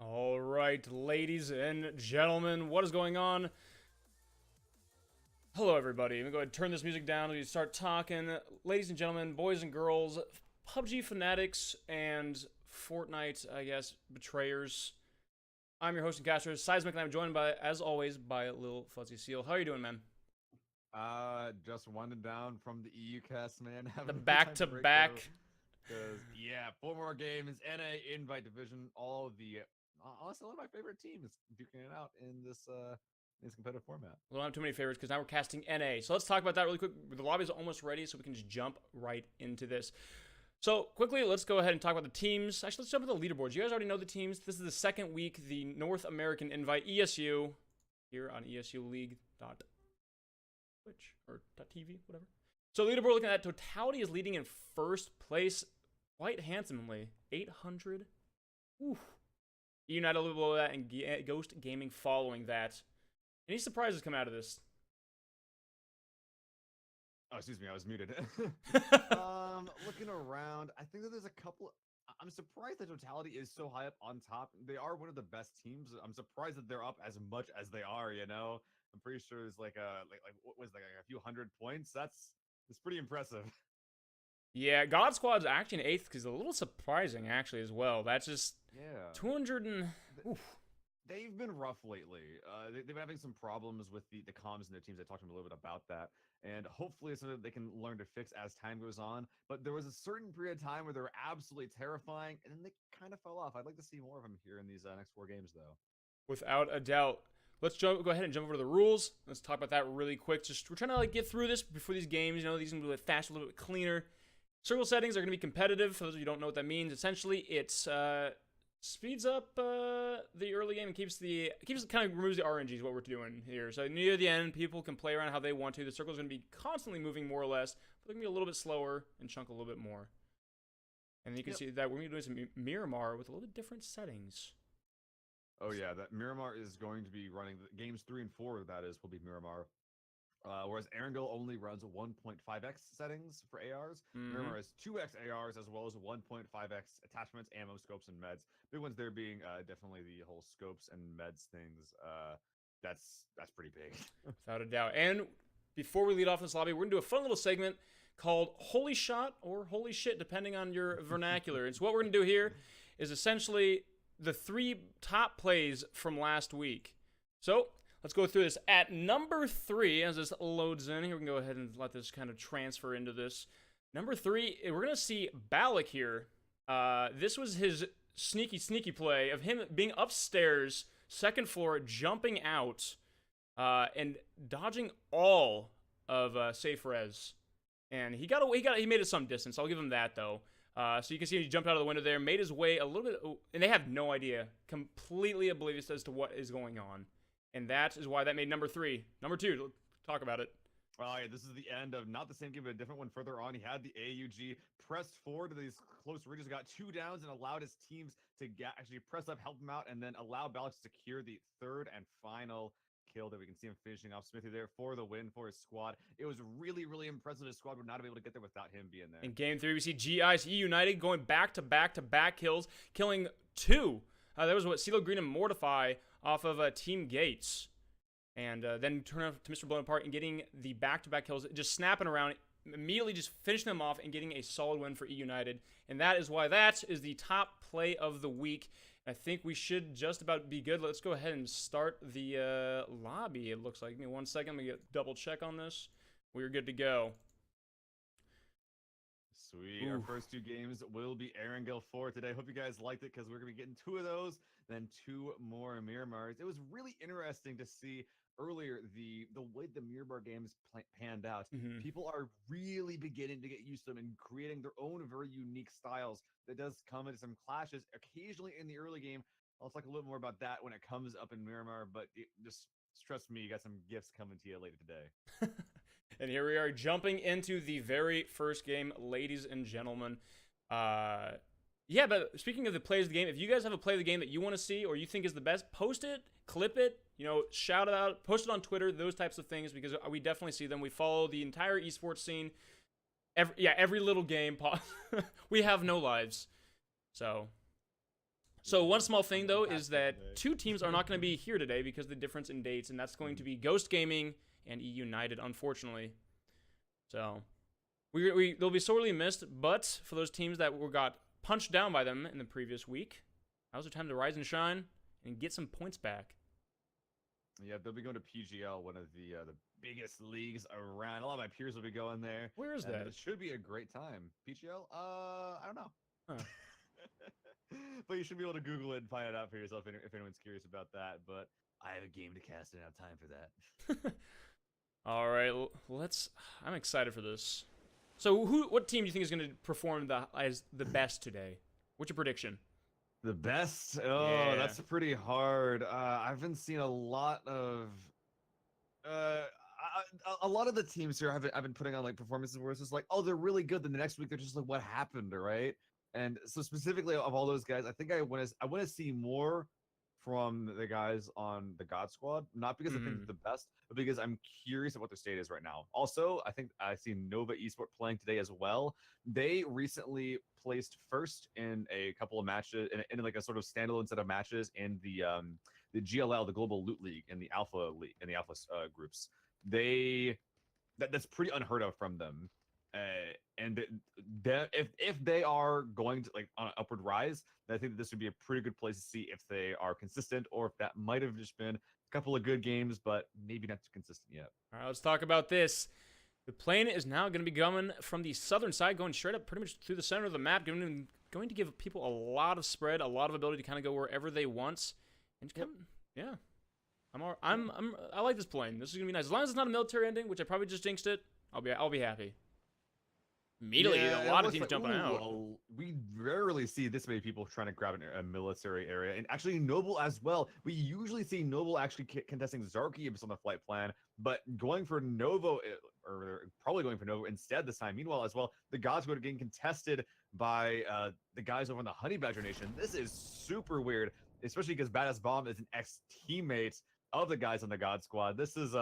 All right, ladies and gentlemen, what is going on? Hello, everybody. I'm gonna go ahead and turn this music down as we start talking. Ladies and gentlemen, boys and girls, PUBG fanatics and Fortnite, I guess, betrayers. I'm your host and caster, Seismic, and I'm joined by, as always, by Lil Fuzzy Seal. How are you doing, man? Just winding down from the EU cast, man. The back-to-back. Because, yeah, 4 more games, NA, Invite Division, all the, honestly, one of my favorite teams duking it out in this competitive format. We don't have too many favorites because now we're casting NA. So let's talk about that really quick. The lobby is almost ready, so we can just jump right into this. So quickly, let's go ahead and talk about the teams. Actually, let's jump into the leaderboards. You guys already know the teams. This is the second week, the North American Invite ESU, here on ESULeague.twitch or .tv, whatever. So leaderboard, looking at Totality is leading in first place quite handsomely, 800. Oof. United a little below that, and Ghost Gaming following that. Any surprises come out of this? Oh, excuse me, I was muted. Looking around, I think that there's a couple. I'm surprised that Totality is so high up on top. They are one of the best teams. I'm surprised that they're up as much as they are. You know, I'm pretty sure it's like what was a few hundred points. That's pretty impressive. Yeah, God Squad's actually in 8th because a little surprising actually as well. That's just 200 and. Oof. They've been rough lately. They've been having some problems with the comms in their teams. I talked to them a little bit about that. And hopefully it's something that they can learn to fix as time goes on. But there was a certain period of time where they were absolutely terrifying, and then they kind of fell off. I'd like to see more of them here in these next 4 games, though. Without a doubt. Let's go ahead and jump over to the rules. Let's talk about that really quick. We're trying to get through this before these games. You know, these are going to be a little bit faster, a little bit cleaner. Circle settings are going to be competitive. For those of you who don't know what that means, essentially it's speeds up the early game and keeps kind of removes the RNG is what we're doing here. So near the end, people can play around how they want to. The circle is going to be constantly moving more or less, but they're going to be a little bit slower and chunk a little bit more. And then you can see that we're going to be doing some Miramar with a little bit different settings. Oh yeah, that Miramar is going to be running games 3 and 4. That is will be Miramar. Whereas Erangel only runs 1.5x settings for ARs. Miramar has 2x ARs as well as 1.5x attachments, ammo, scopes, and meds. Big ones there being definitely the whole scopes and meds things. That's pretty big. Without a doubt. And before we lead off this lobby, we're going to do a fun little segment called Holy Shot or Holy Shit, depending on your vernacular. And so what we're going to do here is essentially the 3 top plays from last week. So let's go through this. At number 3, as this loads in, here we can go ahead and let this kind of transfer into this. Number 3, we're going to see Balak here. This was his sneaky play of him being upstairs, 2nd floor, jumping out, and dodging all of Safe Res. And he made it some distance. I'll give him that, though. So you can see he jumped out of the window there, made his way a little bit, and they have no idea, completely oblivious as to what is going on. And that is why that made number 3. Number 2, talk about it. Well, yeah, this is the end of not the same game, but a different one further on. He had the AUG, pressed forward to these close regions, got 2 downs, and allowed his teams to actually press up, help him out, and then allow Balak to secure the 3rd and final kill that we can see him finishing off Smithy there for the win for his squad. It was really, really impressive. His squad would not have been able to get there without him being there. In game 3, we see GI's E United going back-to-back kills, killing 2. That was what CeeLo Green and Mortify off of Team Gates. And then turn off to Mr. Blown Apart and getting the back-to-back kills, just snapping around, immediately just finishing them off and getting a solid win for E United. And that is why that is the top play of the week. I think we should just about be good. Let's go ahead and start the lobby, it looks like. Give me 1 second. Let me double check on this. We're good to go. Sweet. Oof. Our first 2 games will be Erangel 4 today. Hope you guys liked it because we're going to be getting 2 of those, then 2 more Miramars. It was really interesting to see earlier the way the Miramar games panned out. People are really beginning to get used to them and creating their own very unique styles. That does come into some clashes occasionally in the early game. I'll talk a little more about that when it comes up in Miramar, but just trust me, you got some gifts coming to you later today. And here we are jumping into the very first game, ladies and gentlemen. Yeah, but speaking of the plays of the game, if you guys have a play of the game that you want to see or you think is the best, post it, clip it, shout it out, post it on Twitter, those types of things, because we definitely see them. We follow the entire esports scene. Every little game. We have no lives. So So one small thing though is Fantastic that day. 2 teams are not going to be here today because of the difference in dates, and that's going to be Ghost Gaming and E United, unfortunately. So they'll be sorely missed. But for those teams that got punched down by them in the previous week, now's their time to rise and shine and get some points back. Yeah, they'll be going to PGL, one of the biggest leagues around. A lot of my peers will be going there. Where is and that? It should be a great time. PGL? I don't know. Huh. But you should be able to Google it and find it out for yourself if anyone's curious about that. But I have a game to cast and I have time for that. All right, I'm excited for this. So what team do you think is going to perform as the best today? What's your prediction? The best? Oh, Yeah. that's pretty hard. I haven't seen a lot of a lot of the teams here I've been putting on like performances where it's just like, oh, they're really good. Then the next week they're just like, what happened, right? And so specifically of all those guys, I think I want to see more from the guys on the God Squad, not because I think they're the best, but because I'm curious of what their state is right now. Also, I think I see Nova Esport playing today as well. They recently placed first in a couple of matches, in like a sort of standalone set of matches in the GLL, the Global Loot League, in the Alpha League, in the Alpha groups. That's pretty unheard of from them. And if they are going to like on an upward rise, then I think that this would be a pretty good place to see if they are consistent or if that might have just been a couple of good games, but maybe not too consistent yet. All right, let's talk about this. The plane is now going to be coming from the southern side, going straight up pretty much through the center of the map, going to give people a lot of spread, a lot of ability to kind of go wherever they want. And yeah. I like this plane. This is going to be nice. As long as it's not a military ending, which I probably just jinxed it, I'll be happy. Immediately, Yeah, a lot of teams jumping out. Well, we rarely see this many people trying to grab a military area, and actually Noble as well. We usually see Noble actually contesting Zarkiebs on the flight plan, but going for Novo, or probably going for Novo instead this time. Meanwhile, as well, the Gods are getting contested by the guys over in the Honey Badger Nation. This is super weird, especially because Badass Bomb is an ex-teammate of the guys on the God Squad. This is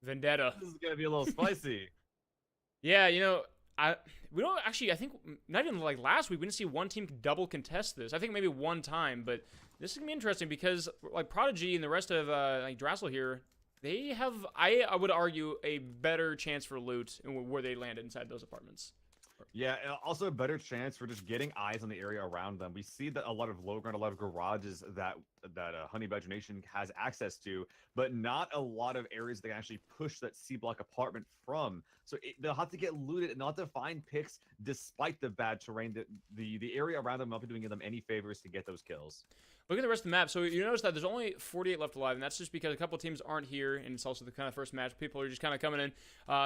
Vendetta. This is gonna be a little spicy. Yeah, we don't actually. I think not even like last week we didn't see one team double contest this. I think maybe one time, but this is gonna be interesting because like Prodigy and the rest of like Drassel here, they have I would argue a better chance for loot where they land inside those apartments. Yeah, and also a better chance for just getting eyes on the area around them. We see that a lot of low ground, a lot of garages that Honey Badger Nation has access to, but not a lot of areas they can actually push that C block apartment from. So they'll have to get looted and they'll have to find picks despite the bad terrain. The area around them will not be doing them any favors to get those kills. Look at the rest of the map. So you notice that there's only 48 left alive, and that's just because a couple teams aren't here, and it's also the kind of first match. People are just kind of coming in.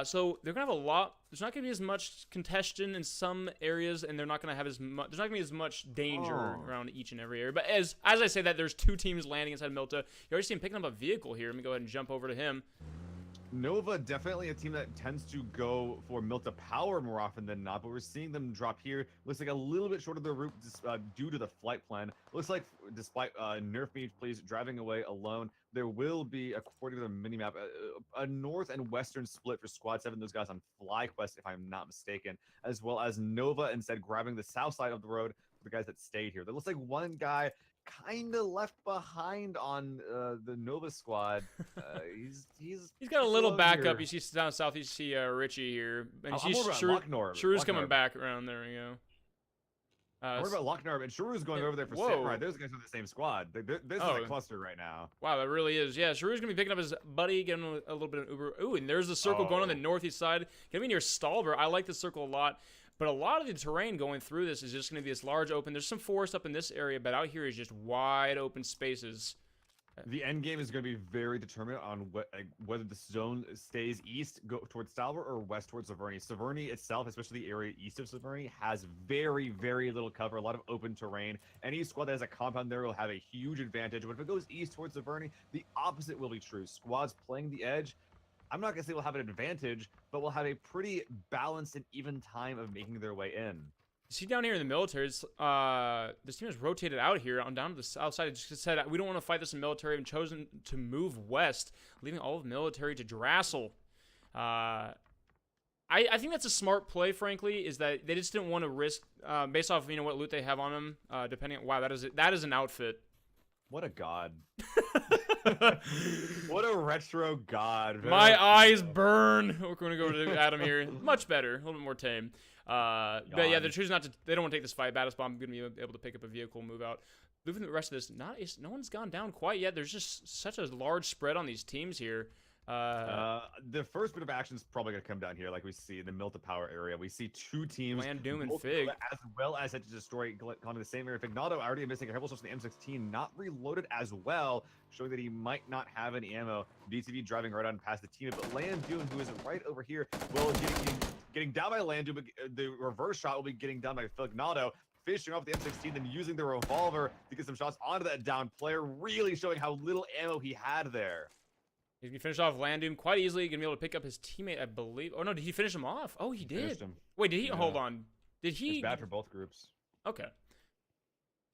So they're going to have a lot. There's not going to be as much contention in some areas, and they're not going to have as much. There's not going to be as much danger around each and every area. But as I say that, there's 2 teams landing inside Milta. You already see him picking up a vehicle here. Let me go ahead and jump over to him. Nova, definitely a team that tends to go for Milta power more often than not, but we're seeing them drop here. Looks like a little bit short of the route due to the flight plan. Looks like despite Nerf Me Please driving away alone, there will be, according to the minimap, a north and western split for Squad 7, those guys on FlyQuest, if I'm not mistaken, as well as Nova instead grabbing the south side of the road for the guys that stayed here. There looks like one guy kind of left behind on the Nova squad. He's got a little backup. here. You see down south, you see Richie here, and you I'm see worried about Lochnorb. Shrew's coming back around. There we go. I'm worried about Lochnorb, and Shrews going over there for Whoa. Samurai. Those guys are the same squad. This is a cluster right now. Wow, that really is. Yeah, Shrew's going to be picking up his buddy, getting a little bit of Uber. Ooh, and there's the circle going on the northeast side. Going to be near Stalber. I like this circle a lot. But a lot of the terrain going through this is just going to be this large open. There's some forest up in this area, but out here is just wide open spaces. The end game is going to be very determinant on whether the zone stays east, go towards Stalber, or west towards Severny. Severny itself, especially the area east of Severny, has very, very little cover, a lot of open terrain. Any squad that has a compound there will have a huge advantage. But if it goes east towards Severny, the opposite will be true. Squads playing the edge, I'm not going to say we'll have an advantage, but we'll have a pretty balanced and even time of making their way in. See down here in the military, this team has rotated out here on down to the south side. It just said we don't want to fight this in military and chosen to move west, leaving all of military to Drassel. I think that's a smart play, frankly, is that they just didn't want to risk, based off what loot they have on them, depending on, wow, that is an outfit. What a god. What a retro god. My eyes burn. We're going to go to Adam here. Much better, a little bit more tame. But yeah, they're choosing not to. They don't want to take this fight. Baddest Bomb going to be able to pick up a vehicle, move out. Moving the rest of this, no one's gone down quite yet. There's just such a large spread on these teams here. The first bit of action is probably going to come down here, like we see in the Milta Power area. We see two teams, Land-Doom and Fig, as well as Set to Destroy, going to the same area. Fignado already missing a couple shots from the M16, not reloaded as well, showing that he might not have any ammo. BTV driving right on past the team, but Land-Doom, who is right over here, well, getting down by Land-Doom, but the reverse shot will be getting done by Fignado. Finishing off the M16, then using the revolver to get some shots onto that down player, really showing how little ammo he had there. He's going to finish off Land-Doom quite easily. Going to be able to pick up his teammate, I believe. Oh, no, did he finish him off? Oh, he did. Wait, did he? Yeah. Hold on. Did he? It's bad for both groups. Okay.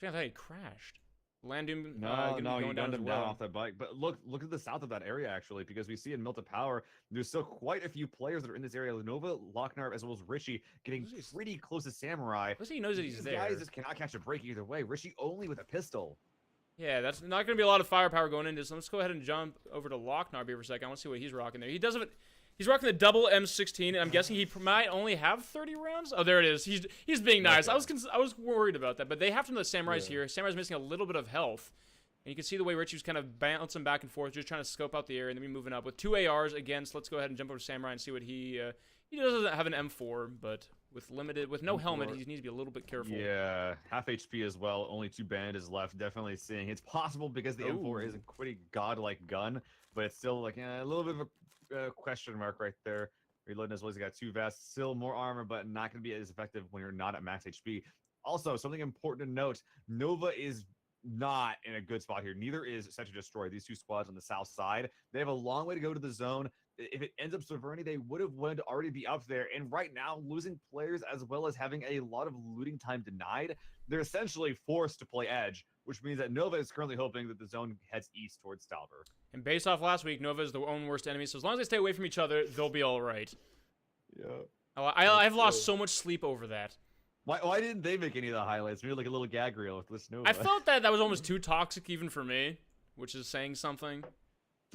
I thought he crashed. Land-Doom no, he going down him down off that bike. But look at the south of that area, actually, because we see in Milta Power, there's still quite a few players that are in this area. Nova, Lochnar, as well as Richie, getting pretty close to Samurai. Let's see, he knows that he's there. Guys just cannot catch a break either way. Richie only with a pistol. Yeah, that's not going to be a lot of firepower going into this. Let's go ahead and jump over to Lochnar here for a second. I want to see what he's rocking there. He does have it. He's rocking the double M16, and I'm guessing he might only have 30 rounds. Oh, there it is. He's being nice. Okay. I was worried about that, but they have to know the Samurai's here. Samurai's missing a little bit of health, and you can see the way Richie was kind of bouncing back and forth, just trying to scope out the area, and then we moving up with 2 ARs against. Let's go ahead and jump over to Samurai and see what he doesn't have an M4, but with no helmet, he needs to be a little bit careful. Yeah, half HP as well. Only 2 bandages left. Definitely seeing it's possible because the M4 is a pretty godlike gun, but it's still like a little bit of a question mark right there. Reloading as well as he got 2 vests, still more armor, but not going to be as effective when you're not at max HP. Also, something important to note: Nova is not in a good spot here. Neither is Set to Destroy. These 2 squads on the south side, they have a long way to go to the zone. If it ends up Severny, they would have wanted to already be up there. And right now, losing players as well as having a lot of looting time denied, they're essentially forced to play edge, which means that Nova is currently hoping that the zone heads east towards Stalber. And based off last week, Nova is their own worst enemy, so as long as they stay away from each other, they'll be all right. Yeah. I've lost so much sleep over that. Why didn't they make any of the highlights? Maybe like a little gag reel with this Nova. I felt that was almost too toxic even for me, which is saying something.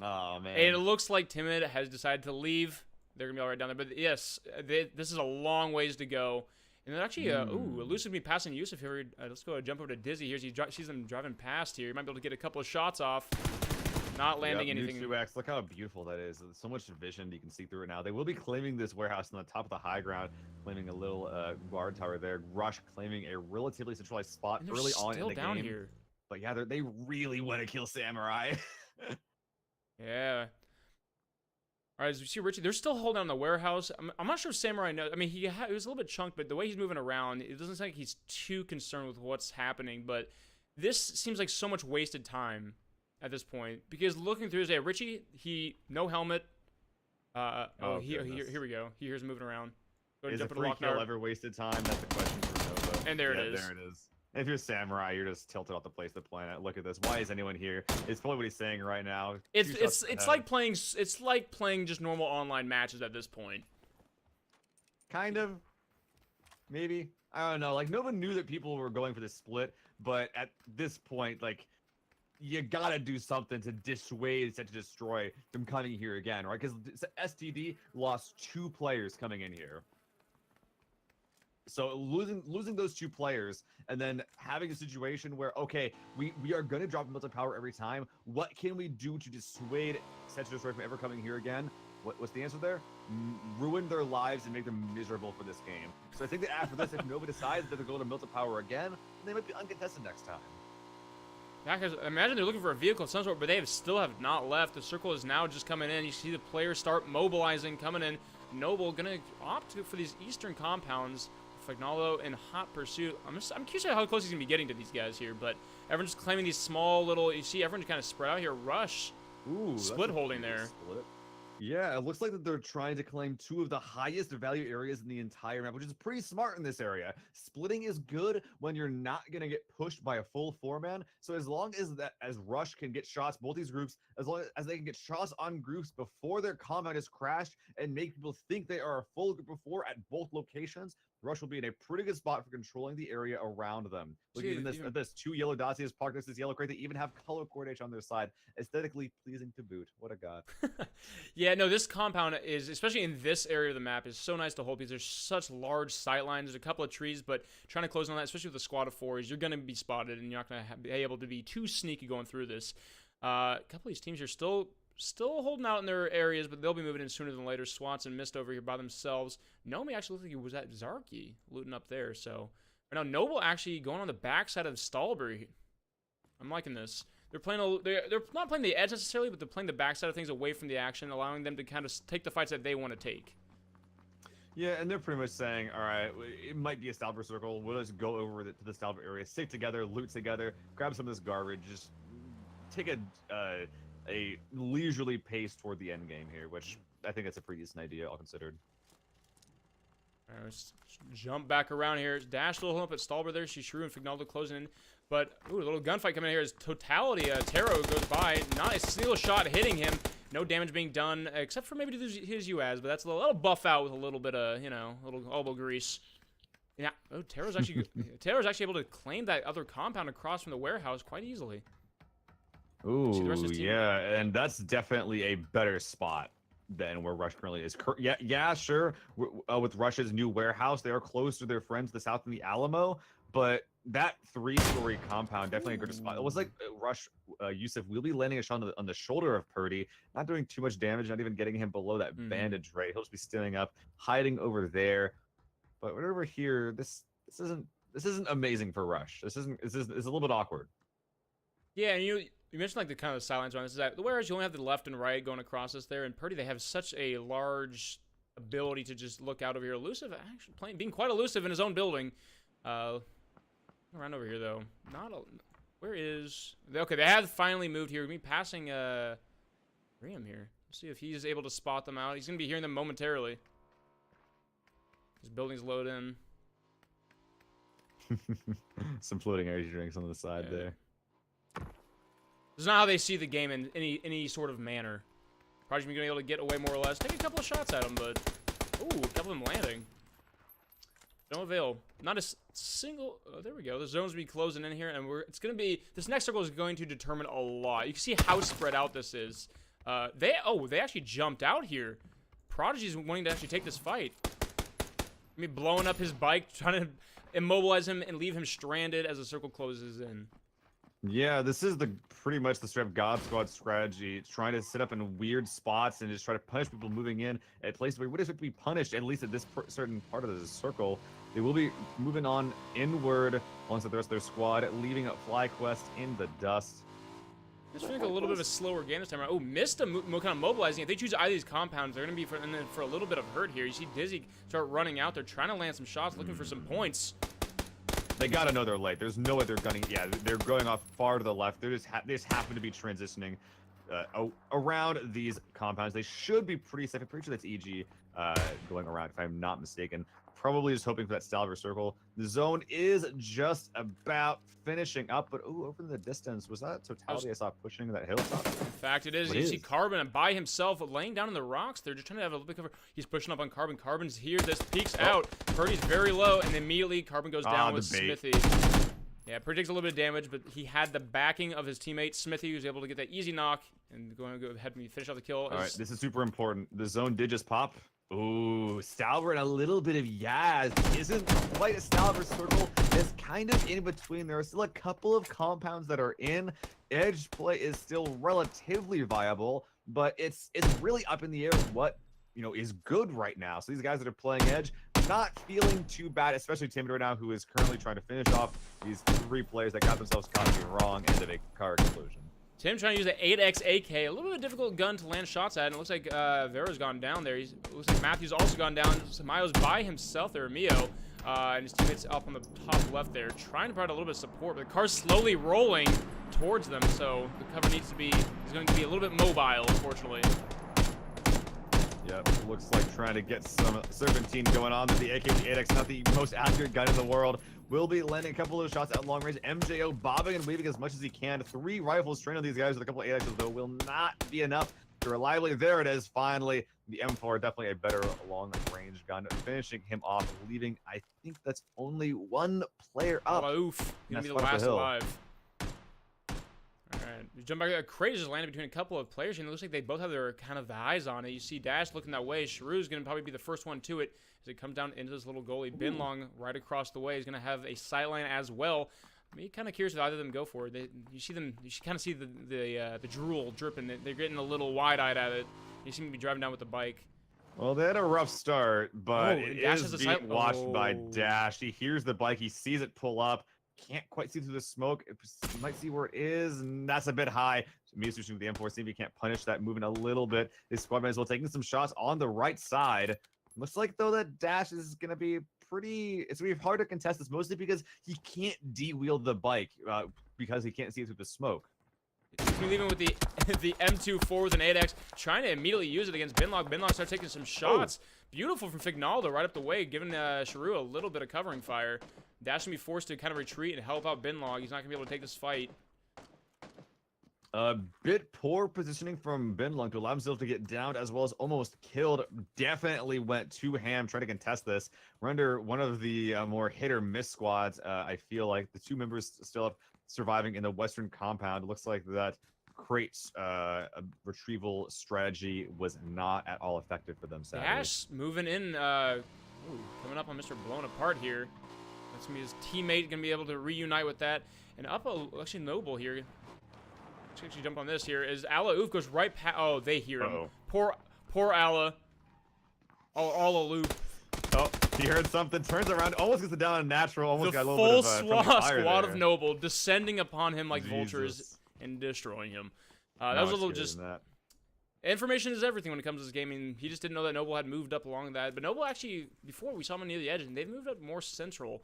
Oh, man. And it looks like Timid has decided to leave. They're going to be all right down there. But yes, this is a long ways to go. And then actually, Elusive me passing Yusuf here. Let's go jump over to Dizzy here. Sees them driving past here. He might be able to get a couple of shots off. Not landing anything. 2X. Look how beautiful that is. There's so much vision you can see through it now. They will be claiming this warehouse on the top of the high ground, claiming a little guard tower there. Rush claiming a relatively centralized spot early on in the down game. Here. But yeah, they really want to kill Samurai. Yeah. All right, as we see Richie, they're still holding on the warehouse. I'm not sure if Samurai knows. I mean, he was a little bit chunked, but the way he's moving around, it doesn't seem like he's too concerned with what's happening. But this seems like so much wasted time at this point. Because looking through his area, Richie, no helmet. Here we go. He here's moving around. Go Is jump a free kill ever wasted time? That's the question for Nova. And there it is. There it is. If you're Samurai, you're just tilted off the place of the planet. Look at this. Why is anyone here? It's probably what he's saying right now. It's like playing just normal online matches at this point. Kind of. Maybe. I don't know. Like, Nova knew that people were going for the split, but at this point, like, you gotta do something to dissuade Set to Destroy from coming here again, right? Because STD lost 2 players coming in here. So losing those 2 players and then having a situation where, okay, we are going to drop Milta Power every time. What can we do to dissuade Set to Destroy from ever coming here again? What's the answer there? Ruin their lives and make them miserable for this game. So I think that after this, if Nova decides that they're going to Milta Power again, they might be uncontested next time. Yeah, because imagine they're looking for a vehicle of some sort, but they still have not left. The circle is now just coming in. You see the players start mobilizing, coming in. Noble going to opt for these eastern compounds. Fignalo in hot pursuit. I'm curious how close he's gonna be getting to these guys here, but everyone's just claiming these small little. You see, everyone's kind of spread out here. Rush, Ooh, split holding there. Split. Yeah, it looks like that they're trying to claim two of the highest value areas in the entire map, which is pretty smart in this area. Splitting is good when you're not gonna get pushed by a full four-man. So as long as Rush can get shots, both these groups, as long as they can get shots on groups before their compound is crashed and make people think they are a full group of four at both locations, Rush will be in a pretty good spot for controlling the area around them. Look, See, even this two yellow dots he has parked next to this yellow crate. They even have color coordination on their side. Aesthetically pleasing to boot. What a god. Yeah, no, this compound is, especially in this area of the map, is so nice to hold because there's such large sight lines. There's a couple of trees, but trying to close on that, especially with a squad of fours, you're going to be spotted, and you're not going to be able to be too sneaky going through this. A couple of these teams are still holding out in their areas, but they'll be moving in sooner than later. Swats and Mist over here by themselves. Nomi actually looked like he was at Zarky looting up there. So right now, Noble actually going on the backside of Stalbury. I'm liking this. They're playing. They're not playing the edge necessarily, but they're playing the backside of things away from the action, allowing them to kind of take the fights that they want to take. Yeah, and they're pretty much saying, all right, it might be a Stalbert circle. We'll just go over to the Stalbert area, stick together, loot together, grab some of this garbage, just take a leisurely pace toward the end game here, which I think that's a pretty decent idea, all considered. All right, let's jump back around here. Dash a little up at Stalbert there. Shrew and Fignaldo closing in. But, ooh, a little gunfight coming in here as Totality. Taro goes by. Not a single shot hitting him. No damage being done, except for maybe to his UAZ. But that's a little buff out with a little bit of, you know, a little elbow grease. Yeah, oh, Taro's actually able to claim that other compound across from the warehouse quite easily. Ooh, yeah, and that's definitely a better spot than where Rush currently is. Yeah, sure. With Rush's new warehouse, they are close to their friends to the south in the Alamo, but that three-story compound definitely a good spot. It was like Rush, Yusuf will be landing a shot on the shoulder of Purdy, not doing too much damage, not even getting him below that bandage rate. He'll just be standing up, hiding over there. But right over here, this isn't amazing for Rush. This is a little bit awkward. Yeah, and you mentioned like the kind of sidelines around this. Is that the warehouse you only have the left and right going across this there, and Purdy they have such a large ability to just look out over here. Elusive actually being quite elusive in his own building. Around over here though, where is okay? They have finally moved here. We're gonna be passing Riem here. Let's see if he's able to spot them out. He's gonna be hearing them momentarily. His building's load in. Some floating energy drinks on the side there. This is not how they see the game in any sort of manner. Probably gonna be able to get away more or less. Take a couple of shots at him, but ooh, a couple of them landing. No avail. Not a single. Oh, there we go. The zone's be closing in here, and it's gonna be. This next circle is going to determine a lot. You can see how spread out this is. They actually jumped out here. Prodigy's wanting to actually take this fight. I mean, blowing up his bike, trying to immobilize him and leave him stranded as the circle closes in. Yeah, this is pretty much the straight up God Squad strategy. It's trying to sit up in weird spots and just try to punish people moving in at places where you would expect to be punished, at least at this certain part of the circle. They will be moving on inward alongside the rest of their squad, leaving up FlyQuest in the dust. Just feeling like a little bit of a slower game this time around. Oh, missed kind of mobilizing. If they choose either of these compounds, they're going to be for a little bit of hurt here. You see Dizzy start running out. They're trying to land some shots, looking for some points. They gotta know they're late. There's no way they're gunning. Yeah, they're going off far to the left. They just happen to be transitioning around these compounds. They should be pretty safe. I'm pretty sure that's EG going around, if I'm not mistaken. Probably just hoping for that Stalver circle. The zone is just about finishing up, but ooh, over in the distance, was that Totality I saw pushing that hilltop? In fact, it is. You see Carbon by himself laying down in the rocks. They're just trying to have a little bit cover. He's pushing up on Carbon. Carbon's here. This peeks out. Purdy's very low, and immediately Carbon goes down with Smithy. Yeah, Purdy takes a little bit of damage, but he had the backing of his teammate Smithy, who was able to get that easy knock and go ahead and finish off the kill. All right, this is super important. The zone did just pop. Ooh, Stalbert and a little bit of Yaz. Isn't quite a Stalbert circle. It's kind of in between. There are still a couple of compounds that are in. Edge play is still relatively viable, but it's really up in the air what is good right now. So these guys that are playing Edge, not feeling too bad, especially Timid right now, who is currently trying to finish off these three players that got themselves caught in the wrong end of a car explosion. Tim trying to use an 8x AK, a little bit of a difficult gun to land shots at, and it looks like Vera's gone down there. It looks like Matthew's also gone down. Samayo's by himself there, Mio, and his teammates up on the top left there, trying to provide a little bit of support, but the car's slowly rolling towards them, so the cover is going to be a little bit mobile, unfortunately. Yep, looks like trying to get some Serpentine going on. The AKB-8X, not the most accurate gun in the world, will be landing a couple of shots at long range. MJO bobbing and weaving as much as he can. 3 rifles trained on these guys with a couple of 8Xs, though, will not be enough to reliably. There it is, finally. The M4, definitely a better long-range gun, finishing him off, leaving, I think that's only 1 player up. Oof. Gonna be the last alive. Alright, we jump back. A crate just landed between a couple of players, and it looks like they both have their kind of the eyes on it. You see Dash looking that way. Sharu's gonna probably be the first one to it as it comes down into this little goalie. Binlong right across the way is gonna have a sideline as well. I'm kind of curious if either of them go for it. You see them. You kind of see the drool dripping. They're getting a little wide-eyed at it. You seem to be driving down with the bike. Well, they had a rough start, but it is being watched by Dash. He hears the bike. He sees it pull up. Can't quite see through the smoke. You might see where it is, and that's a bit high. So Miyu switching with the M4, see if he can't punish that, moving a little bit. His squad as well taking some shots on the right side. Looks like, though, that Dash is going to be pretty... It's going to be hard to contest this, mostly because he can't de-wheel the bike because he can't see it through the smoke. He's leaving with the M24 with an 8X, trying to immediately use it against Binlong. Binlong starts taking some shots. Beautiful from Fignaldo right up the way, giving Sharu a little bit of covering fire. Dash can be forced to kind of retreat and help out Binlong. He's not going to be able to take this fight. A bit poor positioning from Binlong to allow himself to get downed as well as almost killed. Definitely went too ham trying to contest this. We're under one of the more hit-or-miss squads. I feel like the 2 members still have surviving in the western compound. It looks like that crate's retrieval strategy was not at all effective for them, sadly. Dash moving in, coming up on Mr. Blown Apart here. That's going to be his teammate, going to be able to reunite with that. And up, actually Noble here. Let's actually jump on this here. Is Ala Oof goes right past. Oh, they hear him. Poor Ala. All aloof. Oh, he heard something, turns around, almost gets it down natural, almost got a little full bit of squad of Noble descending upon him like vultures and destroying him. That was a little just... Information is everything when it comes to this game. I mean, he just didn't know that Noble had moved up along that. But Noble actually, before we saw him near the edge, and they've moved up more central.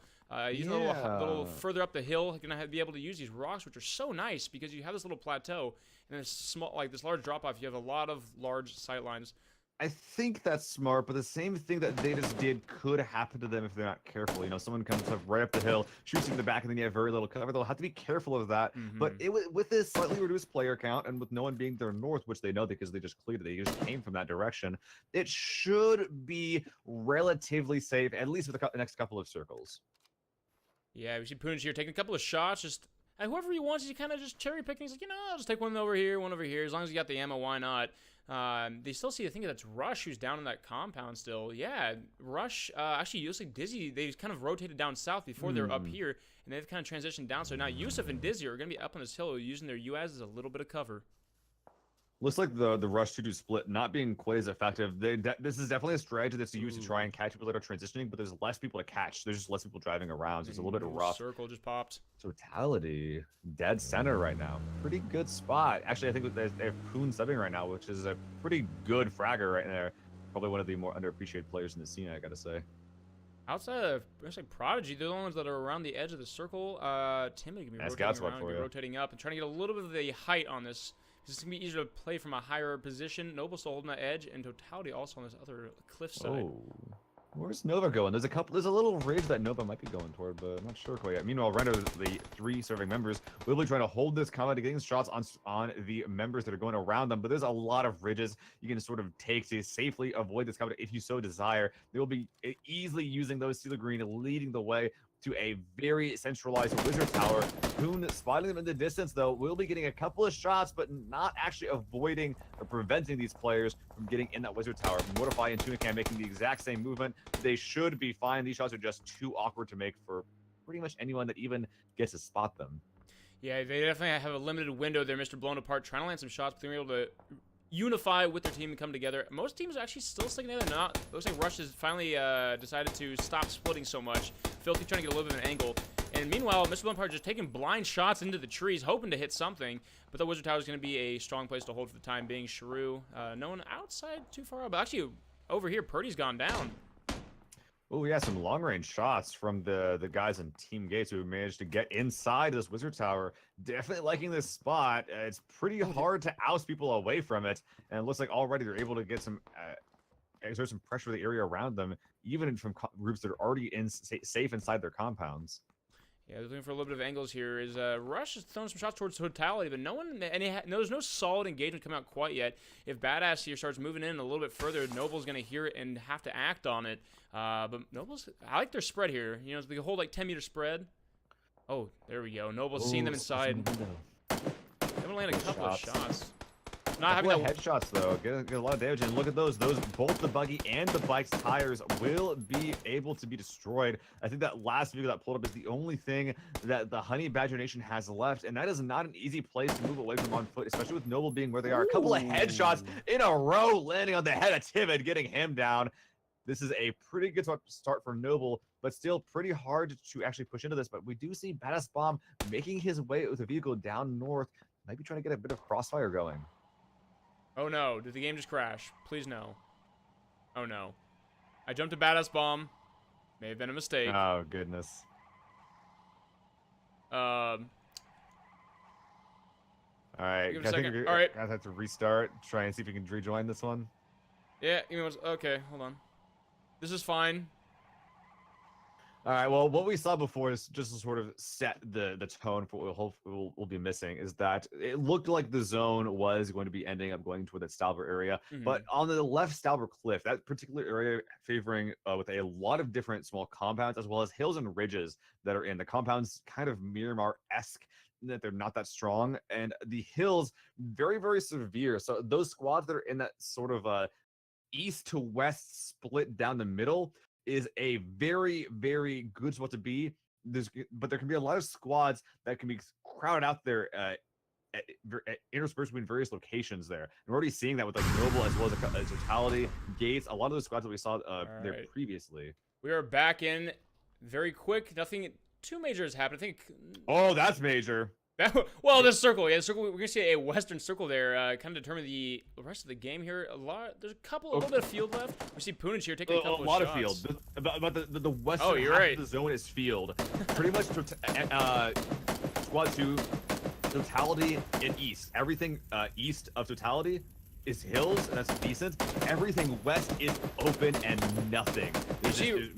He's a little further up the hill. Going to be able to use these rocks, which are so nice because you have this little plateau and this small, like this large drop off. You have a lot of large sight lines. I think that's smart, but the same thing that they just did could happen to them if they're not careful. You know, someone comes up right up the hill, shoots in the back, and then you have very little cover. They'll have to be careful of that. But with this slightly reduced player count, and with no one being there north, which they know because they just cleared it, they just came from that direction, it should be relatively safe, at least for the next couple of circles. Yeah, we see Punch here taking a couple of shots, just... And whoever he wants, he kind of just cherry picking. He's like, you know, I'll just take one over here, one over here. As long as you got the ammo, why not? They still see, I think that's Rush who's down in that compound still. Yeah, Rush, actually, you like Dizzy, they kind of rotated down south before they're up here, and they've kind of transitioned down. So now Yusuf and Dizzy are going to be up on this hill using their UAS as a little bit of cover. Looks like the Rush 2-2 split not being quite as effective. This is definitely a strategy that's used to try and catch people that are transitioning, but there's less people to catch. There's just less people driving around, so it's a little bit rough. Circle just popped. Totality, dead center right now. Pretty good spot. Actually, I think they have Poon subbing right now, which is a pretty good fragger right there. Probably one of the more underappreciated players in the scene, I gotta say. Outside of, it's like Prodigy, they're the ones that are around the edge of the circle. Timmy can be rotating up and trying to get a little bit of the height on this. It's going to be easier to play from a higher position. Noble still holding that edge, and Totality also on this other cliff side. Oh, where's Nova going? There's a little ridge that Nova might be going toward, but I'm not sure quite yet. Meanwhile, Render, the 3 serving members, will be trying to hold this combat, getting shots on the members that are going around them. But there's a lot of ridges you can sort of take to safely avoid this combat if you so desire. They will be easily using those Steel Green, leading the way to a very centralized wizard tower. Poon spotting them in the distance, though, will be getting a couple of shots, but not actually avoiding or preventing these players from getting in that wizard tower. Mortify and Tunican making the exact same movement. They should be fine. These shots are just too awkward to make for pretty much anyone that even gets to spot them. Yeah, they definitely have a limited window there. Mr. Blown Apart trying to land some shots, but they're able to unify with their team and come together. Most teams are actually still sticking together. Looks like Rush has finally decided to stop splitting so much. Filthy trying to get a little bit of an angle. And meanwhile, Mr. Blown Apart just taking blind shots into the trees, hoping to hit something. But the Wizard Tower is going to be a strong place to hold for the time being. Sharu, no one outside too far out. But actually, over here, Purdy's gone down. Oh, yeah, some long-range shots from the guys in Team Gates who managed to get inside this Wizard Tower. Definitely liking this spot. It's pretty hard to oust people away from it. And it looks like already they're able to get some exert some pressure to the area around them, even from groups that are already safe inside their compounds. Yeah, they're looking for a little bit of angles here. Is Rush is throwing some shots towards Totality, but there's no solid engagement coming out quite yet. If Badass here starts moving in a little bit further, Noble's going to hear it and have to act on it. But Noble's, I like their spread here. You know, they hold like 10-meter spread. Oh, there we go. Noble's seeing them inside. They're going to land a couple of shots. Not having headshots though, get a lot of damage, and look at those both the buggy and the bike's tires will be able to be destroyed. I think that last vehicle that pulled up is the only thing that the Honey Badger Nation has left, and that is not an easy place to move away from on foot, especially with Noble being where they are. A couple of headshots in a row landing on the head of Timid, getting him down. This is a pretty good start for Noble, but still pretty hard to actually push into this. But we do see Badass Bomb making his way with a vehicle down north, maybe trying to get a bit of crossfire going. Oh no, did the game just crash? Please no. Oh no. I jumped a Badass Bomb. May have been a mistake. Oh goodness. All right, give me a second. All right. Guys have to restart, try and see if we can rejoin this one. Yeah, okay, hold on. This is fine. All right, well, what we saw before is just to sort of set the tone for what we'll be missing is that it looked like the zone was going to be ending up going toward that Stalber area. But on the left Stalber Cliff, that particular area favoring with a lot of different small compounds, as well as hills and ridges that are in. The compounds kind of Miramar-esque, that they're not that strong, and the hills very, very severe. So those squads that are in that sort of east to west split down the middle is a very, very good spot to be. But there can be a lot of squads that can be crowded out there, interspersed between various locations there. And we're already seeing that with like Noble as well as Totality, Gates, a lot of those squads that we saw there previously. We are back in very quick. Nothing too major has happened. I think. Oh, that's major. Well, this circle, yeah, the circle. We're gonna see a western circle there, kind of determine the rest of the game here. There's a little bit of field left. We see Punich here taking a couple of shots. A lot of field. About the western half of the zone is field. Pretty much squad 2, Totality, and east. Everything east of Totality is hills, and that's decent. Everything west is open and nothing.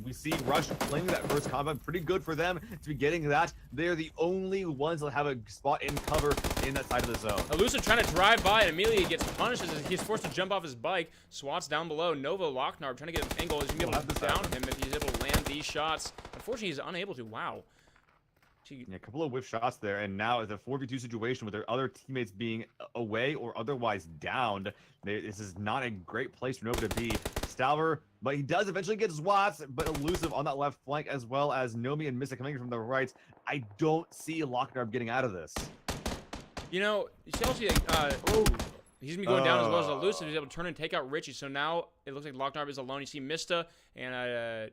We see Rush claiming that first combat. Pretty good for them to be getting that. They're the only ones that have a spot in cover in that side of the zone. Elusive trying to drive by, and immediately he gets punished as he's forced to jump off his bike. Swats down below. Nova Locknarb trying to get an angle. He's going to be able to down him if he's able to land these shots. Unfortunately, he's unable to. Wow. Yeah, a couple of whiff shots there, and now the 4v2 situation with their other teammates being away or otherwise downed. This is not a great place for Nova to be. Stalber, but he does eventually get Swats, but Elusive on that left flank, as well as Nomi and Missa coming from the right. I don't see Locknarb getting out of this. You know, Chelsea, he's going to be going down as well as Elusive. He's able to turn and take out Richie. So now it looks like Locknarb is alone. You see Mista and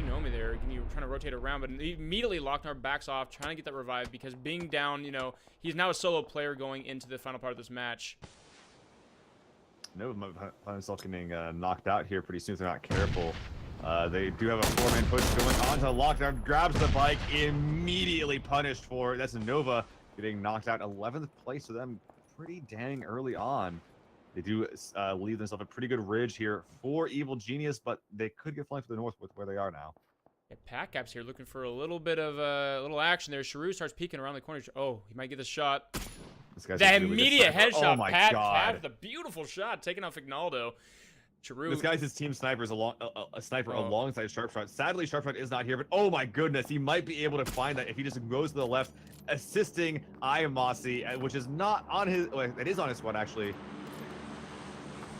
Nomi there, trying to rotate around, but immediately Locknarb backs off, trying to get that revive because being down, you know, he's now a solo player going into the final part of this match. Nova might find himself getting knocked out here pretty soon if they're not careful. They do have a 4-man push going on to Locknarb, grabs the bike, immediately punished for it. That's Nova getting knocked out. 11th place for them pretty dang early on. They do leave themselves a pretty good ridge here for Evil Genius, but they could get flanked to the north with where they are now. Yeah, Pat Caps here looking for a little bit of little action there. Sharu starts peeking around the corner. Oh, he might get the shot. This guy's that immediate headshot. Oh my Pat God. Caps, the beautiful shot, taking out Fignaldo. Sharu. This guy's his team sniper is a sniper alongside Sharpfront. Sadly, Sharpfront is not here, but oh my goodness, he might be able to find that if he just goes to the left, assisting Ayamasi, which is not on his. Well, it is on his squad actually.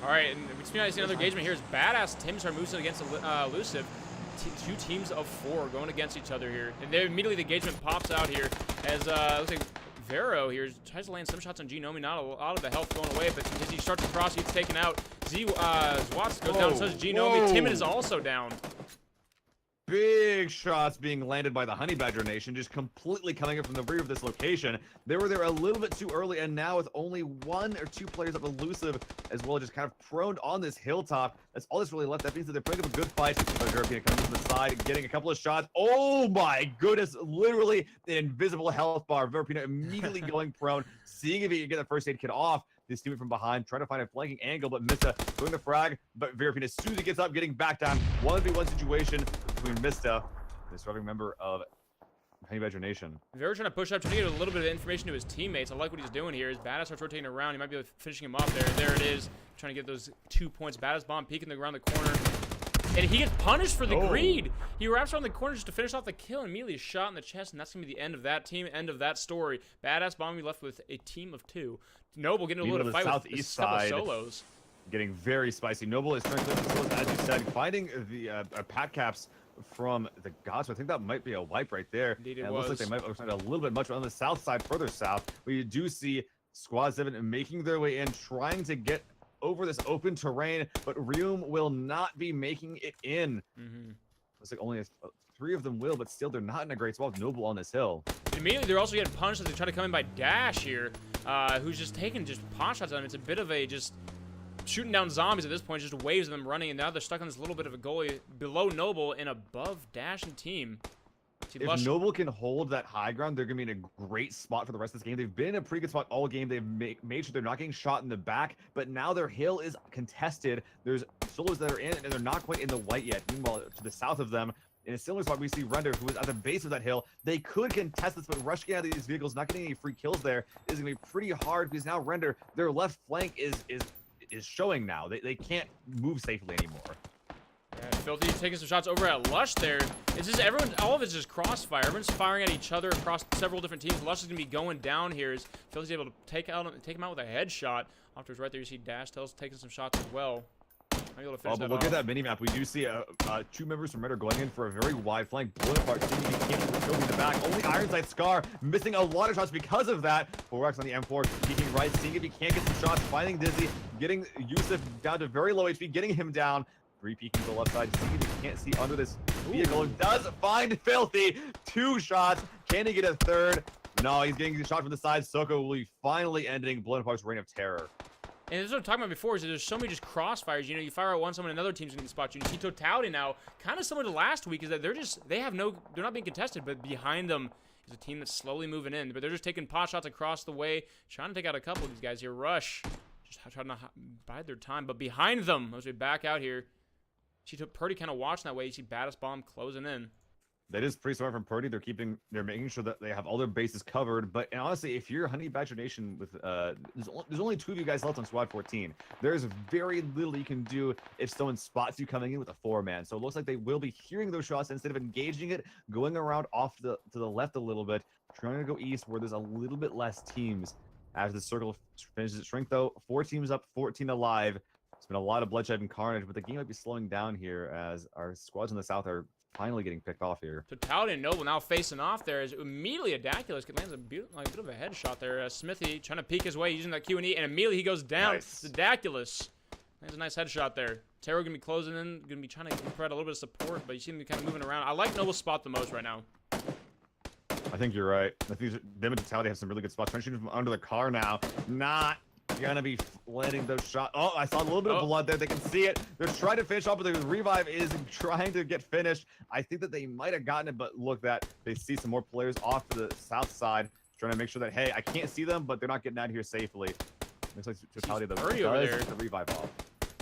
All right, and we see another engagement here. Is Badass Tim's are moving against Elusive. Two teams of 4 going against each other here, and then immediately the engagement pops out here as looks like Vero here tries to land some shots on Genomi. Not a lot of the health going away, but as he starts to cross, he gets taken out. Zwats goes down, so does Genomi. Timid is also down. Big shots being landed by the Honey Badger Nation, just completely coming in from the rear of this location. They were there a little bit too early, and now with only 1 or 2 players up Elusive, as well, just kind of prone on this hilltop. That's all that's really left. That means that they're putting up a good fight. European coming to the side, getting a couple of shots. Oh my goodness, literally an invisible health bar. Verpina immediately going prone, seeing if he can get the first aid kit off. his teammate from behind, trying to find a flanking angle, but Mista doing the frag, but Verapine, as soon as he gets up, getting back down, 1v1 situation between Mista and the surviving member of Honey Badger Nation. Very trying to push up, trying to get a little bit of information to his teammates. I like what he's doing here. His Badass starts rotating around. He might be finishing him off there. There it is. Trying to get those 2 points. Badass bomb peeking around the corner. And he gets punished for the greed. He wraps around the corner just to finish off the kill and immediately is shot in the chest. And that's going to be the end of that team, end of that story. Badass bomb, we left with a team of 2. Noble getting a little bit of fight with a couple solos. Getting very spicy. Noble is trying to, as you said, finding the Pat Caps from the gods. I think that might be a wipe right there. Indeed, it looks like they might have a little bit much on the south side, further south. We do see Squad 7 making their way in, trying to get over this open terrain, but Rium will not be making it in. Looks like only 3 of them will, but still they're not in a great spot. Noble on this hill. And immediately they're also getting punished as they try to come in by Dash here, who's just taking pot shots at them. It's a bit of a just shooting down zombies at this point, just waves of them running, and now they're stuck on this little bit of a goalie below Noble and above Dash and team. If Noble can hold that high ground, they're going to be in a great spot for the rest of this game. They've been in a pretty good spot all game. They've made sure they're not getting shot in the back, but now their hill is contested. There's solos that are in, and they're not quite in the white yet. Meanwhile, to the south of them, in a similar spot, we see Render, who is at the base of that hill. They could contest this, but rushing out of these vehicles, not getting any free kills there, is going to be pretty hard, because now Render, their left flank is showing now. They can't move safely anymore. Yeah, Filthy taking some shots over at Lush there. It's just everyone, all of it's just crossfire. Everyone's firing at each other across several different teams. Lush is gonna be going down here as Filthy's able to take him out with a headshot. Off to his right there, you see Dash Tails taking some shots as well. But look at that mini-map. We do see 2 members from Red are going in for a very wide flank. Bonaparte seeing he can't control in the back. Only Ironside Scar missing a lot of shots because of that. Forax on the M4, peeking right, seeing if he can't get some shots, finding Dizzy, getting Yusuf down to very low HP, getting him down. 3 peeking to the left side, seeing if he can't see under this vehicle. Does find Filthy. 2 shots. Can he get a third? No, he's getting the shot from the side. Soko will be finally ending Bonaparte's reign of terror. And this is what I'm talking about before, is that there's so many just crossfires. You know, you fire out one, someone, another team's gonna spot you. You see Totality now, kind of similar to last week, is that they're not being contested, but behind them is a team that's slowly moving in. But they're just taking pot shots across the way, trying to take out a couple of these guys here. Rush, just trying to bide their time. But behind them, as we back out here, she took Purdy kind of watching that way. You see Badass Bomb closing in. That is pretty smart from Purdy. They're making sure that they have all their bases covered. But and honestly, if you're Honey Badger Nation with there's only 2 of you guys left on Squad 14. There's very little you can do if someone spots you coming in with a 4-man. So it looks like they will be hearing those shots instead of engaging it, going around off to the left a little bit, trying to go east where there's a little bit less teams. As the circle finishes its shrink, though, 4 teams up, 14 alive. It's been a lot of bloodshed and carnage, but the game might be slowing down here as our squads in the south are finally getting picked off here. Totality and Noble now facing off there as immediately Adaculus lands a bit of a headshot there. Smithy trying to peek his way using that Q&E, and immediately he goes down. Nice. Adaculus lands a nice headshot there. Terror gonna be closing in, gonna be trying to provide a little bit of support, but you see him kind of moving around. I like Noble's spot the most right now. I think you're right. I think them and Totality have some really good spots. Trying to shoot from under the car now. Not gonna be letting those shots. Oh, I saw a little bit of blood there. They can see it. They're trying to finish off, but the revive is trying to get finished. I think that they might have gotten it, but look, that they see some more players off to the south side, trying to make sure that, hey, I can't see them, but they're not getting out of here safely. Looks like Totality does the revive off.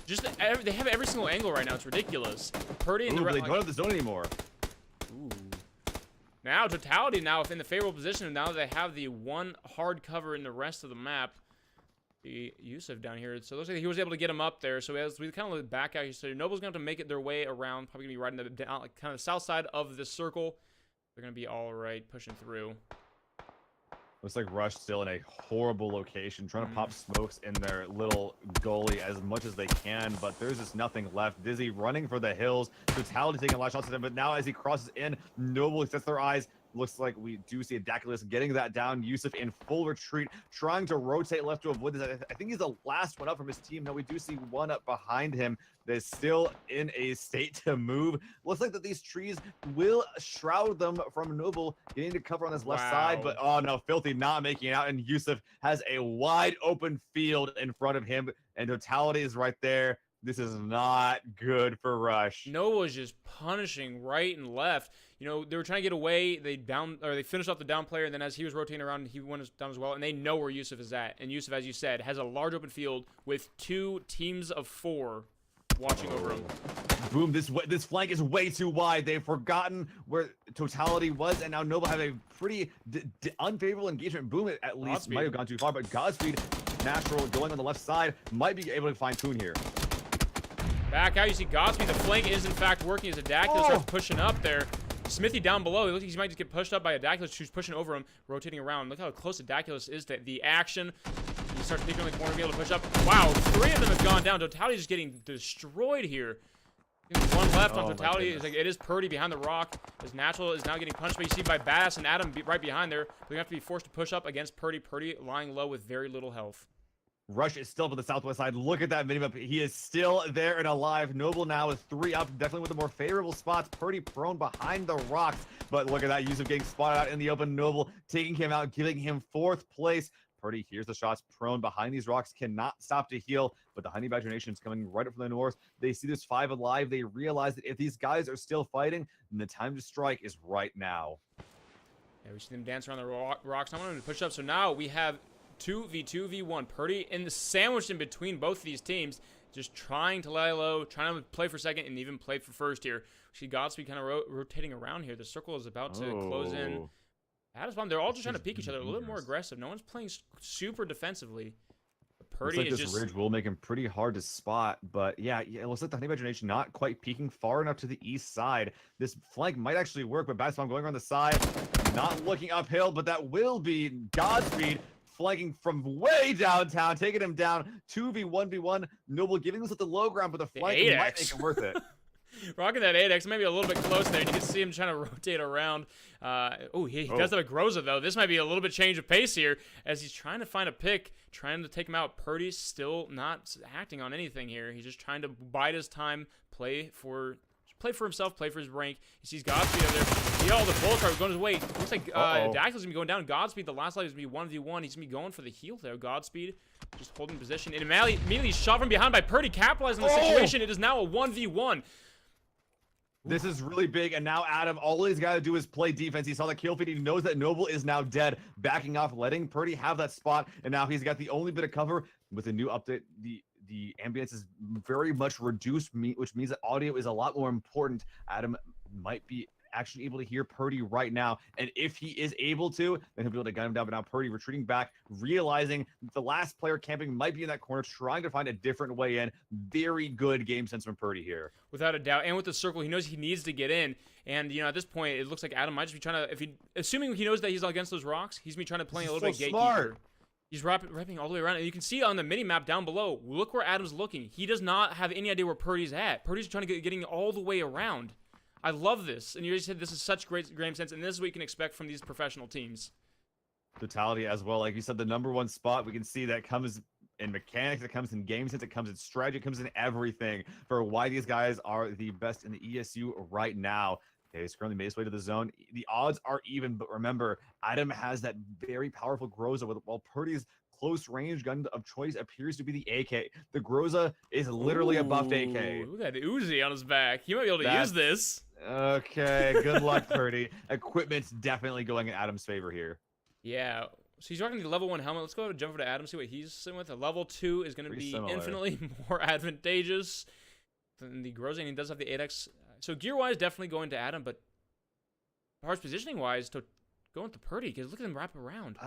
Just they have every single angle right now. It's ridiculous. Purdy and they don't have the zone anymore. Ooh. Now Totality now in the favorable position. Now they have the one hard cover in the rest of the map. The Yusuf down here, so it looks like he was able to get him up there. So as we kind of look back out here, so Noble's going to have to make it their way around, probably going to be riding the down, like kind of the south side of this circle. They're going to be all right pushing through. Looks like Rush still in a horrible location, trying to pop smokes in their little goalie as much as they can, but there's just nothing left. Dizzy running for the hills, Totality taking a lot of shots at him, but now as he crosses in, Noble sets their eyes. Looks like we do see Adaculus getting that down. Yusuf in full retreat, trying to rotate left to avoid this. I think he's the last one up from his team. Now we do see one up behind him that is still in a state to move. Looks like that these trees will shroud them from Noble getting to cover on this left side. But oh no, Filthy not making it out, and Yusuf has a wide open field in front of him, and Totality is right there. This is not good for Rush. Noble was just punishing right and left. You know, they were trying to get away. They finished off the down player, and then as he was rotating around, he went down as well. And they know where Yusuf is at. And Yusuf, as you said, has a large open field with 2 teams of 4 watching over him. Boom, this flank is way too wide. They've forgotten where Totality was, and now Noble have a pretty unfavorable engagement. Boom, at least Godspeed might have gone too far, but Godspeed, natural, going on the left side, might be able to find Poon here. Back out, you see Godspeed. The flank is, in fact, working as Adaculus starts pushing up there. Smithy down below. It looks like he might just get pushed up by Adaculus, who's pushing over him, rotating around. Look how close Adaculus is to the action. He starts peeking in the corner, be able to push up. Wow, 3 of them have gone down. Totality is just getting destroyed here. One left on Totality. It is Purdy behind the rock. His natural is now getting punched, but you see by Bass and Adam right behind there. They're going to have to be forced to push up against Purdy. Purdy lying low with very little health. Rush is still up on the southwest side. Look at that minimap. He is still there and alive. Noble now is 3 up, definitely with the more favorable spots. Purdy prone behind the rocks, but look at that. Yusuf getting spotted out in the open. Noble taking him out, giving him 4th place. Purdy hears the shots, prone behind these rocks, cannot stop to heal, but the Honey Badger Nation is coming right up from the north. They see this 5 alive. They realize that if these guys are still fighting, then the time to strike is right now. Yeah, we see them dance around the rocks. I want them to push up. So now we have 2v1. Purdy in the sandwich in between both of these teams, just trying to lay low, trying to play for second, and even play for first here. We see Godspeed kind of rotating around here. The circle is about to close in. Adam's they're all just trying to peek each other a little bit more aggressive. No one's playing super defensively. Purdy looks like is this just ridge will make him pretty hard to spot, but yeah, it looks like the Honey Badger Nation not quite peeking far enough to the east side. This flank might actually work, but Batsbomb going around the side, not looking uphill, but that will be Godspeed flanking from way downtown, taking him down. 2v1v1. Noble giving us at the low ground, but the flank might make it worth it. Rocking that 8x, maybe a little bit close there. You can see him trying to rotate around. He does have a Groza, though. This might be a little bit change of pace here as he's trying to find a pick, trying to take him out. Purdy's still not acting on anything here. He's just trying to bide his time, play for himself, play for his rank. He sees Godspeed over there. See all the bullets are going his way. Looks like Daxel's going to be going down. Godspeed, the last life is going to be 1v1. He's going to be going for the heal there. Godspeed just holding position. And immediately shot from behind by Purdy, capitalizing on the situation. It is now a 1v1. This is really big, and now Adam, all he's got to do is play defense. He saw the kill feed. He knows that Noble is now dead, backing off, letting Purdy have that spot, and now he's got the only bit of cover. With the new update, the ambience is very much reduced, which means that audio is a lot more important. Adam might be actually able to hear Purdy right now, and if he is able to, then he'll be able to gun him down. But now Purdy retreating back, realizing the last player camping might be in that corner, trying to find a different way in. Very good game sense from Purdy here, without a doubt. And with the circle, he knows he needs to get in. And at this point, it looks like Adam might just be trying to, assuming he knows that he's against those rocks, he's gonna be trying to play a little bit gatekeeper. Smart. He's wrapping all the way around, and you can see on the mini map down below. Look where Adam's looking. He does not have any idea where Purdy's at. Purdy's trying to getting all the way around. I love this, and you just said this is such great game sense, and this is what you can expect from these professional teams. Totality as well, like you said, the #1 spot. We can see that comes in mechanics, it comes in game sense, it comes in strategy, it comes in everything for why these guys are the best in the ESU right now. Okay, he's currently made his way to the zone. The odds are even, but remember, Adam has that very powerful Groza, while Purdy's close range gun of choice appears to be the AK. The Groza is literally a buffed AK. Look at the Uzi on his back. He might be able to use this. Okay, good luck, Purdy. Equipment's definitely going in Adam's favor here. Yeah. So he's rocking the level 1 helmet. Let's go and jump over to Adam, see what he's sitting with. A level 2 is going to be infinitely more advantageous than the Groza, and he does have the 8x. So gear-wise, definitely going to Adam, but as far as positioning-wise, to going to Purdy, because look at him wrap around.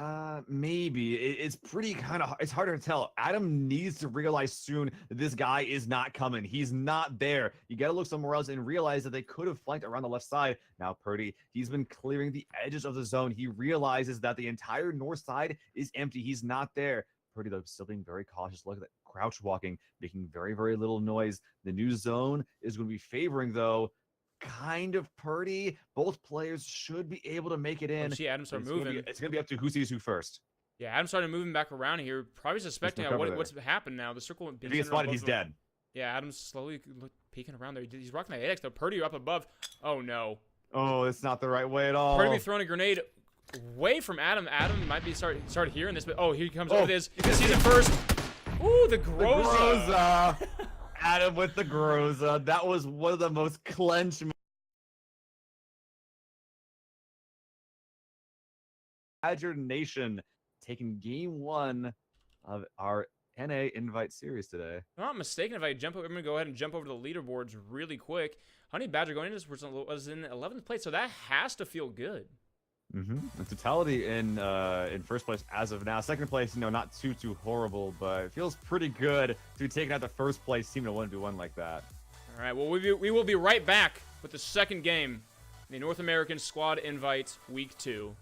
Maybe. It's pretty it's harder to tell. Adam needs to realize soon that this guy is not coming. He's not there. You got to look somewhere else and realize that they could have flanked around the left side. Now Purdy, he's been clearing the edges of the zone. He realizes that the entire north side is empty. He's not there. Purdy, though, still being very cautious. Look at that, crouch walking, making very, very little noise. The new zone is going to be favoring, though, kind of Purdy. Both players should be able to make it in. See Adam start moving. It's going to be up to who sees who first. Yeah, Adam started moving back around here, probably suspecting what's happened now. The circle. If he gets spotted, he's dead. Yeah, Adam's slowly peeking around there. He's rocking that 8x, though. Purdy up above. Oh, no. Oh, it's not the right way at all. Purdy be throwing a grenade away from Adam. Adam might be started hearing this, but here he comes over this. You can see it first. Ooh, the Groza. Adam with the Groza. That was one of the most clenched Badger Nation taking game one of our NA Invite Series today. If I'm not mistaken, if I jump over, I'm going to go ahead and jump over to the leaderboards really quick. Honey Badger going into this was in 11th place, so that has to feel good. The totality in first place as of now. Second place, not too horrible, but it feels pretty good to be taking out the first place team in a 1v1 like that. All right, well, we will be right back with the second game in the North American Squad Invite Week 2.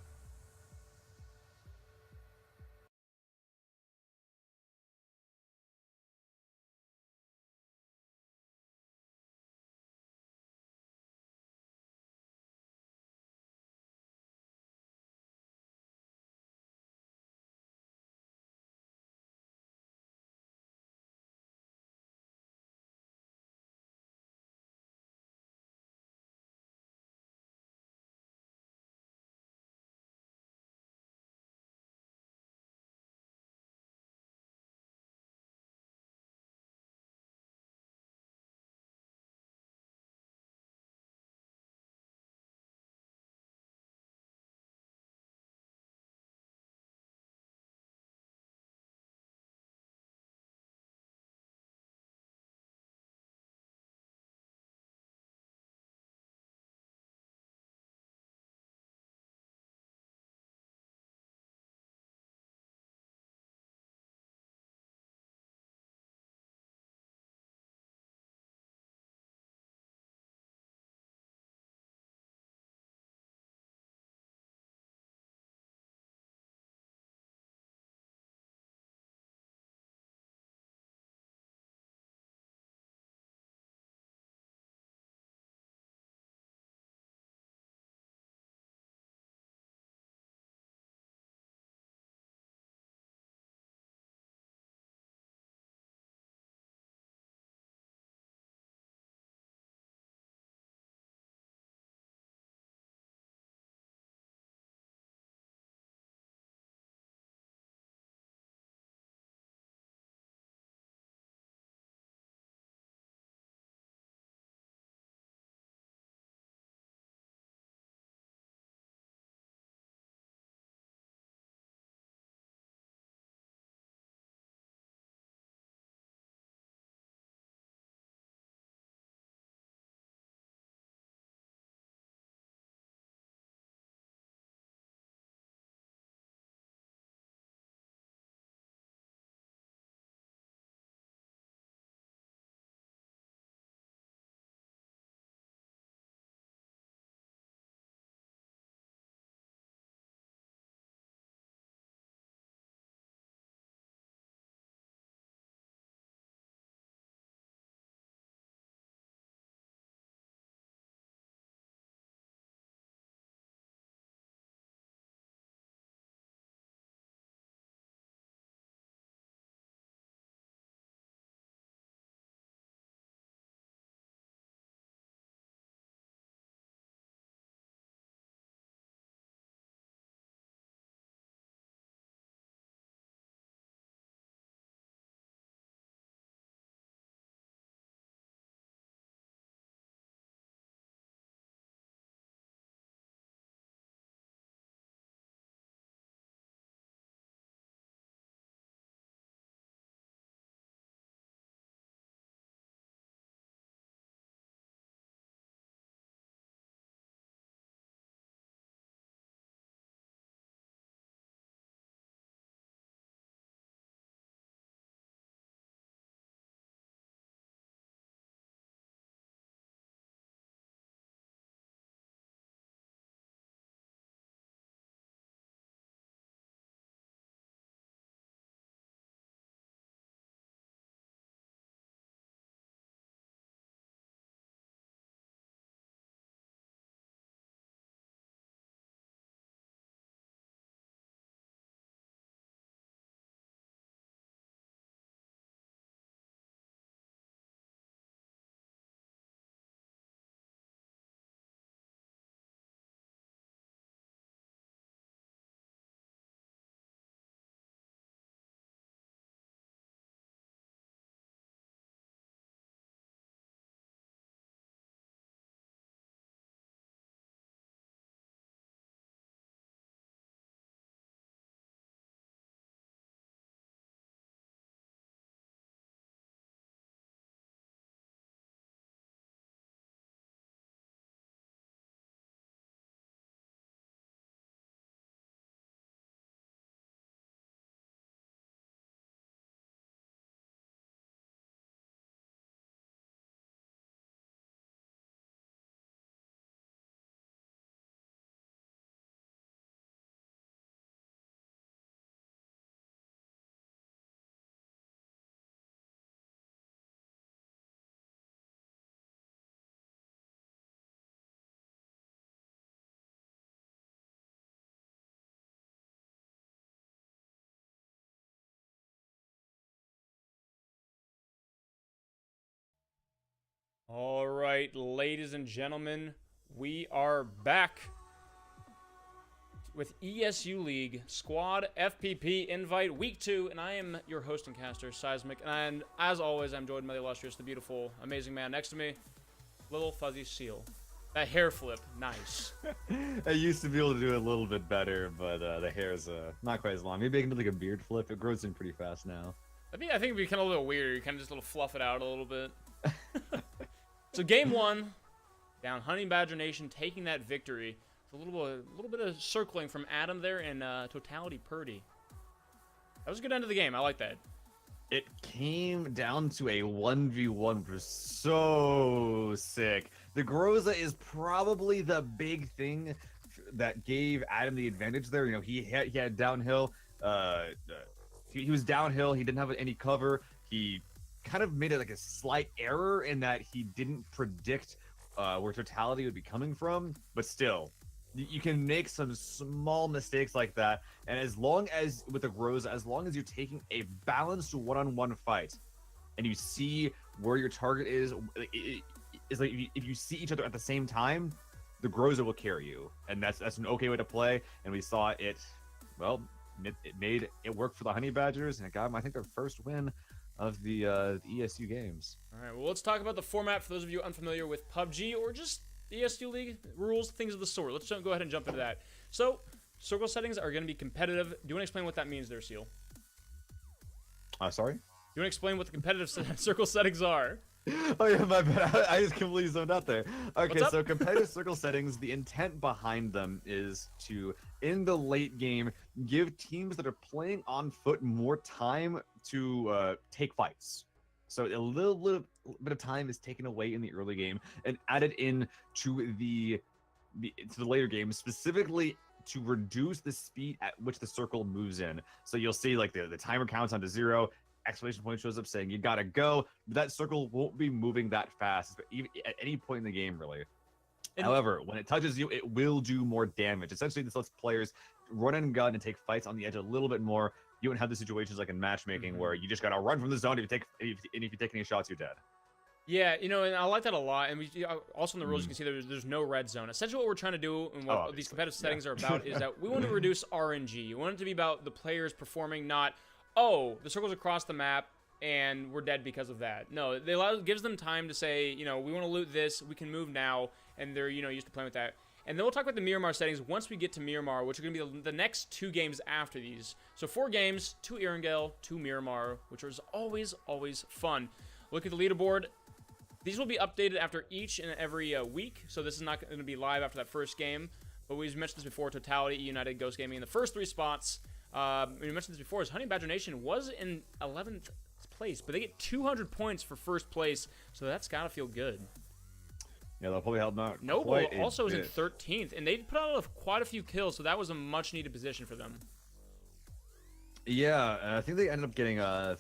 All right, ladies and gentlemen, we are back with ESU League Squad FPP Invite Week 2, and I am your host and caster, Seismic, and as always, I'm joined by the illustrious, the beautiful, amazing man next to me, Little Fuzzy Seal. That hair flip, nice. I used to be able to do it a little bit better, but the hair's not quite as long. Maybe I can do like a beard flip. It grows in pretty fast now. I think it'd be kind of a little weird. You kind of just little fluff it out a little bit. So game 1, down Honey Badger Nation taking that victory. A little bit of circling from Adam there and Totality Purdy. That was a good end of the game. I like that. It came down to a 1v1, which was so sick. The Groza is probably the big thing that gave Adam the advantage there. You know, he had downhill. He was downhill. He didn't have any cover. He kind of made it like a slight error in that he didn't predict where Totality would be coming from. But still, you can make some small mistakes like that, and as long as with the Groza, as long as you're taking a balanced one-on-one fight, and you see where your target is, it's like if you see each other at the same time, the Groza will carry you, and that's an okay way to play. And we saw it. Well, it made it work for the Honey Badgers, and it got them, I think, their first win of the ESU games. All right, well, let's talk about the format for those of you unfamiliar with PUBG or just ESU League rules, things of the sort. Let's go ahead and jump into that. So, circle settings are going to be competitive. Do you want to explain what that means there, Seal? Sorry? Do you want to explain what the competitive circle settings are? Oh yeah, my bad. I just completely zoned out there. Okay, so competitive circle settings, the intent behind them is to, in the late game, give teams that are playing on foot more time to take fights. So a little bit of time is taken away in the early game and added in to the later game, specifically to reduce the speed at which the circle moves in. So you'll see like the timer counts down to 0, exclamation point shows up saying you gotta go. But that circle won't be moving that fast even at any point in the game, really. However, when it touches you, it will do more damage. Essentially, this lets players run and gun and take fights on the edge a little bit more. You wouldn't have the situations like in matchmaking where you just gotta run from the zone. If you take any shots, you're dead. Yeah, you know, and I like that a lot. And we also in the rules, you can see there's no red zone. Essentially, what we're trying to do and what these competitive settings are about is that we want to reduce RNG. We want it to be about the players performing, not, oh, the circle's across the map and we're dead because of that. No, gives them time to say, you know, we want to loot this, we can move now, and they're, you know, used to playing with that. And then we'll talk about the Miramar settings once we get to Miramar, which are going to be the next 2 games after these. So 4 games, 2 Erangel, 2 Miramar, which is always fun. Look at the leaderboard. These will be updated after each and every week, so this is not going to be live after that first game. But we've mentioned this before, Totality, United, Ghost Gaming in the first 3 spots. We mentioned this before, is Honey Badger Nation was in 11th place, but they get 200 points for first place, so that's got to feel good. Yeah, they'll probably help them out. Noble also is in 13th, and they put out quite a few kills, so that was a much-needed position for them. Yeah, I think they ended up getting a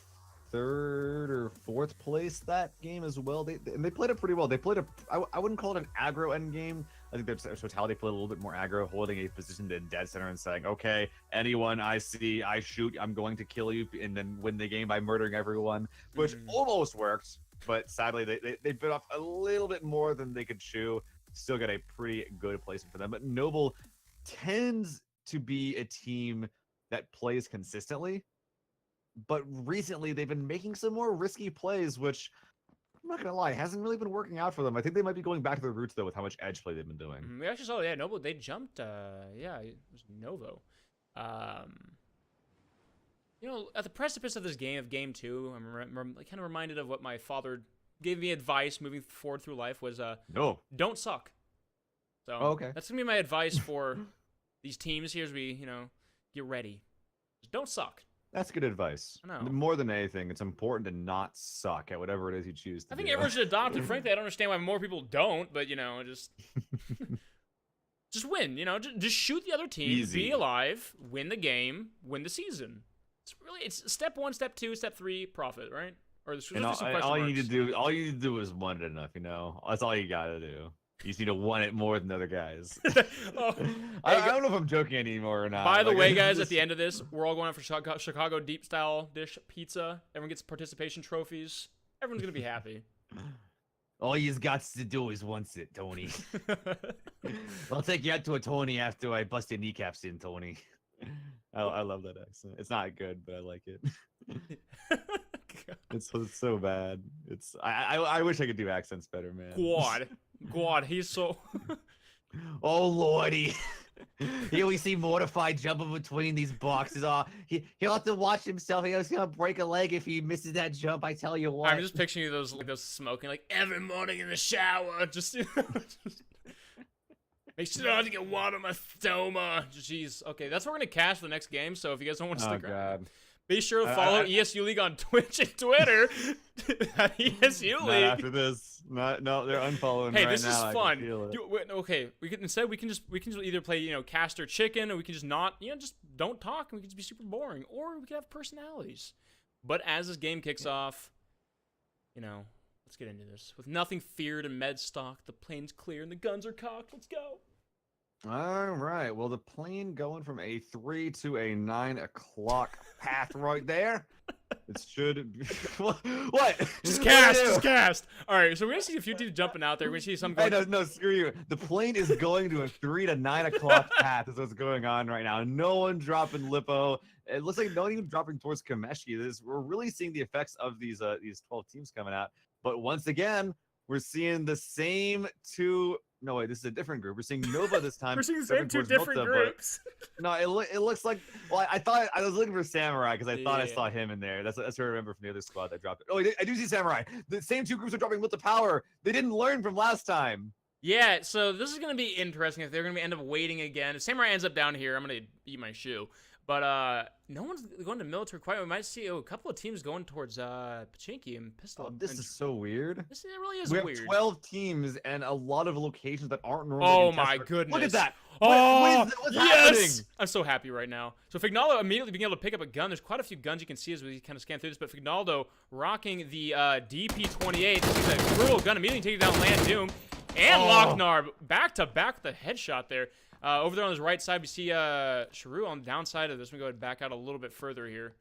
3rd or 4th place that game as well. They played it pretty well. They played I wouldn't call it an aggro end game. I think their Totality played a little bit more aggro, holding a position in dead center and saying, okay, anyone I see, I shoot, I'm going to kill you, and then win the game by murdering everyone, which almost worked. But sadly, they bit off a little bit more than they could chew. Still got a pretty good placement for them. But Noble tends to be a team that plays consistently. But recently, they've been making some more risky plays, which, I'm not going to lie, hasn't really been working out for them. I think they might be going back to their roots, though, with how much edge play they've been doing. We actually saw, yeah, Noble, they jumped, yeah, it was Novo. You know, at the precipice of this game, of Game 2, I'm kind of reminded of what my father gave me advice moving forward through life was, don't suck. So that's going to be my advice for these teams here as we, you know, get ready. Just don't suck. That's good advice. I know. More than anything, it's important to not suck at whatever it is you choose to do. I think everyone should adopt it. Frankly, I don't understand why more people don't, but, you know, just win, you know, just shoot the other team, be alive, win the game, win the season. It's step 1, step 2, step 3, profit, right? Or all you need to do is want it enough, you know. That's all you gotta do. You just need to want it more than other guys. I don't know if I'm joking anymore or not. By the way, guys, at the end of this, we're all going out for Chicago deep style dish pizza. Everyone gets participation trophies. Everyone's gonna be happy. All you's got to do is once it, Tony. I'll take you out to a Tony after I bust your kneecaps in, Tony. I love that accent. It's not good, but I like it. It's so bad. It's I wish I could do accents better, man. God, he's so. Oh lordy. Here we see Mortified jumping between these boxes. Oh, he'll have to watch himself. He's gonna break a leg if he misses that jump. I tell you what. I'm just picturing those smoking like every morning in the shower. Just, make sure not to get water on my stoma. Jeez. Okay, that's what we're gonna cast for the next game. So if you guys don't want to stick around, be sure to follow ESU League on Twitch and Twitter. ESU League. Not after this. No, they're unfollowing hey, right now. This is fun. Okay, we can just either play Caster Chicken, or we can just not just don't talk, and we can just be super boring, or we can have personalities. But as this game kicks off, let's get into this. With nothing feared and med stock, the plane's clear and the guns are cocked. Let's go. All right. Well, the plane going from a 3 to a 9 o'clock path right there. It should be... What? Just cast. All right, so we're gonna see a few teams jumping out there. We're gonna see some. Hey, no, screw you. The plane is going to a 3 to 9 o'clock path. Is what's going on right now. No one dropping Lippo. It looks like no one even dropping towards Kameshki. We're really seeing the effects of these 12 teams coming out. But once again, we're seeing the same two. No, wait, this is a different group. We're seeing Nova this time. We're seeing the same two different groups. No, it looks like. Well, I thought I was looking for Samurai because I thought I saw him in there. That's what I remember from the other squad that dropped it. Oh, I do see Samurai. The same two groups are dropping with the power. They didn't learn from last time. Yeah, so this is gonna be interesting if they're gonna end up waiting again. If Samurai ends up down here, I'm gonna eat my shoe. But no one's going to military quite. We might see a couple of teams going towards Pachinki and Pistol. Oh, this is so weird. This really is weird. We have 12 teams and a lot of locations that aren't normally. Oh my goodness! Look at that! What's happening? I'm so happy right now. So Fignaldo immediately being able to pick up a gun. There's quite a few guns you can see as we kind of scan through this. But Fignaldo rocking the DP28. This is a brutal gun. Immediately taking down Land Doom and Lochnar back to back with a headshot there. Over there on his right side, we see Sharu on the downside of this. We go back out a little bit further here.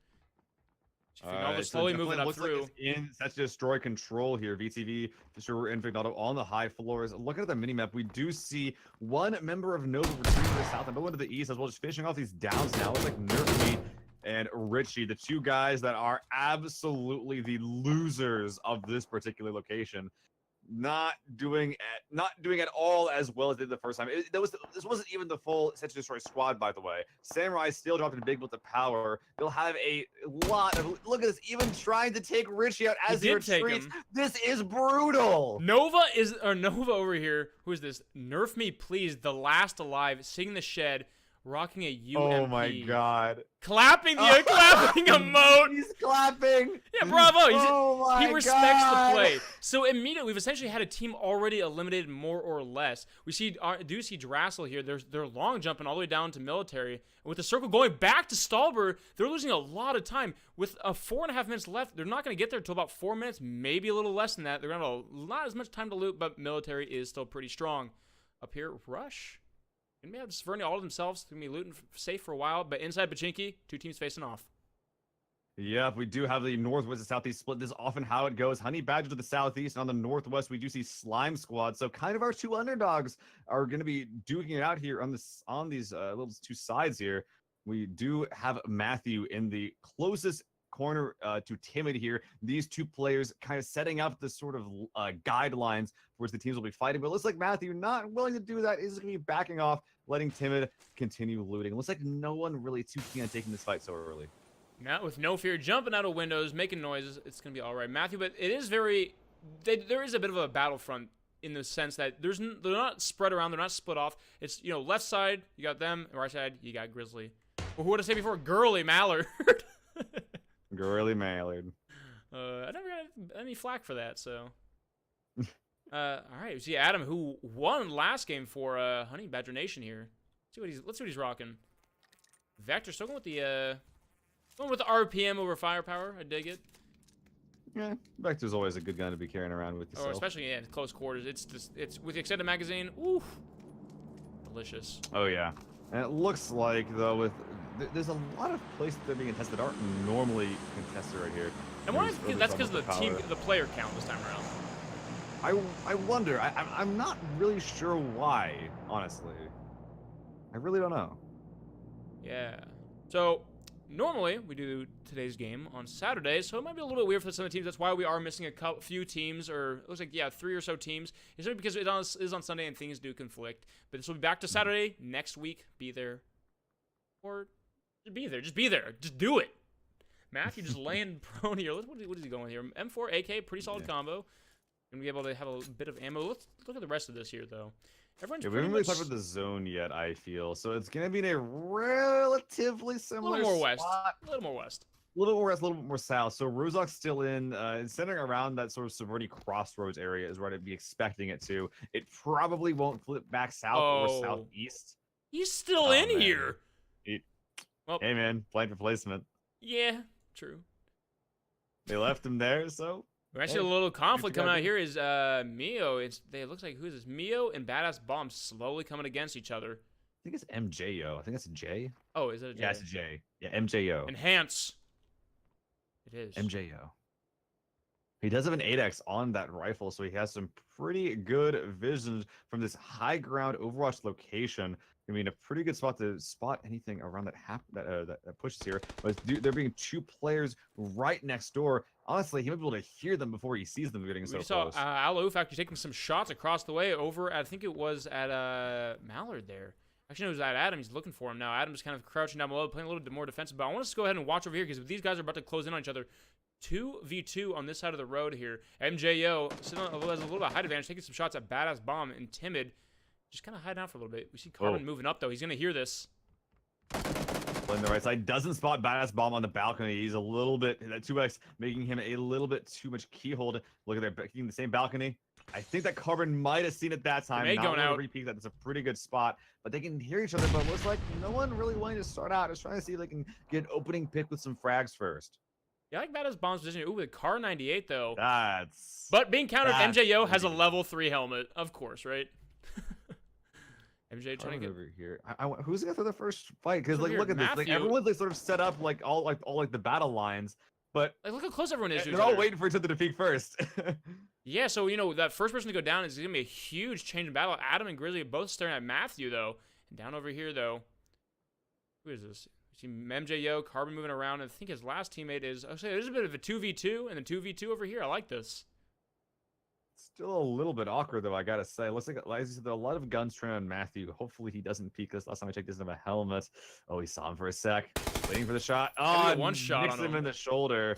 Slowly moving up through. Like it's in such destroy control here. VTV, Sharu, and Fignaldo on the high floors. Looking at the minimap, we do see one member of Nova retreating to the south and going to the east as well, just finishing off these downs now. It's like Nerfy and Richie, the two guys that are absolutely the losers of this particular location. Not doing at all as well as they did the first time. This wasn't even the full Set to Destroy squad, by the way. Samurai still dropping big with the power. They'll have a lot of look at this, even trying to take Richie out as he retreats. This is brutal. Nova over here. Who is this? Nerf me, please. The last alive, singing the shed. Rocking a UMP. Oh my god. Clapping the clapping emote. He's clapping. Yeah, bravo. He respects the play. So immediately we've essentially had a team already eliminated more or less. We see Drassel here. They're long jumping all the way down to military. And with the circle going back to Stahlberg, they're losing a lot of time. With 4.5 minutes left, they're not going to get there until about 4 minutes, maybe a little less than that. They're going to have not as much time to loot, but military is still pretty strong. Up here, Rush. Gonna be able to Severny all of themselves. Gonna be looting safe for a while, but inside Pachinki, two teams facing off. Yeah, we do have the northwest and southeast split. This is often how it goes. Honey Badger to the southeast, and on the northwest, we do see Slime Squad. So kind of our two underdogs are going to be duking it out here on these little two sides here. We do have Matthew in the closest corner to Timid here. These two players kind of setting up the sort of guidelines for which the teams will be fighting. But it looks like Matthew, not willing to do that, is going to be backing off, letting Timid continue looting. It looks like no one really too keen on taking this fight so early. Now, with no fear, jumping out of windows, making noises, it's going to be all right. Matthew, but it is there is a bit of a battlefront in the sense that they're not spread around, they're not split off. It's, left side, you got them, and right side, you got Grizzly. Or who would I say before? Girly Mallard. Girly Mallard. I never got any flack for that, so. All right, we see Adam, who won last game for Honey Badger Nation here. Let's see what he's rocking. Vector still going with the RPM over firepower. I dig it. Yeah, Vector's always a good gun to be carrying around with yourself. Or especially in close quarters. It's with the extended magazine. Oof, delicious. Oh yeah, and it looks like though there's a lot of places that are being contested that aren't normally contested right here. And that's because of the player count this time around. I wonder. I'm not really sure why, honestly. I really don't know. Yeah. So normally we do today's game on Saturday, so it might be a little bit weird for some of the teams. That's why we are missing a few teams, or it looks like 3 or so teams. It's only because it is on Sunday and things do conflict. But this will be back to Saturday next week. Be there, or just be there. Just be there. Just do it. Matthew just laying prone here. What is he going here? M4 AK, pretty solid combo. Gonna be able to have a bit of ammo. Let's look at the rest of this here, though. Everyone's we haven't really talked about the zone yet, I feel. So it's going to be in a relatively similar a little more west. spot. A little more west. A little more west, a little bit more south. So Rozok's still in, centering around that sort of Severny crossroads area is where I'd be expecting it to. It probably won't flip back south or southeast. He's still in man. here. Well, hey, man, blind replacement. Yeah, true. They left him there, so... We're actually a little conflict coming out here is Mio. It looks like who's this? Mio and Badass Bomb slowly coming against each other. I think it's MJO. I think that's a J. Oh, is it a J? Yeah, it's a J. Yeah, MJO. Enhance. It is. MJO. He does have an 8x on that rifle, so he has some pretty good vision from this high ground Overwatch location. I mean, a pretty good spot to spot anything around that pushes here. But there being 2 players right next door, honestly, he might be able to hear them before he sees them getting so close. We saw Alouf actually taking some shots across the way over, I think it was at Mallard there. Actually, no, it was at Adam. He's looking for him now. Adam's kind of crouching down below, playing a little bit more defensive. But I want us to go ahead and watch over here because these guys are about to close in on each other. 2v2 on this side of the road here. MJO sitting on, has a little bit of height advantage, taking some shots at Badass Bomb and Timid. Just kind of hiding out for a little bit. We see Carbon moving up, though. He's going to hear this. Playing the right side. Doesn't spot Badass Bomb on the balcony. He's a little bit, that 2x, making him a little bit too much keyhold. Look at that, keeping the same balcony. I think that Carbon might have seen it that time. Not going out. Repeat that. That's a pretty good spot. But they can hear each other. But it looks like no one really wanting to start out. Just trying to see if they can get an opening pick with some frags first. Yeah, I like Badass Bomb's position. Ooh, with Car 98, though. That's... But being countered, MJO has a level 3 helmet. Of course, right? MJ trying to get over here. Who's gonna throw the first fight? Because like, look at Matthew. this. Like everyone's like sort of set up like all the battle lines, but like look how close everyone is. They're all waiting for each other to peek first. Yeah, so you know that first person to go down is gonna be a huge change in battle. Adam and Grizzly are both staring at Matthew though, and down over here though, who is this? You see MJO, Carbon moving around, and I think his last teammate is. Oh, there's a bit of a 2v2 and a 2v2 over here. I like this. Still a little bit awkward though, I gotta say. Looks like there's a lot of guns trained on Matthew. Hopefully he doesn't peek this. Last time I checked, he doesn't have a helmet. Oh, he saw him for a sec, waiting for the shot. Oh, one shot nicks on him in the shoulder.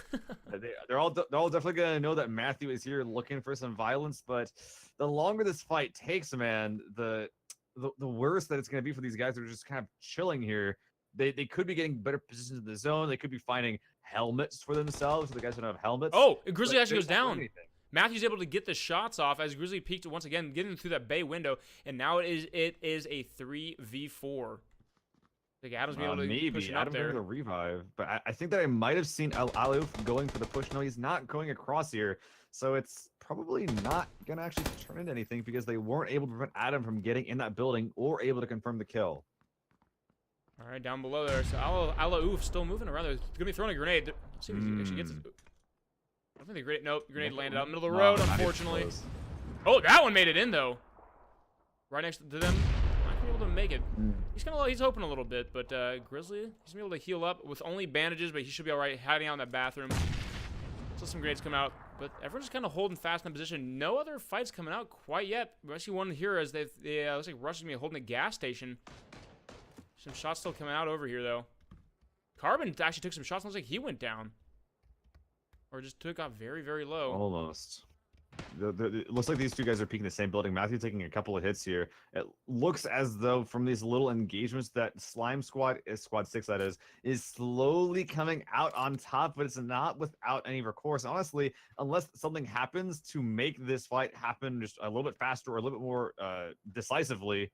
they're all definitely gonna know that Matthew is here looking for some violence. But the longer this fight takes, man, the worse that it's gonna be for these guys that are just kind of chilling here. They could be getting better positions in the zone. They could be finding helmets for themselves. The guys don't have helmets. Oh, Grizzly actually goes down. Matthew's able to get the shots off as Grizzly peeked once again, getting through that bay window, and now it is a 3v4. Like Adam's able to push it up there. The revive, but I think that I might have seen Alouf going for the push. No, he's not going across here, so it's probably not gonna actually turn into anything because they weren't able to prevent Adam from getting in that building or able to confirm the kill. All right, down below there. So Alouf still moving around. They're gonna be throwing a grenade. Let's see if he actually gets it. I think the grenade. Nope, the grenade landed out in the middle of the road, unfortunately. Oh, that one made it in though. Right next to them. Not gonna be able to make it. He's hoping a little bit, but Grizzly, he's gonna be able to heal up with only bandages, but he should be all right hiding out in that bathroom. So some grenades come out, but everyone's just kind of holding fast in position. No other fights coming out quite yet. We actually one here as they looks like Rush is gonna be holding a gas station. Some shots still coming out over here though. Carbon actually took some shots. Looks like he went down. Or just took off very, very low. Almost. It looks like these two guys are peeking the same building. Matthew taking a couple of hits here. It looks as though from these little engagements that Slime Squad, Squad 6 that is slowly coming out on top, but it's not without any recourse. Honestly, unless something happens to make this fight happen just a little bit faster or a little bit more decisively,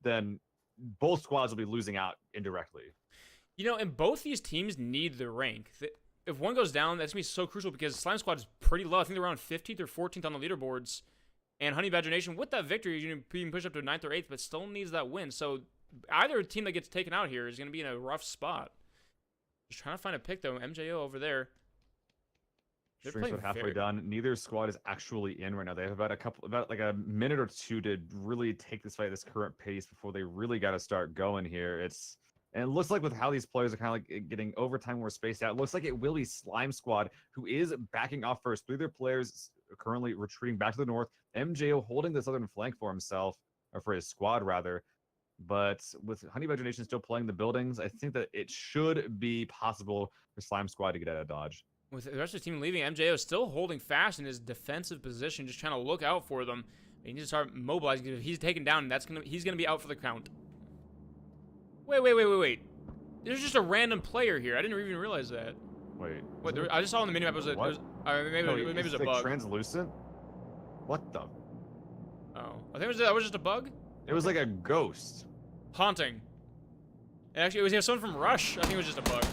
then both squads will be losing out indirectly. You know, and both these teams need the rank. If one goes down, that's going to be so crucial because Slime Squad is pretty low. I think they're around 15th or 14th on the leaderboards. And Honey Badger Nation, with that victory, you can push up to 9th or 8th, but still needs that win. So either team that gets taken out here is going to be in a rough spot. Just trying to find a pick, though. MJO over there. They're Stream's playing about halfway very- done. Neither squad is actually in right now. They have about like a minute or two to really take this fight at this current pace before they really got to start going here. And it looks like with how these players are kind of like getting overtime more spaced out, it looks like it will be Slime Squad who is backing off first. 3 of their players currently retreating back to the north. MJO holding the southern flank for himself, or for his squad rather. But with Honey Badger Nation still playing the buildings, I think that it should be possible for Slime Squad to get out of dodge. With the rest of the team leaving, MJO is still holding fast in his defensive position, just trying to look out for them. He needs to start mobilizing. If he's taken down, he's gonna be out for the count. Wait. There's just a random player here. I didn't even realize that. Wait. What? I just saw on the minimap it was maybe No, it was it's a like bug. translucent? What the? Oh, I think that was just a bug. It was like a ghost. Haunting. Actually, it was someone from Rush. I think it was just a bug.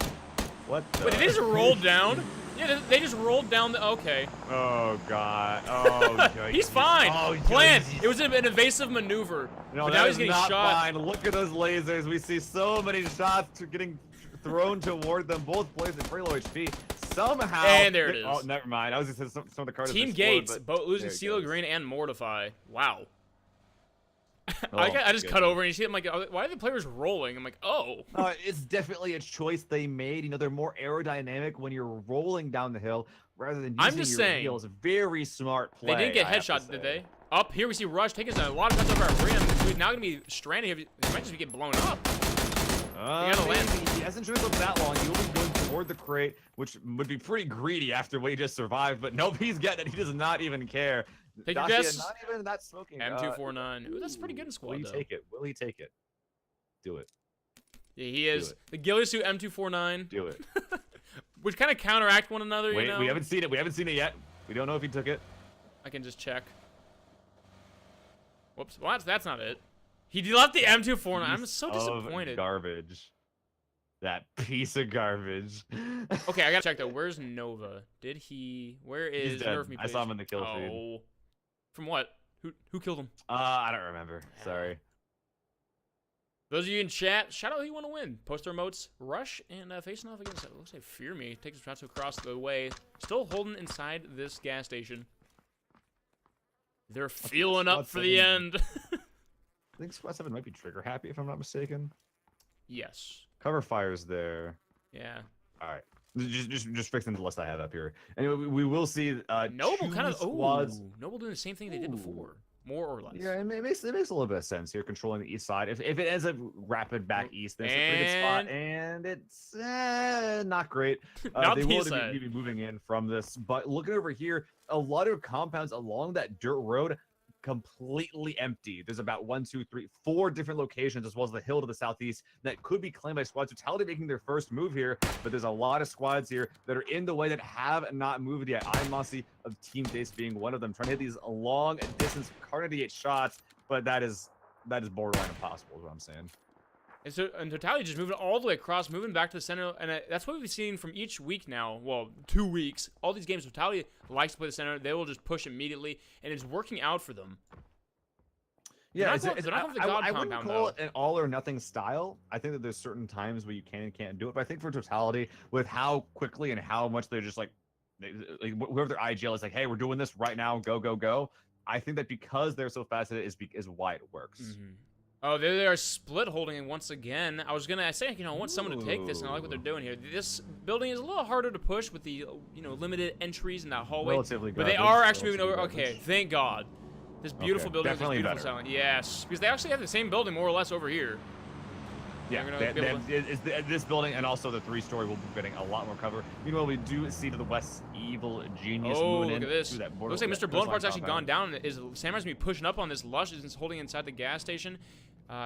What the? Wait, did they just roll down? Yeah, they just rolled down the. Okay. Oh god. Oh. He's fine. Oh, Planned. yikes. It was an evasive maneuver. No, but that now is he's getting not shot. fine. Look at those lasers. We see so many shots getting thrown toward them. Both players at very low HP. Somehow. And there it is. Oh, never mind. I was just saying some of the cards. Team Gates, both losing CeeLo Green and Mortify. Wow. I just cut over and you see I'm like, why are the players rolling? I'm like, oh. It's definitely a choice they made. You know, they're more aerodynamic when you're rolling down the hill rather than using I'm just your saying, wheels. Very smart play. They didn't get I have to headshot, did say. they? Up here we see Rush taking a lot of shots over our rim. He's now gonna be stranded. He might just be getting blown up. gotta land. He hasn't driven up that long. He will be going toward the crate, which would be pretty greedy after what he just survived. But nope, he's getting it. He does not even care. Take your Dacia, guess. not even that smoking. M249. Ooh, that's pretty good in squad, Will he though. take it? Will he take it? Do it. Yeah, he is. The Gillisu M249. Do it. Which kind of counteract one another, Wait, you know? we haven't seen it. We haven't seen it yet. We don't know if he took it. I can just check. Whoops. Well, that's not it. He left the M249. I'm so Piece of disappointed. Garbage. That piece of garbage. Okay, I gotta check though. Where's Nova? Did he? Where is He's dead. Nerf me? I saw him in the kill feed. Oh. From what? Who killed him? I don't remember. Sorry. Those of you in chat, shout out who you want to win. Post their emotes, Rush, and facing off against, it looks like Fear Me. Takes a shot to across the way. Still holding inside this gas station. They're feeling up for the end. I think Squad 7 might be trigger happy if I'm not mistaken. Yes. Cover fire's there. Yeah. All right. Just fixing the list I have up here. Anyway, we will see Noble two kind of squads. Noble doing the same thing they did before, more or less. Yeah, it makes a little bit of sense here, controlling the east side. If it ends up rapid back east, then it's a pretty good spot, and it's not great. Not they the will east side. be moving in from this, but looking over here, a lot of compounds along that dirt road completely empty. There's about 1, 2, 3, 4 different locations, as well as the hill to the southeast, that could be claimed by squads. Totality making their first move here, but there's a lot of squads here that are in the way that have not moved yet. Mossy of Team Dace being one of them, trying to hit these long distance carnadiate shots, but that is borderline impossible, is what I'm saying. And Totality just moving all the way across, moving back to the center, and that's what we've seen from each week now. Well, 2 weeks. All these games, Totality likes to play the center. They will just push immediately, and it's working out for them. Yeah, they're not going for the God I wouldn't compound, call though. it an all or nothing style. I think that there's certain times where you can and can't do it, but I think for Totality, with how quickly and how much they're just like whoever their IGL is like, hey, we're doing this right now, go, go, go. I think that because they're so fast at it is why it works. Mm-hmm. Oh, they are split holding it once again. I was gonna say, I want someone to take this, and I like what they're doing here. This building is a little harder to push with the limited entries in that hallway. Relatively but they garbage, are actually moving over. relatively Okay, garbage. thank God. This beautiful Okay, building, this definitely beautiful better. silent. Yes, because they actually have the same building more or less over here. Yeah, They're gonna be able this building and also the 3-story will be getting a lot more cover. Meanwhile, we do see to the west Evil Genius Oh, moving look in at this. through that border. Looks like that Mr. Blown coastline Part's actually gone compound. down. Is Samurai's gonna be pushing up on this Lush is holding inside the gas station.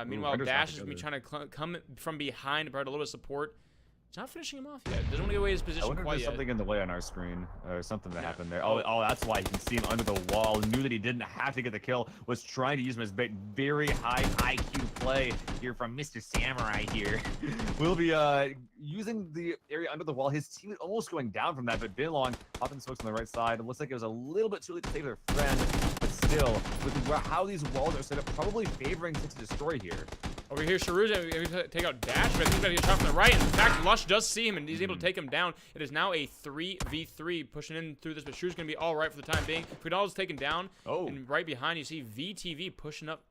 Meanwhile, Render's Dash not is gonna be together. trying to come from behind to provide a little bit of support. He's not finishing him off yet. Doesn't want to get away his I position wonder if quite there's yet. something in the way on our screen or something that happened there. Oh, that's why you can see him under the wall. Knew that he didn't have to get the kill. Was trying to use him as bait. Very high IQ play here from Mr. Samurai here. We'll be using the area under the wall. His team is almost going down from that, but Binlong popping smokes on the right side. It looks like it was a little bit too late to save their friend, but still, with how these walls are set up, probably favoring 6 to destroy here. Over here, Sharu's able to take out Dash, but I think he's going to get shot from the right. In fact, Lush does see him, and he's able to take him down. It is now a 3v3 pushing in through this, but Sharu's going to be all right for the time being. Fidal's taken down, and right behind you see VTV pushing up.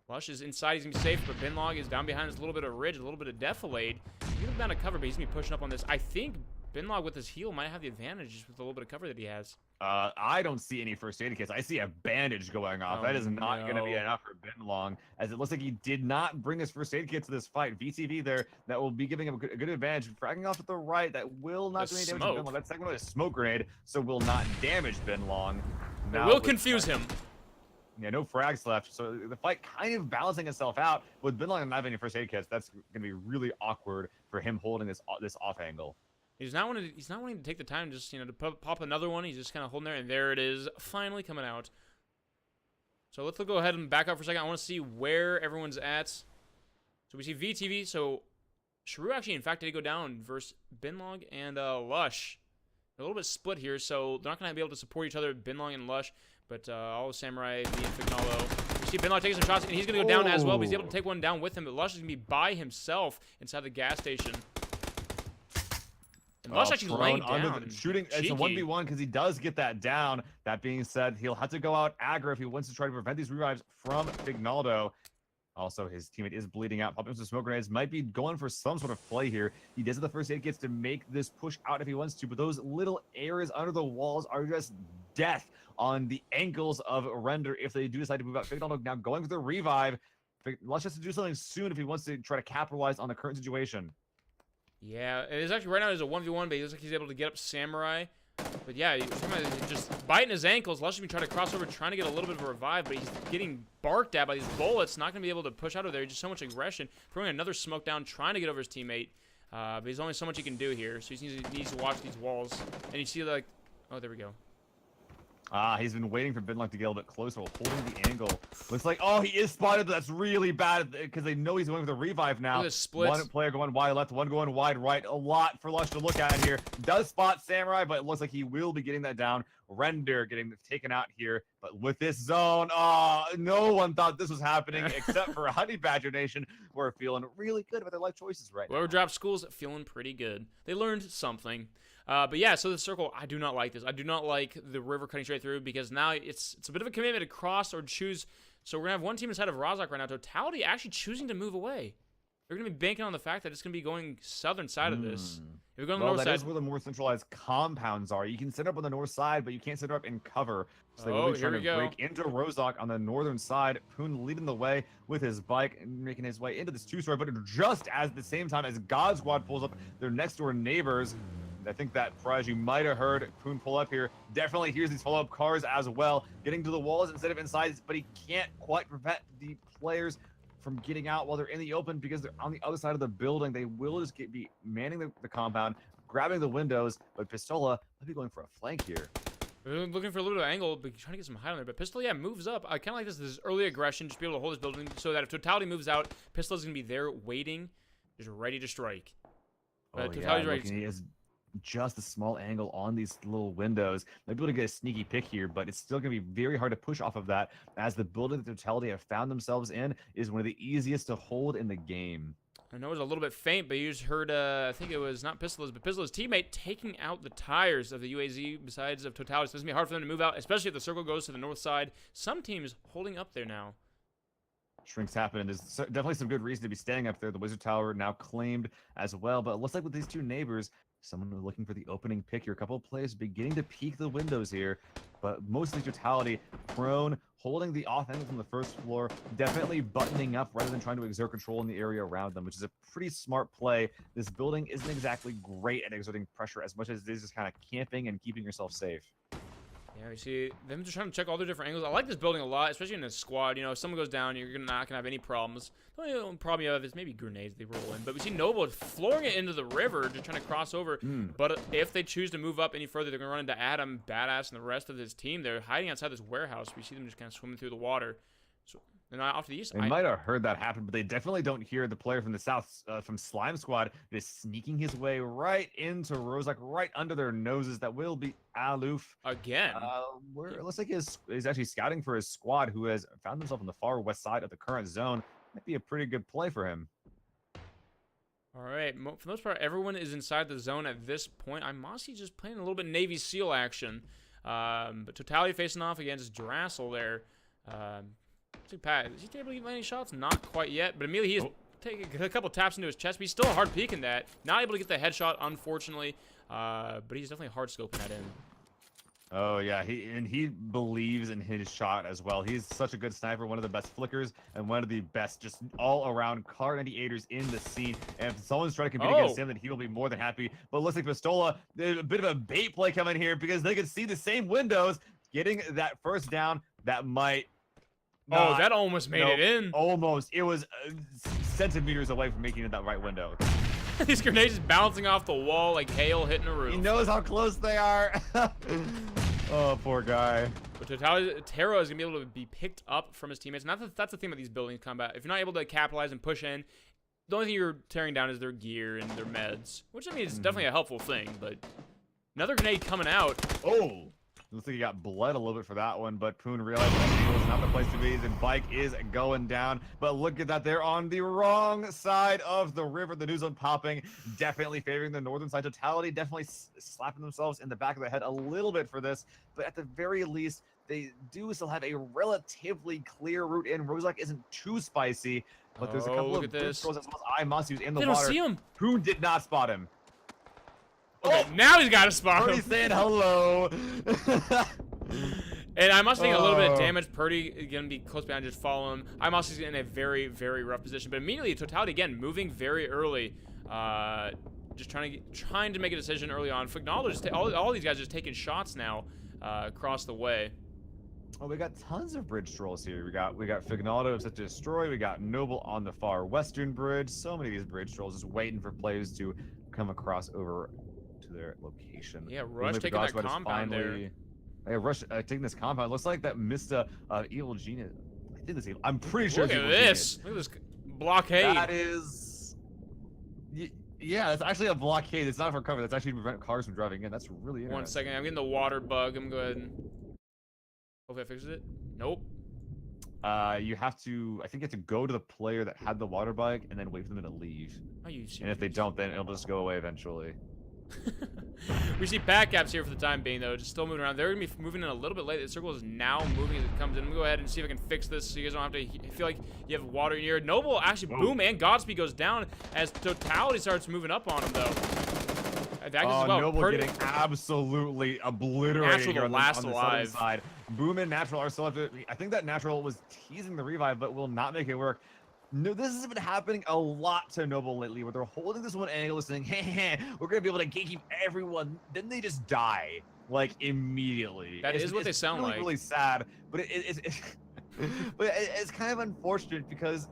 Lush is inside, he's going to be safe, but Binlog is down behind. There's a little bit of Ridge, a little bit of Defilade. He's down to cover, but he's going to be pushing up on this. I think Binlog with his heal might have the advantage just with a little bit of cover that he has. I don't see any first aid kits. I see a bandage going off. That is not going to be enough for Binlong, as it looks like he did not bring his first aid kit to this fight. VTV there, that will be giving him a good advantage. Fragging off at the right, that will not do any damage to Binlong. That second one is a smoke grenade, so will not damage Binlong. It will confuse him. Yeah, no frags left, so the fight kind of balancing itself out. With Binlong not having any first aid kits, that's going to be really awkward for him holding this off angle. He's not wanting to take the time just, to pop another one. He's just kind of holding there, and there it is, finally coming out. So let's go ahead and back up for a second. I want to see where everyone's at. So we see VTV. So Sharu actually, in fact, did go down versus Binlog and Lush. They're a little bit split here, so they're not going to be able to support each other, Binlog and Lush. But all of Samurai, me and Fignolo. We see Binlog taking some shots, and he's going to go down as well, but he's able to take one down with him. But Lush is going to be by himself inside the gas station. And Lush actually laying down. Shooting, it's a 1v1 because he does get that down. That being said, he'll have to go out aggro if he wants to try to prevent these revives from Fignaldo. Also, his teammate is bleeding out. Popping some smoke grenades. Might be going for some sort of play here. He does have the first aid kits to make this push out if he wants to, but those little areas under the walls are just death on the ankles of Render if they do decide to move out. Fignaldo now going for the revive. Lush has to do something soon if he wants to try to capitalize on the current situation. Yeah, it is actually right now. There's a 1v1, but he looks like he's able to get up Samurai. But yeah, Samurai is just biting his ankles. Lush has been trying to cross over, trying to get a little bit of a revive, but he's getting barked at by these bullets. Not going to be able to push out of there. Just so much aggression. Throwing another smoke down, trying to get over his teammate. But there's only so much he can do here, so he needs to watch these walls. And you see, like, oh, there we go. He's been waiting for Binlong to get a little bit closer while holding the angle. Looks like, oh, he is spotted. That's really bad because they know he's going for the revive now. One player going wide left, one going wide right. A lot for Lush to look at here. Does spot Samurai, but it looks like he will be getting that down. Render getting taken out here. But with this zone, no one thought this was happening except for Honey Badger Nation. We're feeling really good about their life choices right now. Whoever dropped schools feeling pretty good. They learned something. But yeah, so the circle, I do not like this. I do not like the river cutting straight through because now it's a bit of a commitment to cross or choose. So we're going to have one team inside of Rozhok right now. Totality actually choosing to move away. They're going to be banking on the fact that it's going to be going southern side of this. If we go on the north side, that is where the more centralized compounds are. You can set up on the north side, but you can't set up in cover. So they will be trying to break into Rozhok on the northern side. Poon leading the way with his bike and making his way into this two-story, but just at the same time as God Squad pulls up their next-door neighbors. I think that prize you might have heard Poon pull up here definitely hears these follow-up cars as well, getting to the walls instead of inside, but he can't quite prevent the players from getting out while they're in the open because they're on the other side of the building. They will just be manning the compound, grabbing the windows, but Pistola might be going for a flank here. We're looking for a little bit of angle, but trying to get some height on there. But Pistol, yeah, moves up. I kind of like this early aggression, just be able to hold this building so that if Totality moves out, Pistol's going to be there waiting, just ready to strike. Totality's ready. He is just a small angle on these little windows. Might be able to get a sneaky pick here, but it's still going to be very hard to push off of that as the building that Totality have found themselves in is one of the easiest to hold in the game. I know it was a little bit faint, but you just heard, I think it was not Pistola's, but Pistola's teammate taking out the tires of the UAZ besides of Totality. So it's going to be hard for them to move out, especially if the circle goes to the north side. Some teams holding up there now. Shrinks happen. There's definitely some good reason to be staying up there. The Wizard Tower now claimed as well, but it looks like with these two neighbors, someone looking for the opening pick here. A couple of players beginning to peek the windows here, but mostly Totality prone, holding the off angle from the first floor, definitely buttoning up rather than trying to exert control in the area around them, which is a pretty smart play. This building isn't exactly great at exerting pressure as much as it is just kind of camping and keeping yourself safe. Yeah, you see them just trying to check all their different angles. I like this building a lot, especially in a squad. You know, if someone goes down, you're not gonna have any problems. The only problem you have is maybe grenades they roll in. But we see Noble flooring it into the river, just trying to cross over. But if they choose to move up any further, they're gonna run into Adam, Badass, and the rest of his team. They're hiding outside this warehouse. We see them just kind of swimming through the water. So, and off to the east. They might have heard that happen, but they definitely don't hear the player from the south, from Slime Squad, that is sneaking his way right into Rozhok, right under their noses. That will be Aloof. Again. It looks like he's actually scouting for his squad, who has found himself on the far west side of the current zone. might be a pretty good play for him. All right, for the most part, everyone is inside the zone at this point. Imasi just playing a little bit Navy SEAL action. But Totality facing off against Jurassel there. Pat, is he able to get any shots? Not quite yet, but immediately he's taking a couple taps into his chest, but he's still hard peeking that. Not able to get the headshot, unfortunately, but he's definitely hard scoping that in. Oh yeah, he believes in his shot as well. He's such a good sniper, one of the best flickers, and one of the best just all-around car 98ers in the scene. And if someone's trying to compete against him, then he will be more than happy. But it looks like Pistola, there's a bit of a bait play coming here because they can see the same windows. Getting that first down, that might... Oh, that almost made it in. Almost. It was centimeters away from making it that right window. These grenades just bouncing off the wall like hail hitting a roof. He knows how close they are. Oh, poor guy. But Taro is going to be able to be picked up from his teammates. And that's the theme of these building combat. If you're not able to capitalize and push in, the only thing you're tearing down is their gear and their meds. Which, I mean, is definitely a helpful thing. But another grenade coming out. Oh! Looks like he got bled a little bit for that one, but Poon realized that was not the place to be. The bike is going down, but look at that. They're on the wrong side of the river. The news zone popping, definitely favoring the northern side. Totality definitely slapping themselves in the back of the head a little bit for this, but at the very least, they do still have a relatively clear route in. Rosalak isn't too spicy, but there's a couple of bridge trolls as well as Imasi who's in the water. They don't see him. Poon did not spot him. Okay, now he's got a spot. Purdy saying hello. And I must take a little bit of damage. Purdy going to be close behind, just follow him. I must be in a very, very rough position. But immediately, Totality again moving very early, just trying to make a decision early on. Fignal just all these guys are just taking shots now across the way. Oh, we got tons of bridge trolls here. We got Fignaldo set to destroy. We got Noble on the far western bridge. So many of these bridge trolls just waiting for players to come across over to their location. Yeah, Rush taking that compound there. Yeah, Rush taking this compound. Looks like that Mista Evil Genius. I think this evil. I'm pretty sure. Look at this. Look at this blockade. That is. Yeah, it's actually a blockade. It's not for cover. That's actually to prevent cars from driving in. That's really interesting. 1 second. I'm getting the water bug. I'm going. Hopefully, I fixes it. Nope. You have to. I think you have to go to the player that had the water bug and then wait for them to leave. Oh, you see. And if they don't, then it'll just go away eventually. We see pack caps here for the time being, though, just still moving around. They're going to be moving in a little bit late. The circle is now moving as it comes in. I'm going to go ahead and see if I can fix this so you guys don't have to feel like you have water in your ear. Noble, actually, boom, and Godspeed goes down as Totality starts moving up on him, though. Noble getting absolutely obliterated Natural, on the alive. southern side. Boom and Natural are still up to, I think that Natural was teasing the revive, but will not make it work. No, this has been happening a lot to Noble lately, where they're holding this one angle, saying, hey, we're going to be able to gatekeep everyone. Then they just die, like, immediately. That is what they sound like. It's really sad, but it's kind of unfortunate because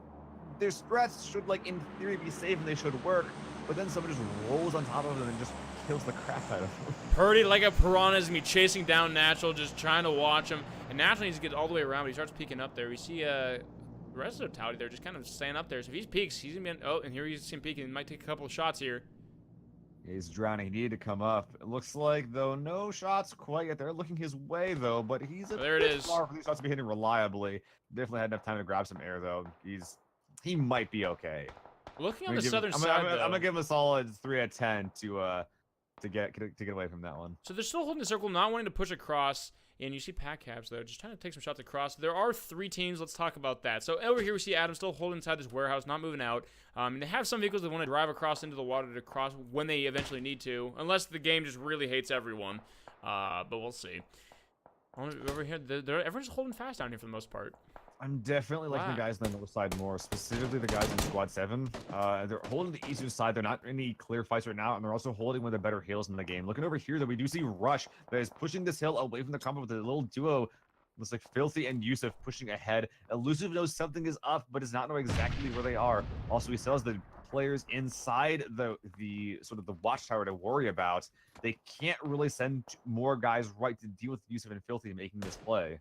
their strats should, like, in theory be safe and they should work, but then someone just rolls on top of them and just kills the crap out of them. Purdy, like a piranha, is going to be chasing down Natural, just trying to watch him. And Natural needs to get all the way around, but he starts peeking up there. We see, the rest of Totality, they're just kind of staying up there. So if he peeks, he's going to be... Oh, and here he's him peeking. He might take a couple of shots here. He's drowning. He needed to come up. It looks like, though, no shots quite yet. They're looking his way, though, but he's a bit far for these shots to be hitting reliably. Definitely had enough time to grab some air, though. He might be okay. Looking on the southern side, I'm going to give him a solid 3 out of 10 to get away from that one. So they're still holding the circle, not wanting to push across. And you see pack caps, though, just trying to take some shots across. There are 3 teams. Let's talk about that. So over here, we see Adam still holding inside this warehouse, not moving out. And they have some vehicles that want to drive across into the water to cross when they eventually need to, unless the game just really hates everyone. But we'll see. Over here, everyone's holding fast down here for the most part. I'm definitely liking the guys on the north side more, specifically the guys in Squad 7. They're holding the eastern side. They're not in any clear fights right now, and they're also holding one of the better hills in the game. Looking over here, though, we do see Rush that is pushing this hill away from the combat with a little duo. Looks like Filthy and Yusuf pushing ahead. Elusive knows something is up, but does not know exactly where they are. Also, he still has the players inside the sort of the watchtower to worry about. They can't really send more guys right to deal with Yusuf and Filthy making this play.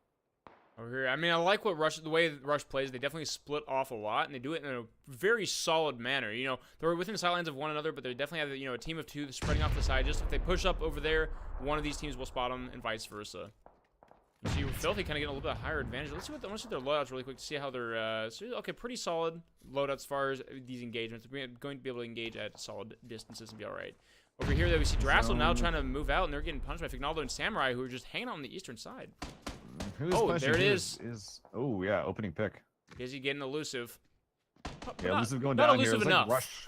Over here, I mean, I like the way Rush plays. They definitely split off a lot, and they do it in a very solid manner. You know, they're within the sidelines of one another, but they definitely have, a team of 2 spreading off the side. Just if they push up over there, one of these teams will spot them, and vice versa. You see, Filthy kind of getting a little bit higher advantage. Let's see what I want to see their loadouts really quick to see how they're. Okay, pretty solid loadouts as far as these engagements. We're going to be able to engage at solid distances and be all right. Over here, though, we see Drassel now trying to move out, and they're getting punched by Fignaldo and Samurai, who are just hanging out on the eastern side. There it is. Oh yeah, opening pick. Dizzy getting elusive. Yeah, elusive going not down elusive here. enough. Like Rush.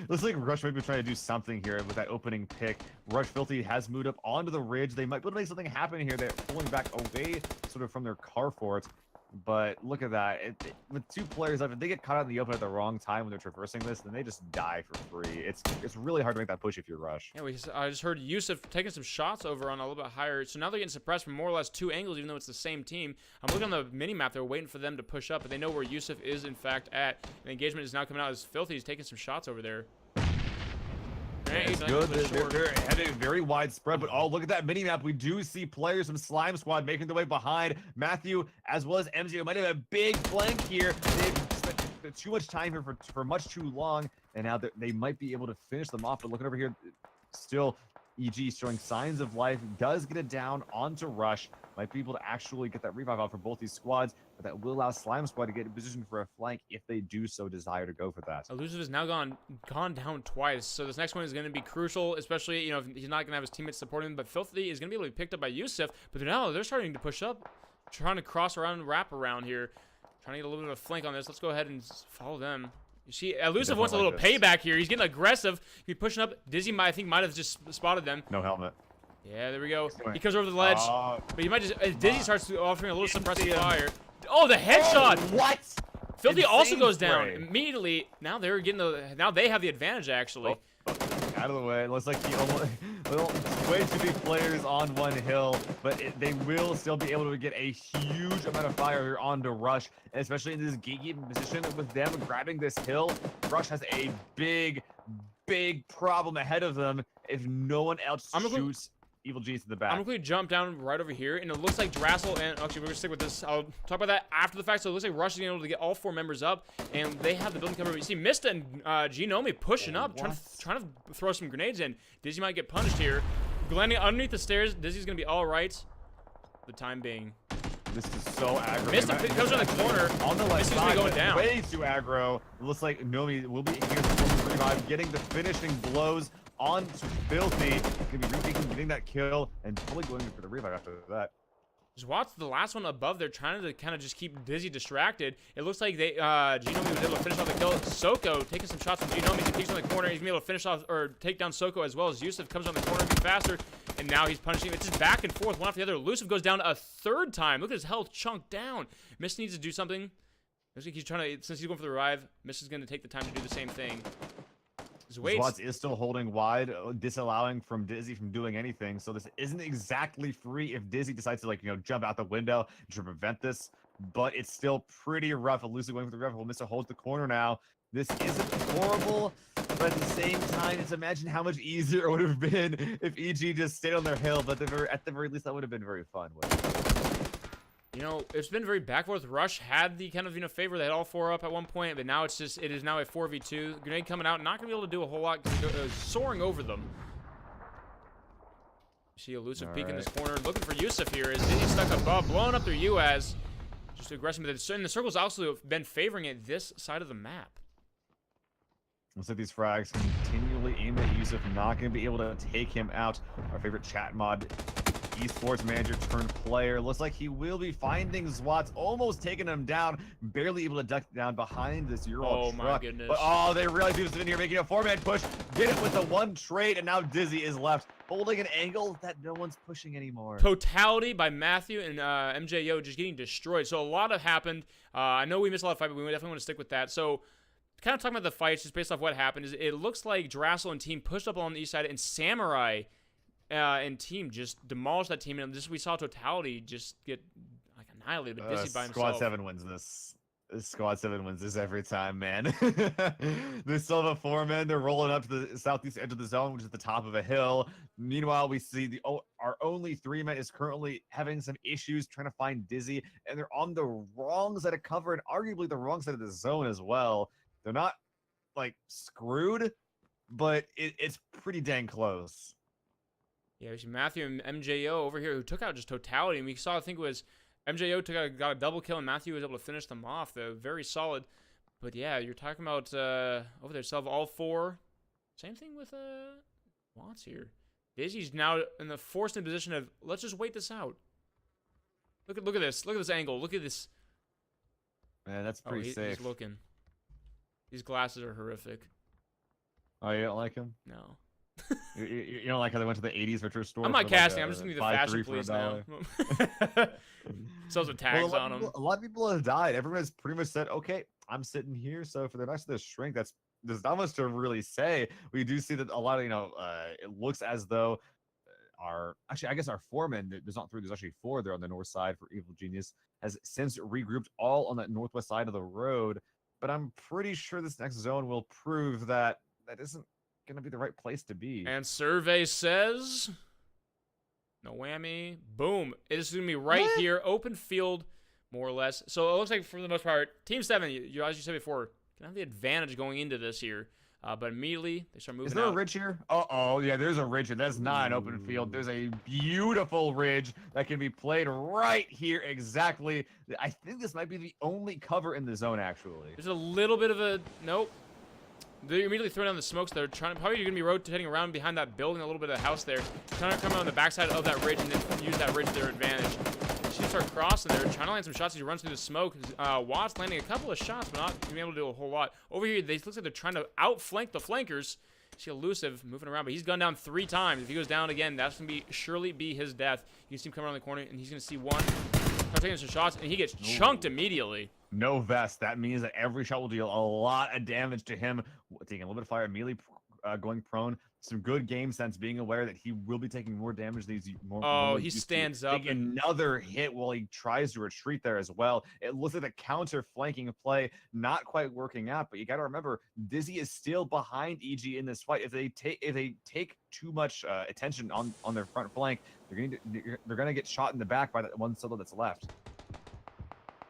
Looks like Rush might be trying to do something here with that opening pick. Rush Filthy has moved up onto the ridge. They might be able to make something happen here. They're pulling back away sort of from their car fort. But look at that. With 2 players left, if they get caught out in the open at the wrong time when they're traversing this, then they just die for free. It's really hard to make that push if you're Rush. Yeah, I just heard Yusuf taking some shots over on a little bit higher. So now they're getting suppressed from more or less 2 angles, even though it's the same team. I'm looking on the mini-map. They're waiting for them to push up, but they know where Yusuf is, in fact, at. The engagement is now coming out as Filthy. He's taking some shots over there. It's good. They're heading very widespread, but oh, look at that mini map. We do see players from Slime Squad making their way behind Matthew as well as MJ. Might have a big flank here. They've spent too much time here for much too long, and now they might be able to finish them off. But looking over here, still EG showing signs of life. Does get it down onto Rush. Might be able to actually get that revive out for both these squads, but that will allow Slime Squad to get in position for a flank if they do so desire to go for that. Elusive has now gone down twice, so this next one is going to be crucial, especially, you know, if he's not going to have his teammates supporting him, but Filthy is going to be able to be picked up by Yusuf, but they're starting to push up, trying to cross around and wrap around here, trying to get a little bit of a flank on this. Let's go ahead and follow them. You see, Elusive wants a little payback here. He's getting aggressive. He's pushing up. Dizzy, I think, might have just spotted them. No helmet. Yeah, there we go. He comes over the ledge, but he might just. Dizzy starts offering a little suppressive fire. Oh, the headshot! Oh, what? Filthy Insane also goes down spray. immediately. Now they're getting now they have the advantage actually. Out of the way. It looks like he almost way too many players on one hill, but they will still be able to get a huge amount of fire here onto Rush, and especially in this gatekeeping position with them grabbing this hill. Rush has a big problem ahead of them if no one else shoots Evil G's to the back. I'm going to jump down right over here, and it looks like Drassel and actually we're going to stick with this. I'll talk about that after the fact. So it looks like Rush is able to get all 4 members up, and they have the building cover. You see Mista and Genomi pushing up, trying to throw some grenades in. Dizzy might get punished here. Landing underneath the stairs. Dizzy's going to be all right. The time being. This is so aggro. Mista comes around the corner. On the left side, going down. Way too aggro. It looks like Nomi will be here for revive, getting the finishing blows on Filthy. Gonna be rethinking, getting that kill, and probably going for the revive after that. Zwat's the last one above. They're trying to kind of just keep Dizzy distracted. It looks like they Genomi was able to finish off the kill. Soko taking some shots from Genomi. He takes on the corner. He's gonna be able to finish off or take down Soko as well as Yusuf comes on the corner a bit faster. And now he's punishing. It's just back and forth, one after the other. Elusive goes down a 3rd time. Look at his health chunk down. Mist needs to do something. Looks like he's trying to, since he's going for the revive, Mist is going to take the time to do the same thing. Zwats is still holding wide, disallowing from Dizzy from doing anything. So this isn't exactly free if Dizzy decides to, like, you know, jump out the window to prevent this. But it's still pretty rough. Elusive going for the revival. Mista holds the corner now. This isn't horrible, but at the same time, just imagine how much easier it would have been if EG just stayed on their hill. But at the very least, that would have been very fun. You know, it's been very back and forth. Rush had the kind of, you know, favor. They had all 4 up at one point, but now it is now a 4v2. Grenade coming out, not going to be able to do a whole lot because soaring over them. You see Elusive peek in this corner, looking for Yusuf here. Is Dizzy stuck above, blowing up their UAZ. Just aggressive. And the circle's also been favoring it this side of the map. Looks like these frags continually aim at Yusuf, not going to be able to take him out. Our favorite chat mod, esports manager turned player. Looks like he will be finding Zwats, almost taking him down, barely able to duck down behind this Euro truck. My goodness. But they realize he was in here making a 4-man push, get it with the 1 trade, and now Dizzy is left, holding an angle that no one's pushing anymore. Totality by Matthew and MJO just getting destroyed. So a lot have happened. I know we missed a lot of fight, but we definitely want to stick with that. So kind of talking about the fights, just based off what happened, is it looks like Drassel and team pushed up on the east side, and Samurai and team just demolished that team, and just we saw Totality just get like annihilated, but Dizzy by himself. Squad 7 wins this. Squad 7 wins this every time, man. They still have a 4-man. They're rolling up to the southeast edge of the zone, which is the top of a hill. Meanwhile, we see our only 3-man is currently having some issues trying to find Dizzy, and they're on the wrong side of cover, and arguably the wrong side of the zone as well. They're not, like, screwed, but it's pretty dang close. Yeah, we see Matthew and MJO over here who took out just totality. And we saw, I think it was MJO got a double kill, and Matthew was able to finish them off. They're very solid. But yeah, you're talking about over there, still have all 4. Same thing with Watts here. Dizzy's now forced in position of, let's just wait this out. Look at this. Look at this angle. Look at this. Man, that's pretty safe. He's looking. These glasses are horrific. Oh, you don't like him? No. You don't like how they went to the 80s retro store? I'm not for casting. Like I'm just going to be the fashion police now. Sells with tags on them. A lot of people have died. Everyone has pretty much said, okay, I'm sitting here. So for the rest of the shrink, there's not much to really say. We do see that a lot of, it looks as though I guess our foreman, there's not 3, there's actually 4 there on the north side for Evil Genius, has since regrouped all on that northwest side of the road. But I'm pretty sure this next zone will prove that isn't going to be the right place to be. And survey says, no whammy. Boom. It's going to be right here, open field, more or less. So it looks like for the most part, Team 7, as you said before, can have the advantage going into this here. But immediately they start moving. Is there a ridge here? Oh, yeah, there's a ridge here. That's not an open field. There's a beautiful ridge that can be played right here exactly. I think this might be the only cover in the zone, actually. There's a little bit of a nope. They're immediately throwing down the smokes. They're probably going to be rotating around behind that building, a little bit of the house there, trying to come out on the backside of that ridge and then use that ridge to their advantage. She start crossing there, trying to land some shots. He runs through the smoke. Watts landing a couple of shots, but not being able to do a whole lot. Over here, they looks like they're trying to outflank the flankers. See Elusive moving around, but he's gunned down 3 times. If he goes down again, that's going to surely be his death. You can see him come around the corner, and he's going to see one. Start taking some shots, and he gets chunked immediately. No vest. That means that every shot will deal a lot of damage to him. Taking a little bit of fire, immediately going prone. Some good game sense, being aware that he will be taking more damage than he's more. Oh, he stands up. Another hit while he tries to retreat there as well. It looks like the counter flanking play not quite working out, but you got to remember, Dizzy is still behind EG in this fight. If they take too much attention on their front flank, they're gonna get shot in the back by that one solo that's left.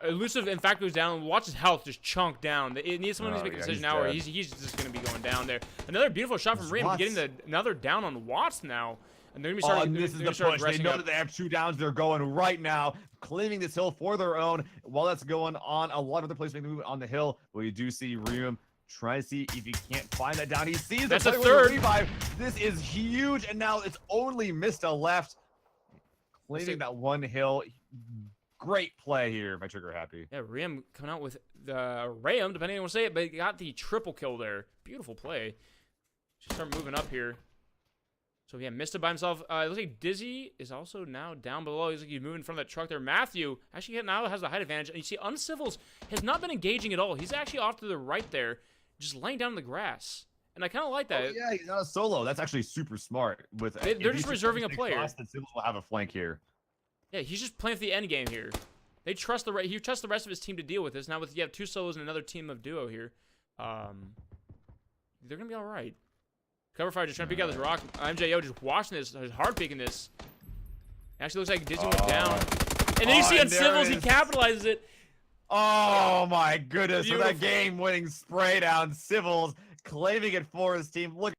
Elusive, in fact, goes down. Watch his health just chunk down. It needs someone who's making a decision now, or he's just going to be going down there. Another beautiful shot from Rim, getting another down on Watts now. And they're going to be starting. This is the push. They know that they have 2 downs. They're going right now, claiming this hill for their own. While that's going on, a lot of other players making the move on the hill. Well, you do see Rim try to see if he can't find that down. He sees that's a third revive. This is huge, and now it's only Mista left, claiming that one hill. Great play here by Trigger Happy. Yeah, Ram coming out with the Ram, depending on how you say it, but he got the triple kill there. Beautiful play. Just start moving up here. So yeah, Mista by himself. It looks like Dizzy is also now down below. He's like he's moving from that truck there. Matthew actually now has the height advantage. And you see Uncivils has not been engaging at all. He's actually off to the right there, just laying down in the grass. And I kind of like that. Oh, yeah, he's not a solo. That's actually super smart. They're just reserving a player. The Civils will have a flank here. Yeah, he's just playing for the end game here. He trusts the rest of his team to deal with this. Now you have 2 solos and another team of duo here. They're gonna be all right. Cover fire just trying to pick out this rock. MJO just watching this, hard picking this. Actually looks like Dizzy went down. And then you see on Civils, he capitalizes it. Oh my goodness! Beautiful. With that game-winning spray down, Civils claiming it for his team. Look.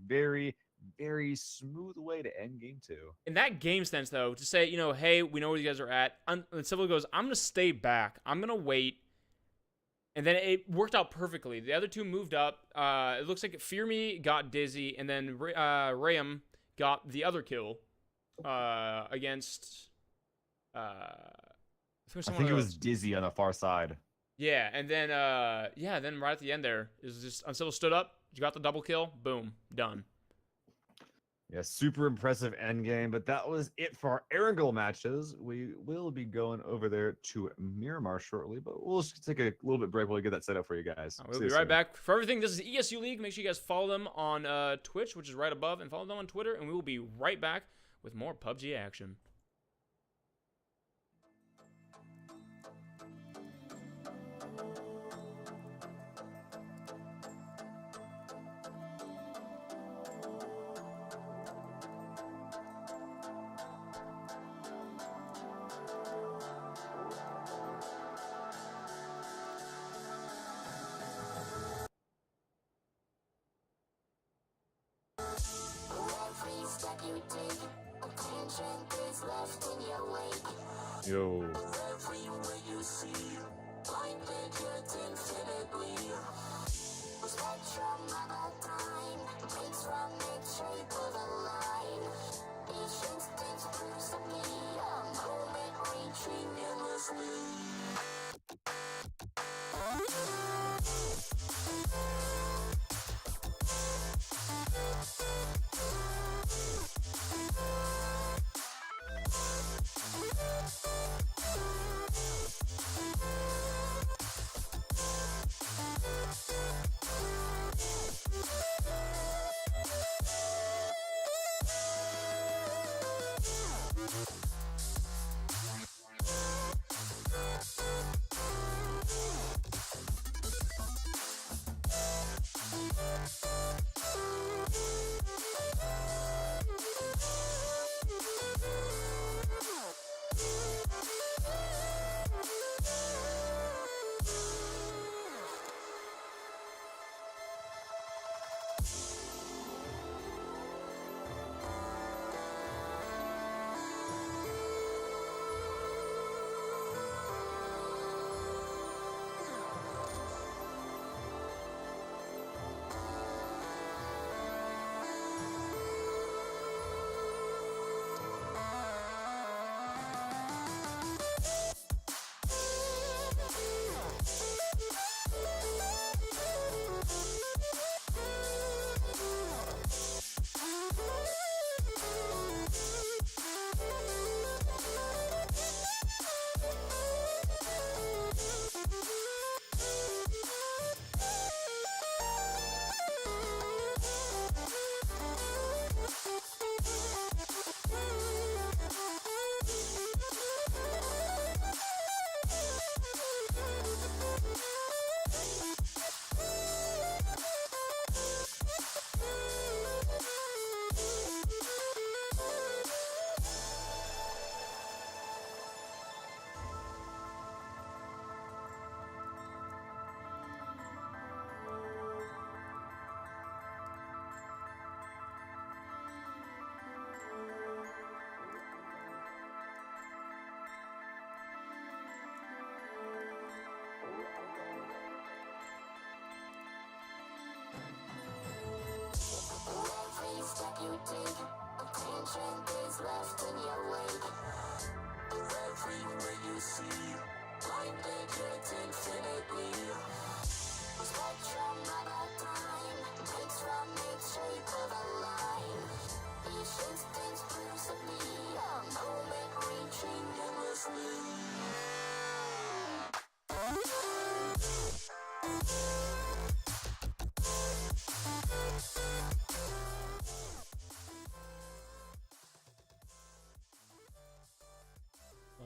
Very, very smooth way to end game 2. In that game sense, though, to say, hey, we know where you guys are at. And Civil goes, I'm going to stay back. I'm going to wait. And then it worked out perfectly. The other 2 moved up. It looks like Fear Me got Dizzy, and then Rayam got the other kill against... I think it was Dizzy on the far side. Yeah, and then then right at the end there is just Uncivil stood up. You got the double kill. Boom. Done. Yeah, super impressive end game. But that was it for our Erangel matches. We will be going over there to Miramar shortly, but we'll just take a little bit break while we get that set up for you guys. We'll be right back. For everything, this is ESU League. Make sure you guys follow them on Twitch, which is right above, and follow them on Twitter, and we will be right back with more PUBG action. Yo.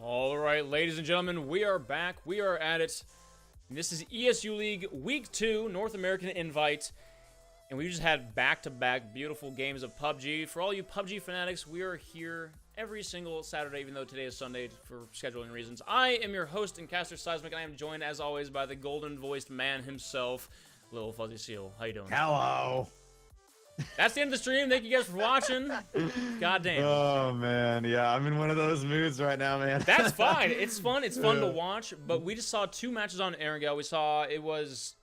All right, ladies and gentlemen, we are back. We are at it. And this is ESU League Week 2, North American Invite. And we just had back-to-back beautiful games of PUBG. For all you PUBG fanatics, we are here every single Saturday, even though today is Sunday for scheduling reasons. I am your host and caster, Seismic, and I am joined, as always, by the golden-voiced man himself, Little Fuzzy Seal. How you doing? Hello. That's the end of the stream. Thank you guys for watching. God damn. Oh man, yeah, I'm in one of those moods right now, man. That's fine. It's fun. It's fun to watch. But we just saw 2 matches on Erangel. We saw it was...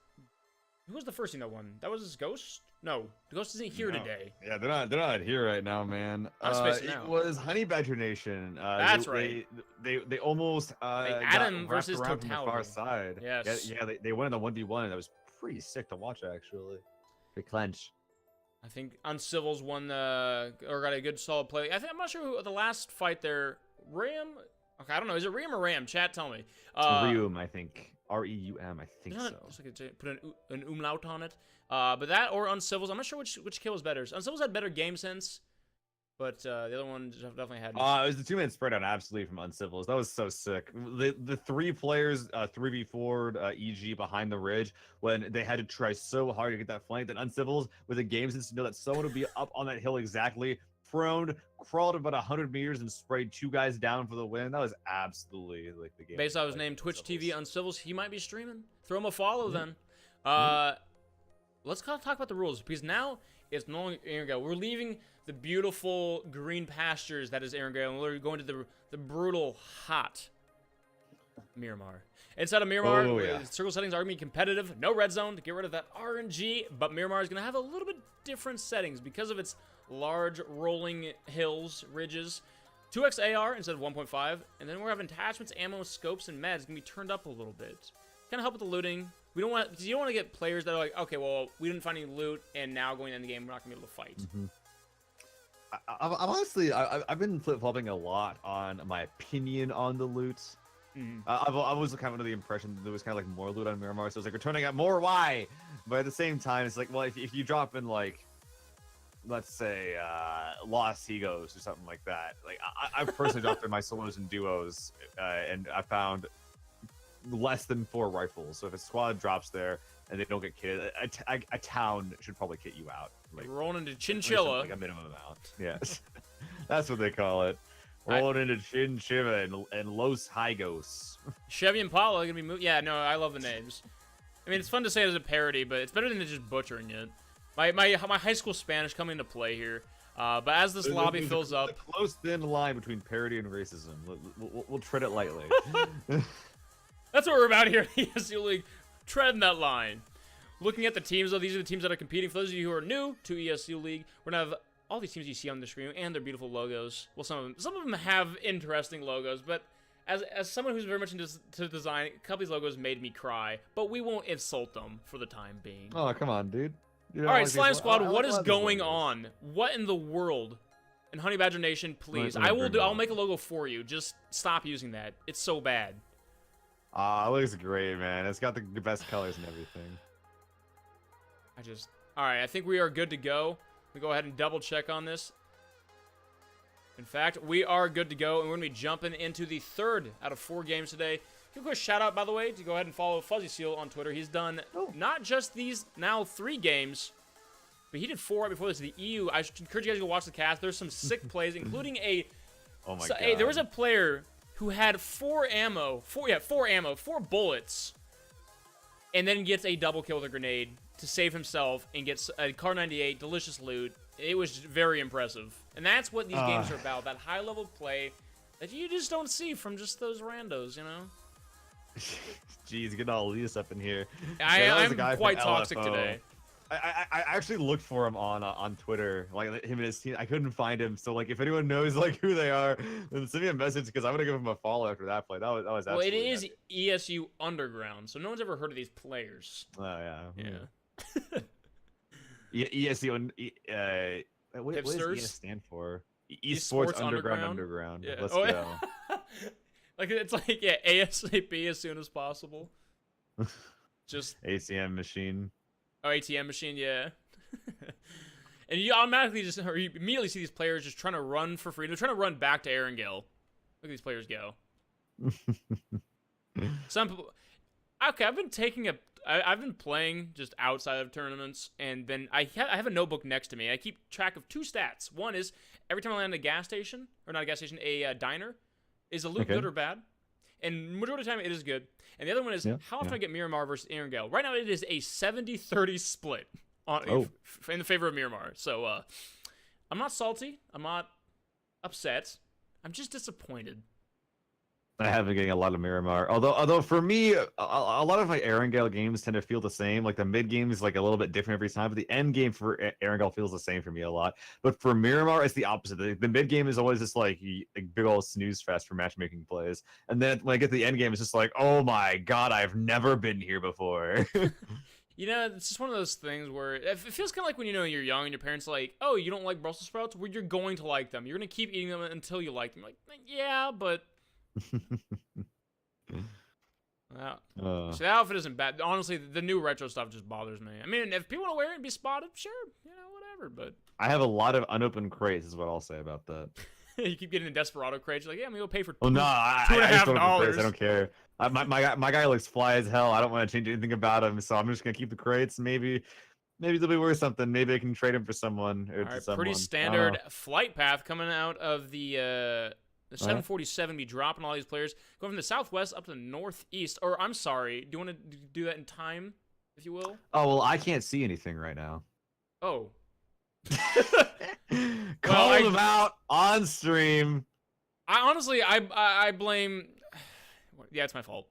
Who was the first team that won? That was Ghost? No, Ghost isn't here today. Yeah, they're not here right now, man. It was Honey Badger Nation. That's right. They almost Adam got versus wrapped around from the Totality. far side. Yes. Yeah, they won in the 1v1. That was pretty sick to watch, actually. They clench. I think Uncivils won the, or got a good solid play. I'm not sure who the last fight there. Ram? Okay, I don't know. Is it Ram or Ram? Chat, tell me. Reum, I think. R-E-U-M, I think so. Just like put an umlaut on it. But that or Uncivils. I'm not sure which kill was better. Uncivils had better game sense, but the other one definitely had. It was the 2-man spread on absolutely from Uncivils. That was so sick. The 3 players, 3v4 EG behind the ridge, when they had to try so hard to get that flank, that Uncivils with a game sense to know that someone would be up on that hill exactly, prone, crawled about 100 meters and sprayed 2 guys down for the win. That was absolutely like the game. Based on his name, Twitch TV Uncivils, he might be streaming. Throw him a follow then. Let's talk about the rules, because now it's no longer Erangel. We're leaving the beautiful green pastures that is Erangel, and we're going to the brutal, hot Miramar. Inside of Miramar, circle settings are going to be competitive. No red zone to get rid of that RNG, but Miramar is going to have a little bit different settings because of its large rolling hills, ridges. 2x AR instead of 1.5, and then we're having attachments, ammo, scopes, and meds going to be turned up a little bit. Kind of help with the looting. We don't want, because you don't want to get players that are like, okay, well, we didn't find any loot, and now going into the game, we're not going to be able to fight. I'm honestly, I've been flip-flopping a lot on my opinion on the loot. I was kind of under the impression that there was kind of like more loot on Miramar, so it's like we're turning out more. Why? But at the same time, it's like, well, if you drop in like, let's say, Lost Egos or something like that. Like I've personally dropped in my solos and duos, and I found less than 4 rifles. So if a squad drops there and they don't get kitted, a town should probably kit you out. Like rolling into Chinchilla, like a minimum amount. Yes, that's what they call it. Rolling into Chinchilla and Los Higos. Chevy Impala gonna be moving. Yeah, no, I love the names. I mean, it's fun to say it as a parody, but it's better than just butchering it. My high school Spanish coming into play here. But as this lobby fills up, a close thin line between parody and racism. We'll tread it lightly. That's what we're about here in the ESU League. Treading that line. Looking at the teams, though, these are the teams that are competing. For those of you who are new to ESU League, we're gonna have all these teams you see on the screen and their beautiful logos. Well, some of them have interesting logos, but as someone who's very much into design, a couple of these logos made me cry. But we won't insult them for the time being. Oh, come on, dude. All right, Slime Squad, what is going on? What in the world? And Honey Badger Nation, please, I'll make a logo for you. Just stop using that. It's so bad. It looks great, man. It's got the best colors and everything. All right, I think we are good to go. We go ahead and double check on this. In fact, we are good to go, and we're going to be jumping into the 3rd out of 4 games today. Give a quick shout out, by the way, to go ahead and follow Fuzzy Seal on Twitter. He's done not just these now 3 games, but he did 4 right before this. The EU. I should encourage you guys to go watch the cast. There's some sick plays, including God. There was a player who had 4 bullets, and then gets a double kill with a grenade to save himself and gets a Car 98, delicious loot. It was very impressive. And that's what these games are about, that high-level play that you just don't see from just those randos, you know? Jeez, getting all Elias up in here. I'm quite toxic today. I actually looked for him on Twitter, like him and his team. I couldn't find him, so like if anyone knows like who they are, then send me a message because I'm gonna give him a follow after that play. That was absolutely. Well, it is epic. ESU Underground, so no one's ever heard of these players. Oh yeah. Yeah. ESU. What does ES stand for? Esports Underground. Yeah. Let's go. Like it's like ASAP as soon as possible. Just ACM machine. Oh, ATM machine, yeah. And you automatically you immediately see these players just trying to run for free. They're trying to run back to Erangel. Look at these players go. Some people. Okay, I've been playing just outside of tournaments, and then I have a notebook next to me. I keep track of 2 stats. One is every time I land at a gas station, or not a gas station, a diner, is the loot good or bad? And majority of the time, it is good. And the other one is how often I get Miramar versus Erangel. Right now, it is a 70-30 split in the favor of Miramar. So I'm not salty. I'm not upset. I'm just disappointed. I have been getting a lot of Miramar. Although for me, a lot of my Erangel games tend to feel the same. Like the mid game is like a little bit different every time, but the end game for Erangel feels the same for me a lot. But for Miramar, it's the opposite. The mid game is always just like big old snooze fest for matchmaking plays, and then when I get to the end game, it's just like, oh my god, I've never been here before. You know, it's just one of those things where it feels kind of like when you're young and your parents are like, oh, you don't like Brussels sprouts? Well, you're going to like them. You're going to keep eating them until you like them. Like, yeah, but... So the outfit isn't bad. Honestly, the new retro stuff just bothers me. I mean, if people want to wear it and be spotted, sure, whatever. But I have a lot of unopened crates, is what I'll say about that. You keep getting the Desperado crates. You're like, yeah, I'm gonna go pay for $2.5. I don't care. My guy looks fly as hell. I don't want to change anything about him, so I'm just gonna keep the crates. Maybe they'll be worth something. Maybe I can trade him for someone. Or to someone. Pretty standard flight path coming out of the 747 be dropping all these players going from the southwest up to the northeast. Or I'm sorry, do you want to do that in time, if you will? Oh well, I can't see anything right now. Oh, Call them out on stream. I honestly, I blame. Yeah, it's my fault.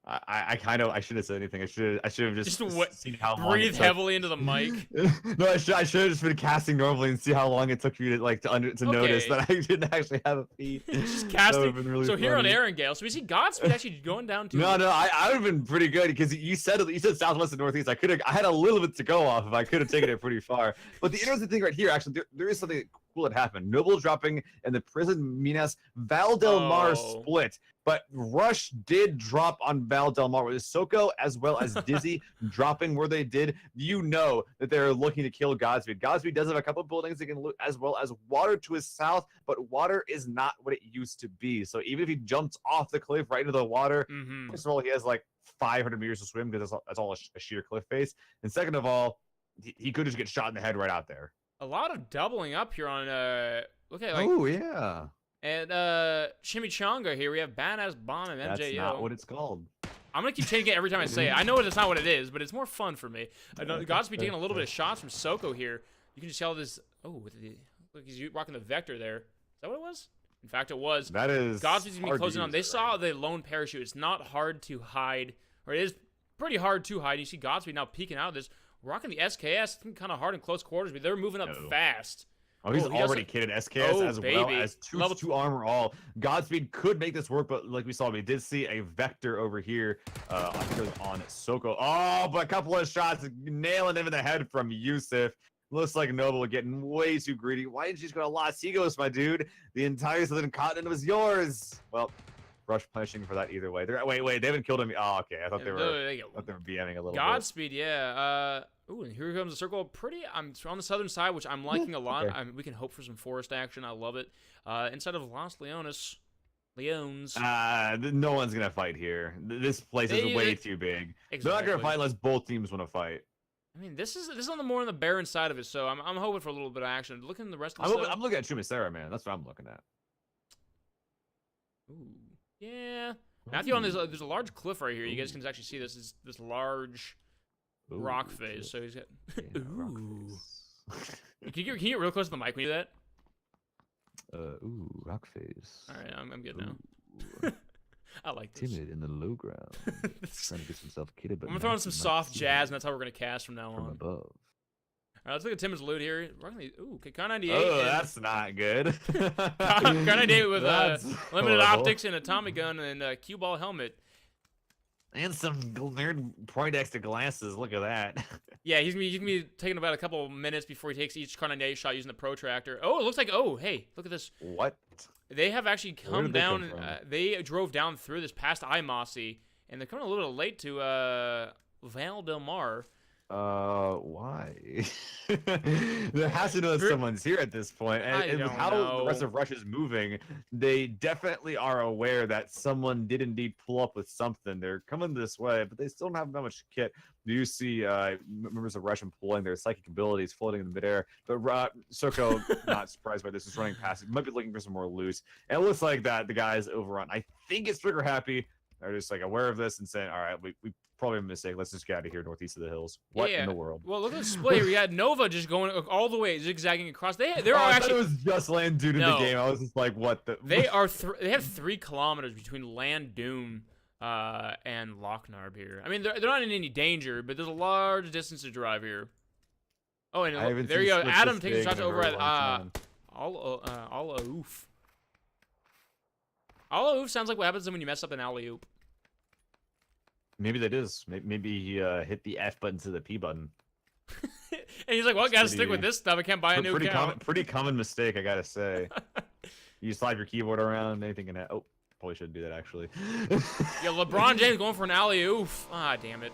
I should have said anything. I should have just seen how long breathe heavily into the mic. No, I should have just been casting normally and see how long it took for you to notice that I didn't actually have a feed. Just casting. Really so funny. here on Erangel, so we see Godspeed actually going down to. No, I would have been pretty good because you said southwest and northeast. I had a little bit to go off if I could have taken it pretty far. But the interesting thing right here, actually, there is something cool that happened. Noble dropping and the prison Minas Val Del Mar split. But Rush did drop on Val Del Mar with Soko as well as Dizzy dropping where they did. You know that they're looking to kill Godspeed. Godspeed does have a couple of buildings they can loot as well as water to his south, but water is not what it used to be. So even if he jumps off the cliff right into the water, first of all, he has like 500 meters to swim because that's all a sheer cliff face. And second of all, he could just get shot in the head right out there. A lot of doubling up here on okay, like oh yeah. And Chimichanga here, we have Badass Bomb and MJO. That's not what it's called. I'm gonna keep changing it every time I say it. I know it's not what it is, but it's more fun for me. I know Godspeed taking a little bit of shots from Soko here. You can just tell this. Oh, look, he's rocking the Vector there. Is that what it was? In fact, it was. That is. Godspeed's gonna be closing on. They saw the lone parachute. It's not hard to hide, or it is pretty hard to hide. You see Godspeed now peeking out of this, rocking the SKS, kind of hard in close quarters, but they're moving up fast. Oh, he's already kitted SKS as well as two armor all. Godspeed could make this work, but like we saw, we did see a Vector over here on Soko. Oh, but a couple of shots nailing him in the head from Yusuf. Looks like Noble getting way too greedy. Why didn't you just go to Los Egos, my dude? The entire southern continent was yours. Well, Rush punishing for that either way. Wait, they haven't killed him. Oh, okay. I thought they were BMing a little Godspeed, yeah. Ooh, and here comes a circle. I'm on the southern side, which I'm liking a lot. Okay. We can hope for some forest action. I love it. Inside of Los Leones. No one's gonna fight here. This place is way too big. Exactly. They're not gonna fight unless both teams want to fight. I mean, this is on the more on the barren side of it, so I'm hoping for a little bit of action. Looking at the rest of the I'm looking at Chumacera, man. That's what I'm looking at. Ooh, yeah. Matthew, on there's a large cliff right here. You guys can actually see this large rock face. So he's got. Ooh. Can you get real close to the mic when you do that? Rock face. All right, I'm good now. I like this. Timid in the low ground. Trying to get himself kitted, but I'm gonna throw in some soft jazz, and that's how we're gonna cast from now on. From above. All right, let's look at Tim's loot here. Ooh, okay, Kar 98. Oh, that's not good. Kar 98 with limited horrible. Optics and atomic gun and cue ball helmet. And some nerd Poindexter glasses. Look at that. Yeah, he's gonna be taking about a couple minutes before he takes each Kar 98 shot using the protractor. Oh, it looks like. Oh, hey, look at this. What? They have actually come down. They drove down through this past Imasi, and they're coming a little bit late to Val Del Mar. Why? There has to know that someone's here at this point. And with how the rest of Rush is moving, they definitely are aware that someone did indeed pull up with something. They're coming this way, but they still don't have that much kit. You see members of Rush employing their psychic abilities floating in midair. But Soko, not surprised by this, is running past it. Might be looking for some more loot. And it looks like that the guys over on, I think it's Trigger Happy, are just like aware of this and saying, all right, we probably a mistake. Let's just get out of here northeast of the hills. What in the world? Well, look at the split here. We had Nova just going all the way, zigzagging across. There are I actually. thought it was just Land Dune in the game. I was just like, what the? They have 3 kilometers between Land Dune and Locknarb here. I mean, they're not in any danger, but there's a large distance to drive here. Oh, and there you go. Adam takes a shot over at All-A-Oof. All-A-Oof sounds like what happens when you mess up an alley-oop. Maybe that is. Maybe he hit the F button to the P button. And he's like, well, I gotta stick with this stuff. I can't buy a new account. Pretty common mistake, I gotta say. You slide your keyboard around, anything can happen. Oh, probably shouldn't do that, actually. Yeah, LeBron James going for an alley-oop. Ah, damn it.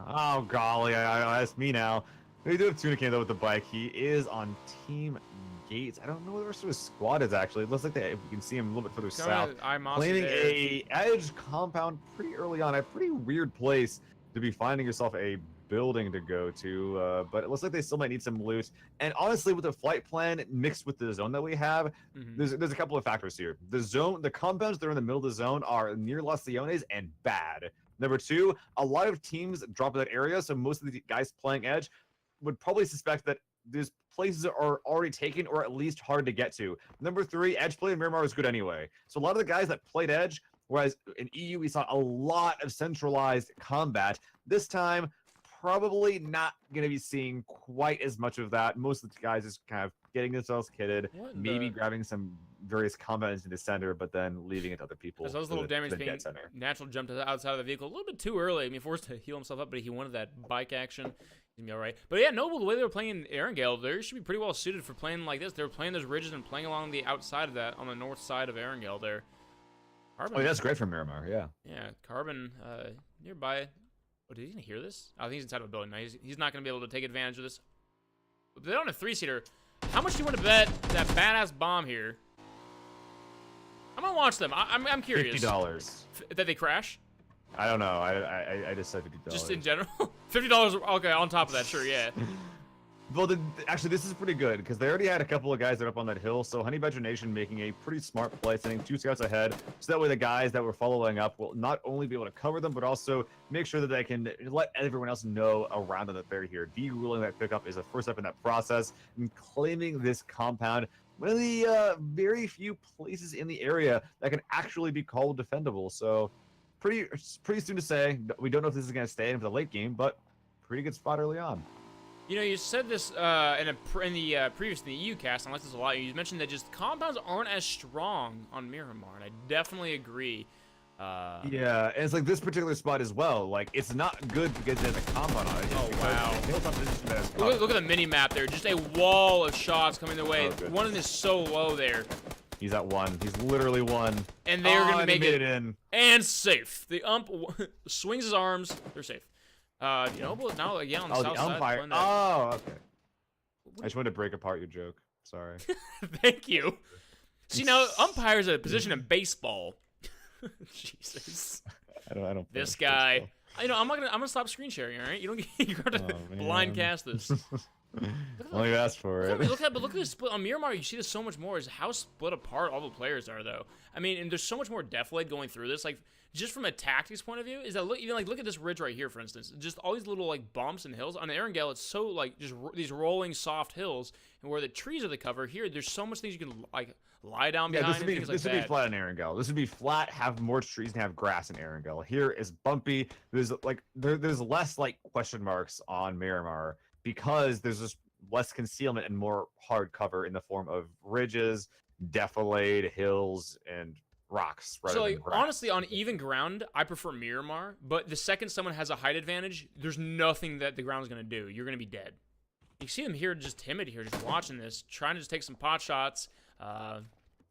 Oh, golly. That's me now. We do have Tunican, though, with the bike. He is on Team Gates. I don't know where the rest of his squad is, actually. It looks like we can see him a little bit further south. Planning a edge compound pretty early on. A pretty weird place to be finding yourself a building to go to. But it looks like they still might need some loot. And honestly, with the flight plan mixed with the zone that we have, there's a couple of factors here. The compounds that are in the middle of the zone are near Los Leones and bad. Number 2, a lot of teams drop in that area, so most of the guys playing edge would probably suspect that these places are already taken or at least hard to get to. Number 3, edge play in Miramar is good anyway. So a lot of the guys that played edge, whereas in EU we saw a lot of centralized combat, this time probably not going to be seeing quite as much of that. Most of the guys is kind of getting themselves kitted, maybe grabbing some various combat into the center, but then leaving it to other people. Because those little damage being natural jump to the outside of the vehicle a little bit too early. I mean, forced to heal himself up, but he wanted that bike action. He's gonna be all right. But yeah, Noble, the way they were playing Erangel, they should be pretty well suited for playing like this. They were playing those ridges and playing along the outside of that on the north side of Erangel there. Carbon, oh, that's great for Miramar, yeah. Yeah, Carbon nearby. Oh, did he even hear this? I think he's inside of a building. Now he's not going to be able to take advantage of this. But they don't have a 3-seater. How much do you want to bet that badass bomb here? I'm going to watch them. I'm curious. $50. That they crash? I don't know. I just said $50. Just in general? $50, okay, on top of that, sure, yeah. Well, actually, this is pretty good because they already had a couple of guys that are up on that hill. So Honey Badger Nation making a pretty smart play, sending 2 scouts ahead. So that way the guys that were following up will not only be able to cover them, but also make sure that they can let everyone else know around them that they're here. Deruling that pickup is the first step in that process. And claiming this compound, one of the very few places in the area that can actually be called defendable. So pretty soon to say. We don't know if this is going to stay in for the late game, but pretty good spot early on. You know, you said this in the previous in the EU cast, and I like this a lot. You mentioned that just compounds aren't as strong on Miramar, and I definitely agree. Yeah, and it's like this particular spot as well. Like, it's not good because there's a compound on it. Oh, wow. Look at the mini map there. Just a wall of shots coming their way. One of them is so low there. He's at 1. He's literally 1. And they're going to make it in. And safe. The ump swings his arms. They're safe. Noble now again on the south the umpire. side. Oh, okay. I just wanted to break apart your joke. Sorry. Thank you. See, now umpires are a position in baseball. Jesus. I don't. This guy. Baseball. You know, I'm gonna stop screen sharing. All right, you don't. You got to blind cast this. Only asked for it. Look at this split on Miramar. You see this so much more. Is how split apart all the players are, though. I mean, and there's so much more Deathblade going through this. Like, just from a tactics point of view, is that look at this ridge right here, for instance. Just all these little like bumps and hills on Erangel. It's so like just these rolling soft hills, and where the trees are the cover. Here, there's so much things you can like lie down behind. Yeah, this would be flat in Erangel. This would be flat, have more trees, and have grass in Erangel. Here is bumpy. There's like there's less like question marks on Miramar because there's just less concealment and more hard cover in the form of ridges, defilade, hills, and rocks. So, like, honestly, on even ground, I prefer Miramar, but the second someone has a height advantage, there's nothing that the ground is going to do. You're going to be dead. You see them here just timid here, just watching this, trying to just take some pot shots,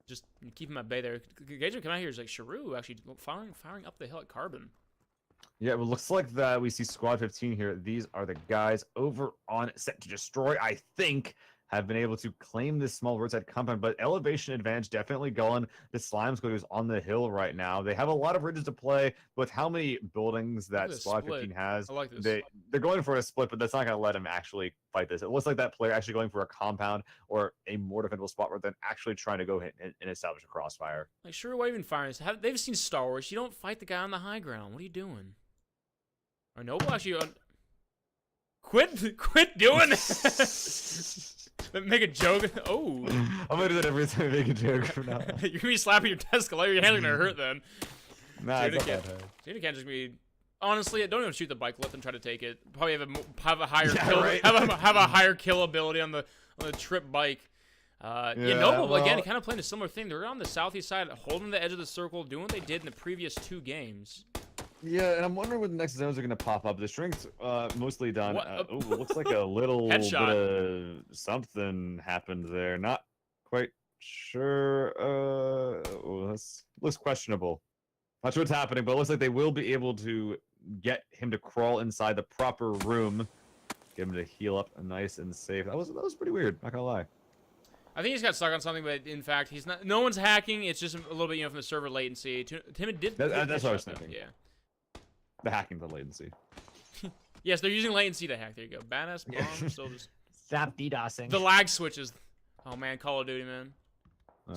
just keep him at bay there. Engagement coming out here is like Sharu actually firing up the hill at Carbon. Yeah, it looks like that we see Squad 15 here. These are the guys over on Set to Destroy, I think, have been able to claim this small roadside compound, but elevation advantage definitely going. The Slime Squad is on the hill right now. They have a lot of ridges to play, with how many buildings that Squad 15 has. I like this. They're going for a split, but that's not going to let them actually fight this. It looks like that player actually going for a compound or a more defendable spot rather than actually trying to go hit and establish a crossfire. Like, sure, why even firing this? They've seen Star Wars. You don't fight the guy on the high ground. What are you doing? Or Noble actually... Quit doing it! Make a joke. Oh. I'm gonna do that every time I make a joke from now on. You're gonna be slapping your desk a lot. Your hands are gonna hurt then. Nah, it's not that hard. Jada can't just be. Honestly, don't even shoot the bike. Let them try to take it. Probably have a higher kill. Right? Have a higher kill ability on the trip bike. Noble again, kind of playing a similar thing. They're on the southeast side, holding the edge of the circle, doing what they did in the previous 2 games. Yeah, and I'm wondering when the next zones are going to pop up. The shrink's mostly done. It looks like a little bit of something happened there. Not quite sure. This looks questionable. Not sure what's happening, but it looks like they will be able to get him to crawl inside the proper room. Get him to heal up nice and safe. That was pretty weird, not going to lie. I think he's got stuck on something, but in fact, he's not. No one's hacking. It's just a little bit, from the server latency. Timid did. That's what I was thinking. Yeah. The hacking, the latency. Yes, they're using latency to hack. There you go. Badass bomb. Still just stop DDoSing. The lag switches. Oh man, Call of Duty, man.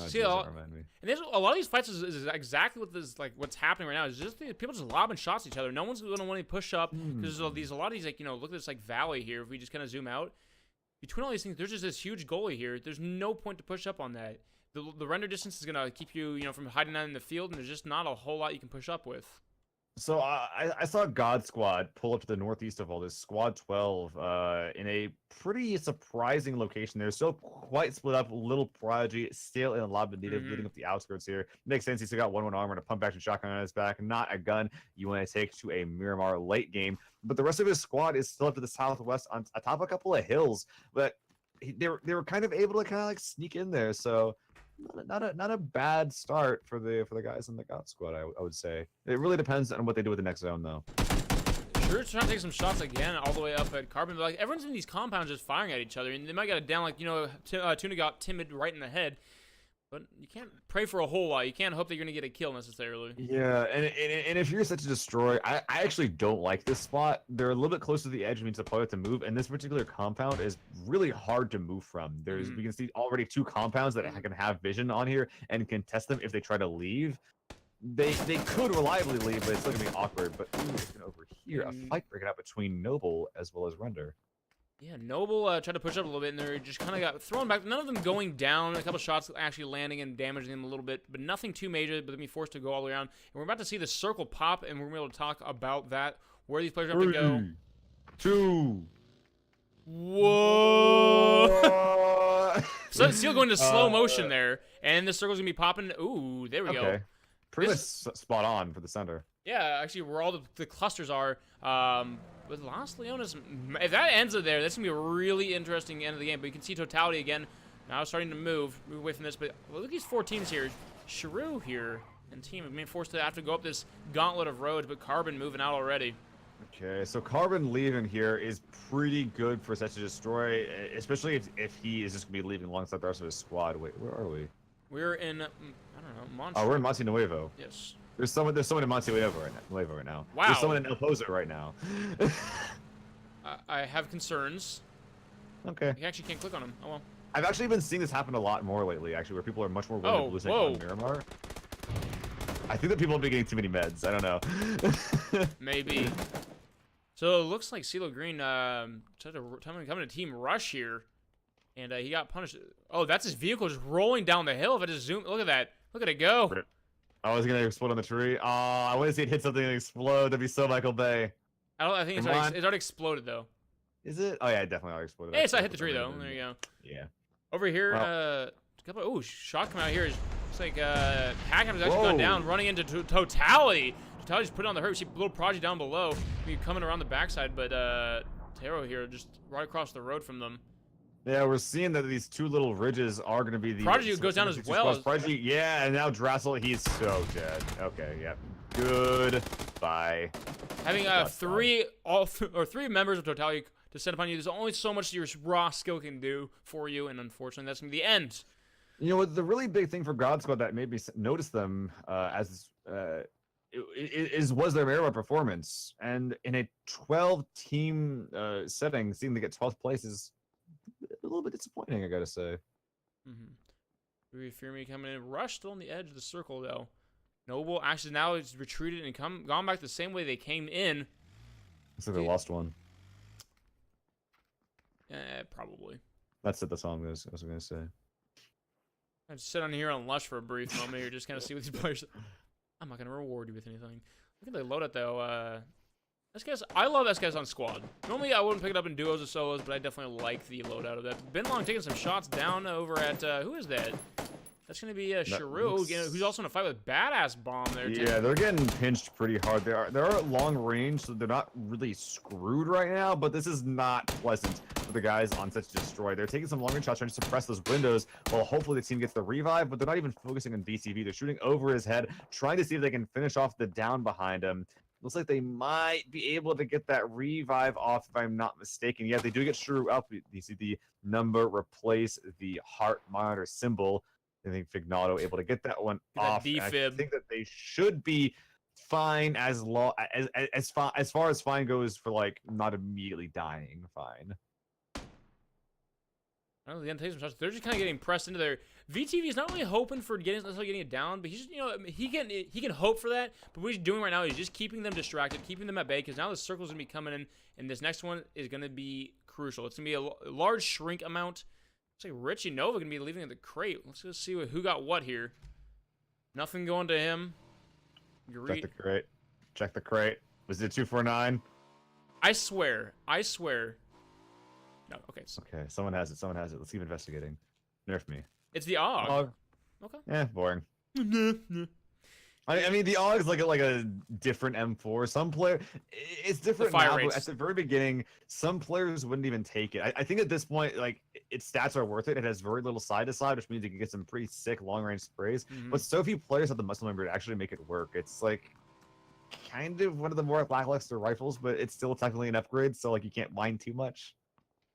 See, and there's a lot of these fights is exactly what this what's happening right now. Is just people just lobbing shots at each other. No one's gonna want to push up because there's a lot of these look at this valley here. If we just kind of zoom out, between all these things, there's just this huge goalie here. There's no point to push up on that. The render distance is gonna keep you, from hiding out in the field, and there's just not a whole lot you can push up with. So I saw God Squad pull up to the northeast of all this, Squad 12, in a pretty surprising location. They're still quite split up. Little Prodigy still in a lot of native, leading up the outskirts here. Makes sense. He's still got one armor and a pump action shotgun on his back, not a gun you want to take to a Miramar late game. But the rest of his squad is still up to the southwest on atop a couple of hills. But they were kind of able to kind of like sneak in there. So not a bad start for the guys in the God Squad, I would say. It really depends on what they do with the next zone, though. Sure, trying to take some shots again all the way up at Carbon, but like everyone's in these compounds just firing at each other, and they might get it down, like, Tuna got timid right in the head. But you can't pray for a whole lot. You can't hope that you're going to get a kill necessarily. Yeah, and if you're such a destroy, I actually don't like this spot. They're a little bit close to the edge, which means the player to move, and this particular compound is really hard to move from. We can see already 2 compounds that can have vision on here and can test them if they try to leave. They could reliably leave, but it's still going to be awkward. But over here, a fight breaking out between Noble as well as Render. Yeah, Noble tried to push up a little bit, and they just kind of got thrown back. None of them going down. A couple shots actually landing and damaging them a little bit, but nothing too major. But they'll be forced to go all the way around. And we're about to see the circle pop, and we're going to be able to talk about that, where these players have to go. 2. Whoa! So Seal going to slow motion there, and the circle's going to be popping. Ooh, there we go. Pretty much spot on for the center. Yeah, actually, where all the clusters are. With Los Leones, if that ends it there, that's going to be a really interesting end of the game. But you can see Totality again now starting to move away from this. But look at these 4 teams here. Sharu here and team have been forced to have to go up this gauntlet of roads, but Carbon moving out already. Okay, so Carbon leaving here is pretty good for such a destroy, especially if he is just going to be leaving alongside the rest of his squad. Wait, where are we? We're in, I don't know, Monte. Oh, we're in Monte Nuevo. Yes. There's someone in Monte Nuevo right now. Wow. There's someone in El Pozo right now. I have concerns. Okay. You actually can't click on him. Oh well. I've actually been seeing this happen a lot more lately, actually, where people are much more willing to lose on Miramar. I think that people have been getting too many meds. I don't know. Maybe. So it looks like CeeLo Green tried to come in a team rush here, and he got punished. Oh, that's his vehicle just rolling down the hill. If I just zoom, look at that. Look at it go. I was gonna explode on the tree. I want to see it hit something and explode. That'd be so Michael Bay. I think it's already exploded though. Is it? Oh yeah, it definitely already exploded. Hey, so I hit the tree though. There you go. Yeah. Over here, shot coming out here. Looks like Hackham's actually gone down, running into Totality. Totality's put on the hurt. We see Little Prodigy down below. Coming around the backside, but Taro here just right across the road from them. Yeah, we're seeing that these 2 little ridges are going to be the... Prodigy goes down as well. Prodigy, yeah, and now Drassel, he's so dead. Okay, yeah. Goodbye. Having 3 members of Totality descend upon you, there's only so much your raw skill can do for you, and unfortunately, that's going to be the end. You know what? The really big thing for God Squad that made me notice them was their Miramar performance. And in a 12-team setting, seeing they get 12th place is a little bit disappointing, I gotta say. Fear Me coming in. Rush still on the edge of the circle, though. Noble actually now is retreated and gone back the same way they came in. Looks like they lost one. Probably. That's it. That's all I was gonna say. I just sit on here on Lush for a brief moment here, just kind of see what these players. I'm not gonna reward you with anything. Look at the loadout though. SKS, I love SKS on squad. Normally I wouldn't pick it up in duos or solos, but I definitely like the loadout of that. Binlong taking some shots down over at who is that? That's gonna be Sharu, who's also in a fight with Badass Bomb there too. Yeah, they're getting pinched pretty hard. They are at long range, so they're not really screwed right now. But this is not pleasant for the guys on such destroy. They're taking some long range shots trying to suppress those windows. Well, hopefully the team gets the revive, but they're not even focusing on VTV. They're shooting over his head, trying to see if they can finish off the down behind him. Looks like they might be able to get that revive off, if I'm not mistaken. Yeah, they do get Shrew up. You see the number replace the heart monitor symbol. I think Fignato able to get that one off. I think that they should be fine as far as fine goes for like not immediately dying. Fine. I don't know, the end takes some shots. They're just kind of getting pressed into their VTV is not really hoping for necessarily getting it down, but he's just, he can hope for that. But what he's doing right now is just keeping them distracted, keeping them at bay, because now the circle's gonna be coming in, and this next one is gonna be crucial. It's going to be a large shrink amount. Looks like Richie Nova going to be leaving at the crate. Let's just see who got what here. Nothing going to him. Check the crate. Check the crate. Was it 249? I swear. No, okay. Okay, someone has it. Someone has it. Let's keep investigating. Nerf me. It's the AUG. Okay. Yeah, boring. I mean, the AUG is like a different M4. Some player, it's different now, but at the very beginning, some players wouldn't even take it. I think at this point, like, its stats are worth it. It has very little side to side, which means you can get some pretty sick long range sprays. But so few players have the muscle memory to actually make it work. It's like kind of one of the more lackluster rifles, but it's still technically an upgrade, so like you can't whine too much.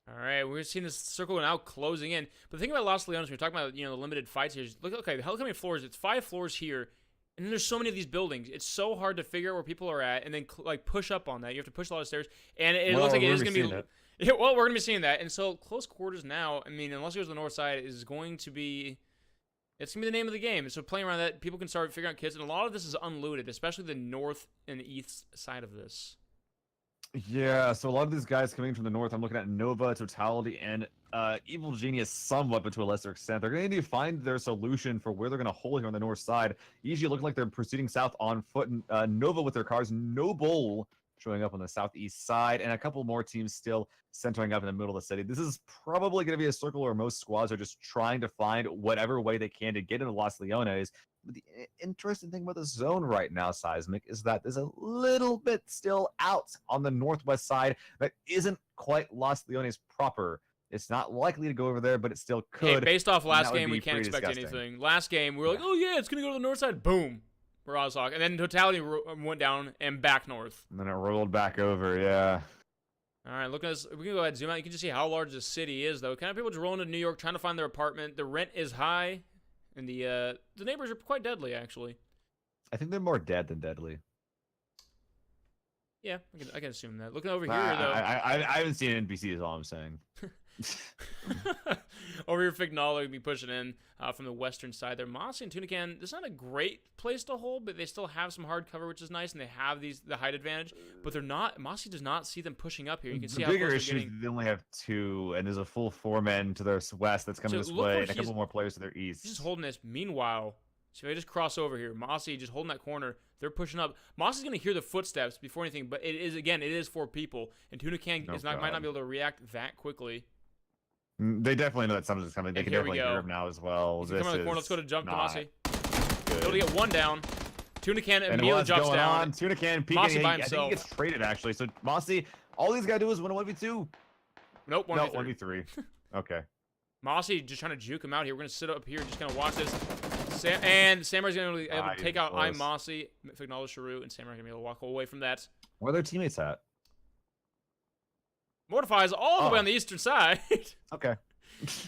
All right, we're seeing this circle now closing in. But the thing about Los Leones, we're talking about the limited fights here. Look, okay, how many floors? It's 5 floors here. And then there's so many of these buildings. It's so hard to figure out where people are at and then like push up on that. You have to push a lot of stairs. And it looks like it is going to be... Yeah, well, we're going to be seeing that. And so close quarters now, I mean, unless it goes to the north side, is going to be... It's going to be the name of the game. So playing around that, people can start figuring out kits. And a lot of this is unlooted, especially the north and the east side of this. Yeah, so a lot of these guys coming from the north, I'm looking at Nova, Totality, and Evil Genius somewhat, but to a lesser extent. They're going to need to find their solution for where they're going to hold here on the north side. Usually looking like they're proceeding south on foot. Nova with their cars, Noble showing up on the southeast side, and a couple more teams still centering up in the middle of the city. This is probably going to be a circle where most squads are just trying to find whatever way they can to get into Los Leones. But the interesting thing about the zone right now, Seismic, is that there's a little bit still out on the northwest side that isn't quite Los Leones proper. It's not likely to go over there, but it still could. Hey, based off last game, we can't expect anything. Last game, we were like, oh yeah, it's going to go to the north side. Boom. We're Ozhawk. And then Totality went down and back north. And then it rolled back over, yeah. All right, look at this. We can go ahead and zoom out. You can just see how large the city is, though. Kind of people just rolling to New York, trying to find their apartment. The rent is high. And the neighbors are quite deadly, actually. I think they're more dead than deadly. Yeah, I can assume that. Looking over here, though. I haven't seen an NPC, is all I'm saying. Over here, Fignala will be pushing in from the western side there. Mossy and Tunican, it's not a great place to hold, but they still have some hard cover, which is nice, and they have the height advantage. But they're not. Mossy does not see them pushing up here. You can see how bigger issue is they only have 2, and there's a full 4-man to their west that's coming this way, and a couple more players to their east. He's just holding this. Meanwhile, so if I just cross over here, Mossy just holding that corner. They're pushing up. Mossy's going to hear the footsteps before anything, but it is 4 people, and Tunican might not be able to react that quickly. They definitely know that something's coming. They can definitely hear him now as well. He's coming around the corner. Let's go to jump to Mossy. Able to get 1 down. Tunican immediately jumps down. Tunican peeking. Mossy by himself. I think he gets traded, actually. So Mossy, all he's got to do is win a 1v2. Nope, 1v3. No, 1v3. Okay. Mossy just trying to juke him out here. We're going to sit up here and just kind of watch this. And Samurai's going to be able to take out Mossy, Fignala, Sharu, and Samurai going to be able to walk away from that. Where are their teammates at? Mortifies all the way on the eastern side. Okay.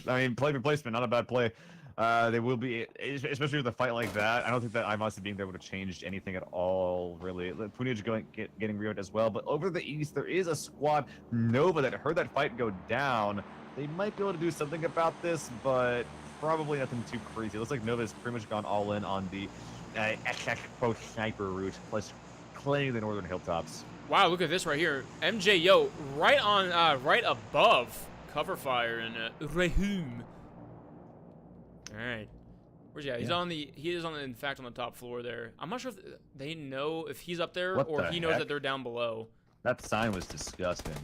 I mean, play replacement, not a bad play. They will be, especially with a fight like that. I don't think that Imasi being there would have changed anything at all, really. Punij getting reoed as well. But over the east, there is a squad, Nova, that heard that fight go down. They might be able to do something about this, but probably nothing too crazy. It looks like Nova's pretty much gone all in on the quote sniper route, plus claiming the northern hilltops. Wow, look at this right here. MJYo right above cover fire and Rehum. All right. Where's he at? He is in fact on the top floor there. I'm not sure if they know if he's up there or he knows that they're down below. That sign was disgusting.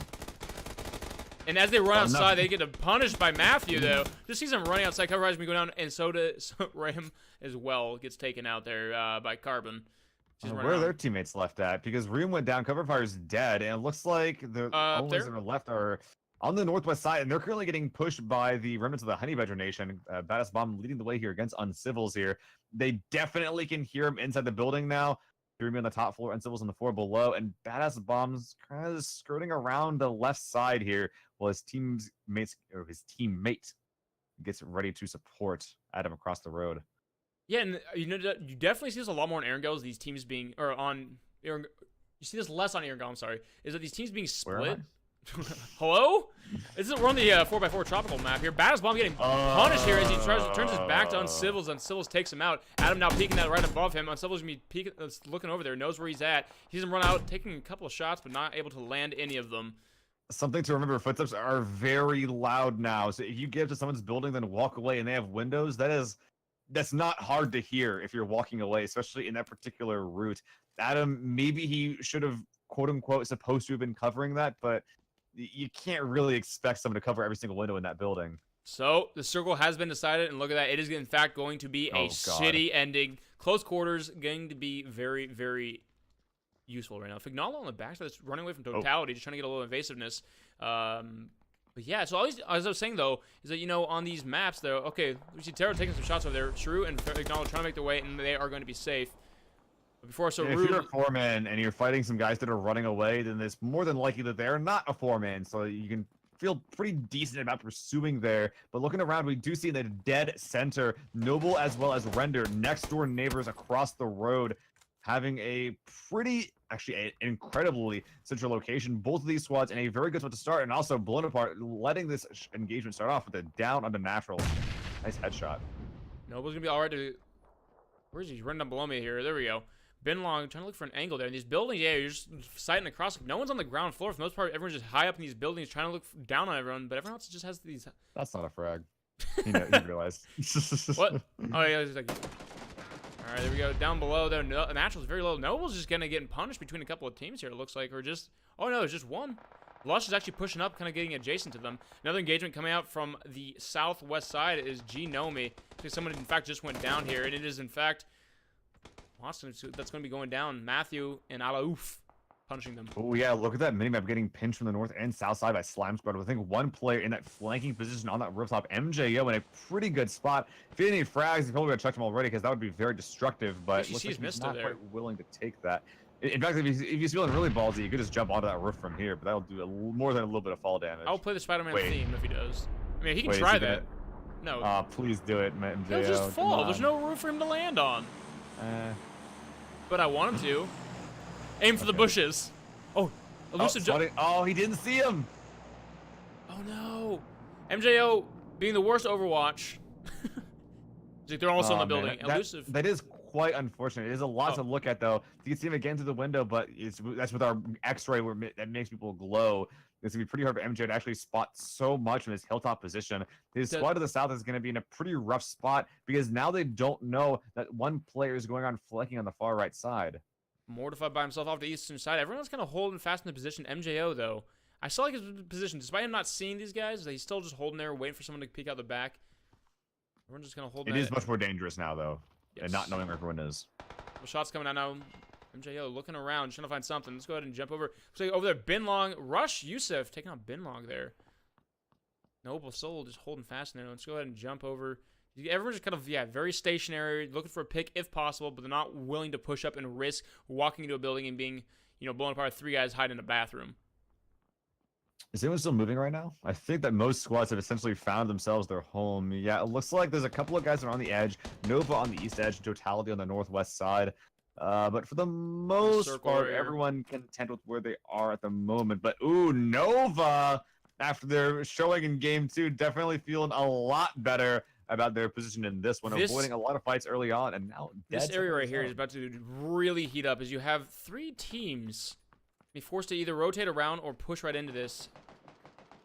And as they run outside, they get punished by Matthew, though. Just sees him running outside, cover fires me go down, and so Ram as well gets taken out there by Carbon. Where are their teammates left at? Because Reem went down, cover fire's dead, and it looks like the only ones that are left are on the northwest side, and they're currently getting pushed by the remnants of the Honey Badger Nation. Badass Bomb leading the way here against Uncivils here. They definitely can hear him inside the building now. Remy on the top floor, Uncivils on the floor below, and Badass Bomb's kind of skirting around the left side here while his teammate gets ready to support Adam across the road. Yeah, and you definitely see this a lot more on Erangel. These teams being, you see this less on Erangel. I'm sorry, is that these teams being split. Hello? We're on the 4x4 tropical map here. Badass Bomb getting punished here as he turns his back to Uncivils. Uncivils takes him out. Adam now peeking that right above him. Uncivils gonna be looking over there, knows where he's at. He sees him run out, taking a couple of shots, but not able to land any of them. something to remember. Footsteps are very loud now. So if you get to someone's building, then walk away, and they have windows, that's not hard to hear if you're walking away, especially in that particular route. Adam, maybe he should have quote unquote supposed to have been covering that, but you can't really expect someone to cover every single window in that building. So the circle has been decided, and look at that. It is in fact going to be a city ending. Close quarters, going to be very, very useful right now. Fignolo on the backside that's running away from totality, just trying to get a little invasiveness. But yeah, so all these, as I was saying though, is that on these maps though, okay, we see Terra taking some shots over there. Shrew and Fignolo trying to make their way, and they are going to be safe. But before, so if you're a 4-man and you're fighting some guys that are running away, then it's more than likely that they're not a 4-man. So you can feel pretty decent about pursuing there. But looking around, we do see in the dead center, Noble as well as Render, next door neighbors across the road, having a pretty, actually, an incredibly central location. Both of these squads in a very good spot to start, and also blown apart, letting this engagement start off with a down on the natural. Nice headshot. Noble's gonna be all right to. Where is he? He's running down below me here. There we go. Binlong trying to look for an angle there. And these buildings, yeah, you're just sighting across. No one's on the ground floor. For the most part, everyone's just high up in these buildings trying to look down on everyone, but everyone else just has these. That's not a frag. He realized. What? Oh, yeah. It's like... All right, there we go. Down below, there, Natural's very low. Noble's just going to get punished between a couple of teams here, it looks like. Or just... Oh, no, there's just one. Lush is actually pushing up, kind of getting adjacent to them. Another engagement coming out from the southwest side is G-Nomi. Someone, in fact, just went down here, and it is, in fact... Watson, that's going to be going down. Matthew and Alaouf punishing them. Oh, yeah, look at that minimap getting pinched from the north and south side by Slime Squad. I think one player in that flanking position on that rooftop, MJO, in a pretty good spot. If he had any frags, he probably would have chucked him already because that would be very destructive, but looks like he's not quite willing to take that. In fact, if he's feeling really ballsy, you could just jump onto that roof from here, but that'll do more than a little bit of fall damage. I'll play the Spider-Man theme if he does. I mean, he can try that. No. Please do it, MJO. He'll just fall. There's no roof for him to land on. But I want him to. Aim for the bushes. Oh, elusive jump. Oh, he didn't see him. Oh, no. MJO being the worst Overwatch. They're also in the building. Elusive. That is quite unfortunate. It is a lot to look at, though. You can see him again through the window, but that's with our X-ray that makes people glow. It's going to be pretty hard for MJ to actually spot so much from his hilltop position. His squad to the south is going to be in a pretty rough spot because now they don't know that one player is going on flanking on the far right side. Mortified by himself off the eastern side. Everyone's kind of holding fast in the position. MJO, though. I still like his position. Despite him not seeing these guys, he's still just holding there, waiting for someone to peek out the back. Everyone's just kind of holding It is much more dangerous now, though, and not knowing where everyone is. Well, shots coming out now. MJO looking around, trying to find something. Let's go ahead and jump over. Looks like over there, Binlong. Rush Yusuf taking out Binlong there. Noble Soul just holding fast in there. Let's go ahead and jump over. Everyone's just kind of, very stationary, looking for a pick if possible, but they're not willing to push up and risk walking into a building and being, blown apart by 3 guys hiding in a bathroom. Is anyone still moving right now? I think that most squads have essentially found themselves their home. Yeah, it looks like there's a couple of guys that are on the edge. Nova on the east edge, Totality on the northwest side. But for the most part, everyone content with where they are at the moment. But, ooh, Nova, after their showing in Game 2, definitely feeling a lot better about their position in this one, avoiding a lot of fights early on, and now this area right here is about to really heat up as you have 3 teams be forced to either rotate around or push right into this.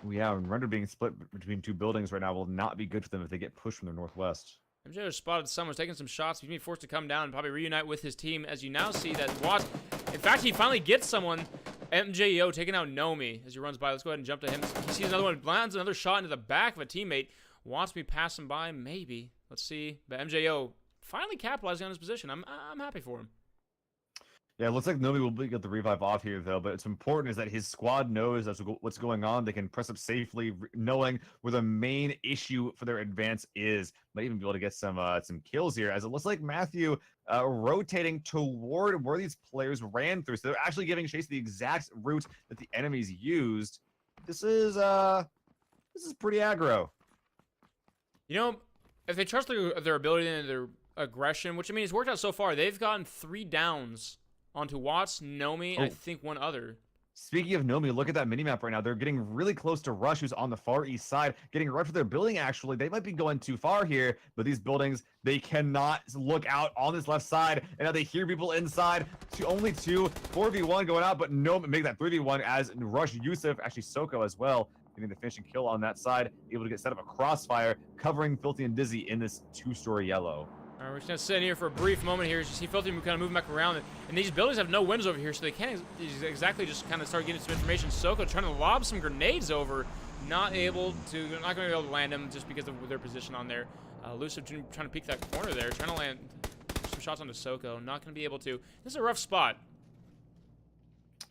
Yeah, and Render being split between 2 buildings right now will not be good for them if they get pushed from the northwest. MJ spotted someone's taking some shots. He's being forced to come down and probably reunite with his team. As you now see that Watts, in fact, he finally gets someone. MJO taking out Nomi as he runs by. Let's go ahead and jump to him. He sees another one, lands another shot into the back of a teammate. Watts me passing by, maybe. Let's see. But MJO finally capitalizing on his position. I'm happy for him. Yeah, it looks like Nomi will get the revive off here, though, but it's important is that his squad knows what's going on. They can press up safely, knowing where the main issue for their advance is. Might even be able to get some kills here, as it looks like Matthew rotating toward where these players ran through. So they're actually giving chase the exact route that the enemies used. This is pretty aggro. If they trust their ability and their aggression, which I mean, it's worked out so far. They've gotten 3 downs onto Watts, Nomi, and I think one other. Speaking of Nomi, look at that minimap right now. They're getting really close to Rush, who's on the far east side, getting right for their building, actually. They might be going too far here, but these buildings, they cannot look out on this left side. And now they hear people inside. Only two, 4v1 going out, but no, make that 3v1 as Rush, Yusuf, actually Soko as well, getting the finishing kill on that side, able to get set up a crossfire, covering Filthy and Dizzy in this 2-story yellow. All right, we're just gonna sit in here for a brief moment here. You see Filthy kind of moving back around, and these buildings have no windows over here, so they can't exactly just kind of start getting some information. Soko trying to lob some grenades over, not gonna be able to land them just because of their position on there. Elusive trying to peek that corner there, trying to land some shots onto Soko, not gonna be able to. This is a rough spot.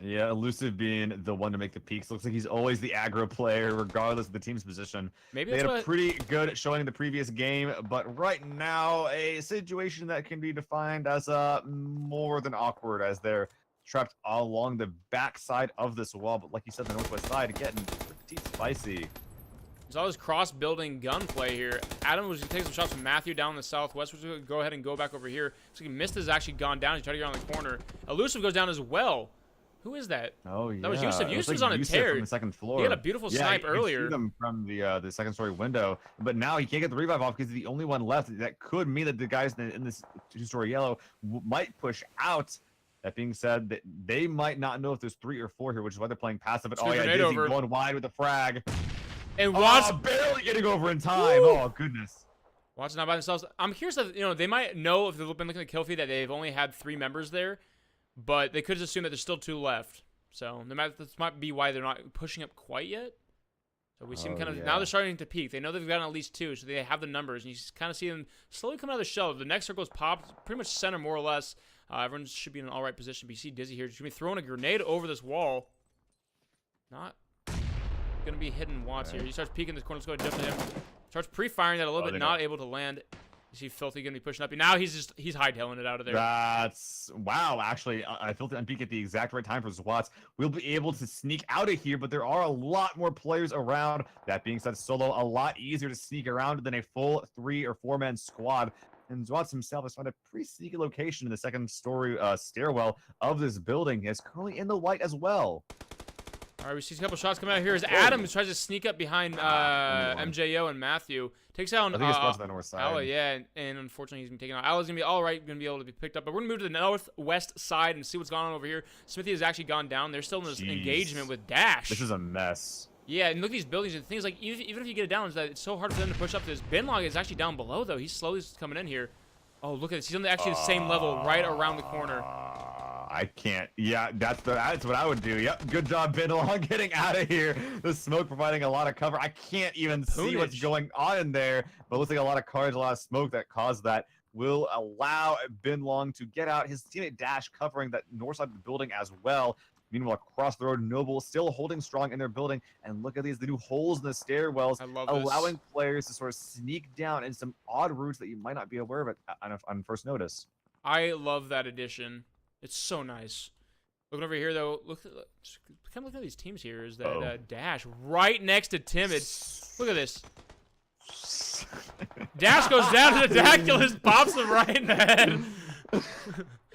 Yeah, Elusive being the one to make the peaks. Looks like he's always the aggro player, regardless of the team's position. Maybe they that's had a pretty good showing in the previous game, but right now, a situation that can be defined as more than awkward, as they're trapped along the back side of this wall. But like you said, the northwest side getting pretty spicy. There's all this cross-building gunplay here. Adam was taking some shots from Matthew down in the southwest. We're going to go ahead and go back over here. So Mist has actually gone down. He's trying to get around the corner. Elusive goes down as well. Who is that? Oh yeah, that was Yusuf. Yusuf's on a tear from the second floor. He had a beautiful snipe earlier. You see them from the second story window, but now he can't get the revive off because he's the only one left. That could mean that the guys in this 2-story yellow might push out. That being said, they might not know if there's 3 or 4 here, which is why they're playing passive. But oh yeah, Dizzy going wide with the frag. And Watts barely getting over in time. Woo! Oh goodness. Watts not by themselves. I'm curious if they might know if they've been looking at the kill feed that they've only had 3 members there, but they could just assume that there's still 2 left. So this might be why they're not pushing up quite yet. So we see them now they're starting to peak. They know they've gotten at least 2, so they have the numbers, and you kind of see them slowly come out of the shell. The next circle is popped, pretty much center more or less. Everyone should be in an all right position. But you see Dizzy here, just gonna be throwing a grenade over this wall. Not gonna be hitting Watts here. He starts peeking this corner. Let's go jump to him. Starts pre-firing that a little bit, not able to land. You see Filthy gonna be pushing up. Now he's hightailing it out of there. That's wow. Actually, I Filthy on peak at the exact right time for Watts. We'll be able to sneak out of here, but there are a lot more players around. That being said, solo a lot easier to sneak around than a full 3 or 4-man squad. And Watts himself has found a pretty sneaky location in the second story stairwell of this building. He's currently in the light as well. All right, we see a couple shots coming out here as Adam tries to sneak up behind MJO and Matthew. Takes out I think it's the north side. Ala, yeah, and unfortunately he's been taken out. Ala's going to be all right, going to be able to be picked up. But we're going to move to the northwest side and see what's going on over here. Smithy has actually gone down. They're still in this engagement with Dash. This is a mess. Yeah, and look at these buildings and things like even if you get it down, it's so hard for them to push up this. Binlog is actually down below though. He's slowly coming in here. Oh, look at this. He's on actually the same level right around the corner. I can't. Yeah, that's what I would do. Yep. Good job, Binlong, getting out of here. The smoke providing a lot of cover. I can't even see what's going on in there, but it looks like a lot of cars, a lot of smoke that caused that. Will allow Binlong to get out. His teammate Dash covering that north side of the building as well. Meanwhile, across the road, Noble still holding strong in their building. And look at the new holes in the stairwells, allowing players to sort of sneak down in some odd routes that you might not be aware of on first notice. I love that addition. It's so nice. Looking over here, though, kind of look at these teams here. Is that Dash right next to Timid? Look at this. Dash goes down to the Daculus, pops him right in the head.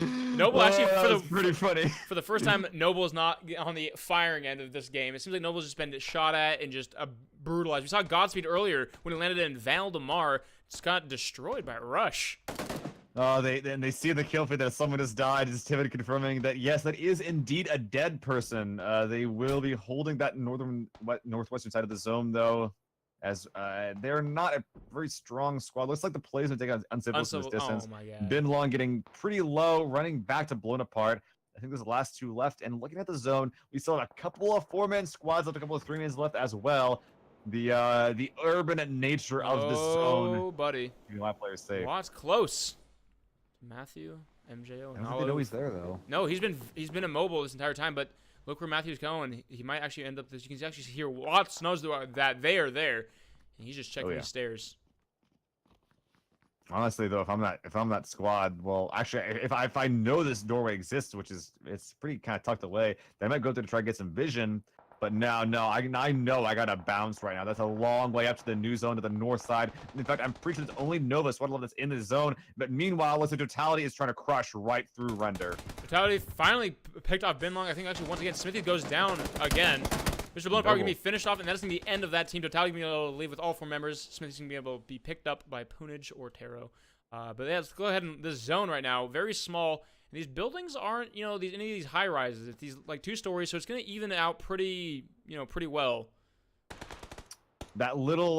Noble actually, pretty funny. For the first time, Noble is not on the firing end of this game. It seems like Noble's just been shot at and just brutalized. We saw Godspeed earlier when he landed in Valdemar. Just got destroyed by Rush. They see the kill feed that someone has died. Is Timid confirming that yes, that is indeed a dead person. They will be holding that northwestern side of the zone though, as they're not a very strong squad. Looks like the players are taking uncivil from this distance. Oh my god. Binlong getting pretty low, running back to blown apart. I think there's the last 2 left. And looking at the zone, we still have a couple of 4-man squads left, a couple of 3-mans left as well. The urban nature of this zone. Oh, buddy. You want players safe. Watts close. Matthew, MJO, I don't think they know he's there though. No, he's been immobile this entire time. But look where Matthew's going. He might actually end up. You can actually hear Watts knows that they are there, and he's just checking the stairs. Honestly, though, if I'm that squad, well, actually, if I know this doorway exists, which is it's pretty kind of tucked away, then I might go there to try to get some vision. But now, no, I know I gotta bounce right now. That's a long way up to the new zone to the north side. In fact, I'm pretty sure it's only Nova Sweatlove that's in the zone. But meanwhile, looks like Totality is trying to crush right through Render. Totality finally picked off Binlong. I think actually once again Smithy goes down again. Mr. Bonaparte gonna be finished off, and that's gonna be the end of that team. Totality gonna be able to leave with all 4 members. Smithy's gonna be able to be picked up by Poonage or Taro. But yeah, let's go ahead and this zone right now, very small. And these buildings aren't, any of these high rises. It's these like 2 stories, so it's gonna even out pretty well. That little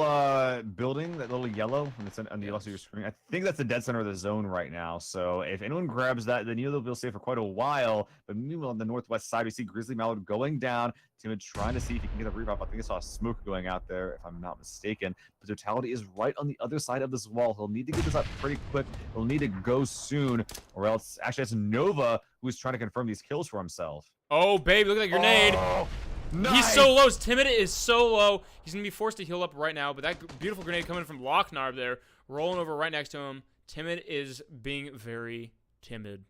building, that little yellow on the left of your screen, I think that's the dead center of the zone right now. So if anyone grabs that, then they'll be safe for quite a while. But meanwhile, on the northwest side, we see Grizzly Mallard going down. Timid trying to see if he can get a revive. I think I saw smoke going out there, if I'm not mistaken. But Totality is right on the other side of this wall. He'll need to get this up pretty quick. He'll need to go soon, or else actually it's Nova who's trying to confirm these kills for himself. Oh, baby, look at that grenade. Oh, nice. He's so low. Timid is so low. He's going to be forced to heal up right now. But that beautiful grenade coming from Locknarb there, rolling over right next to him. Timid is being very timid.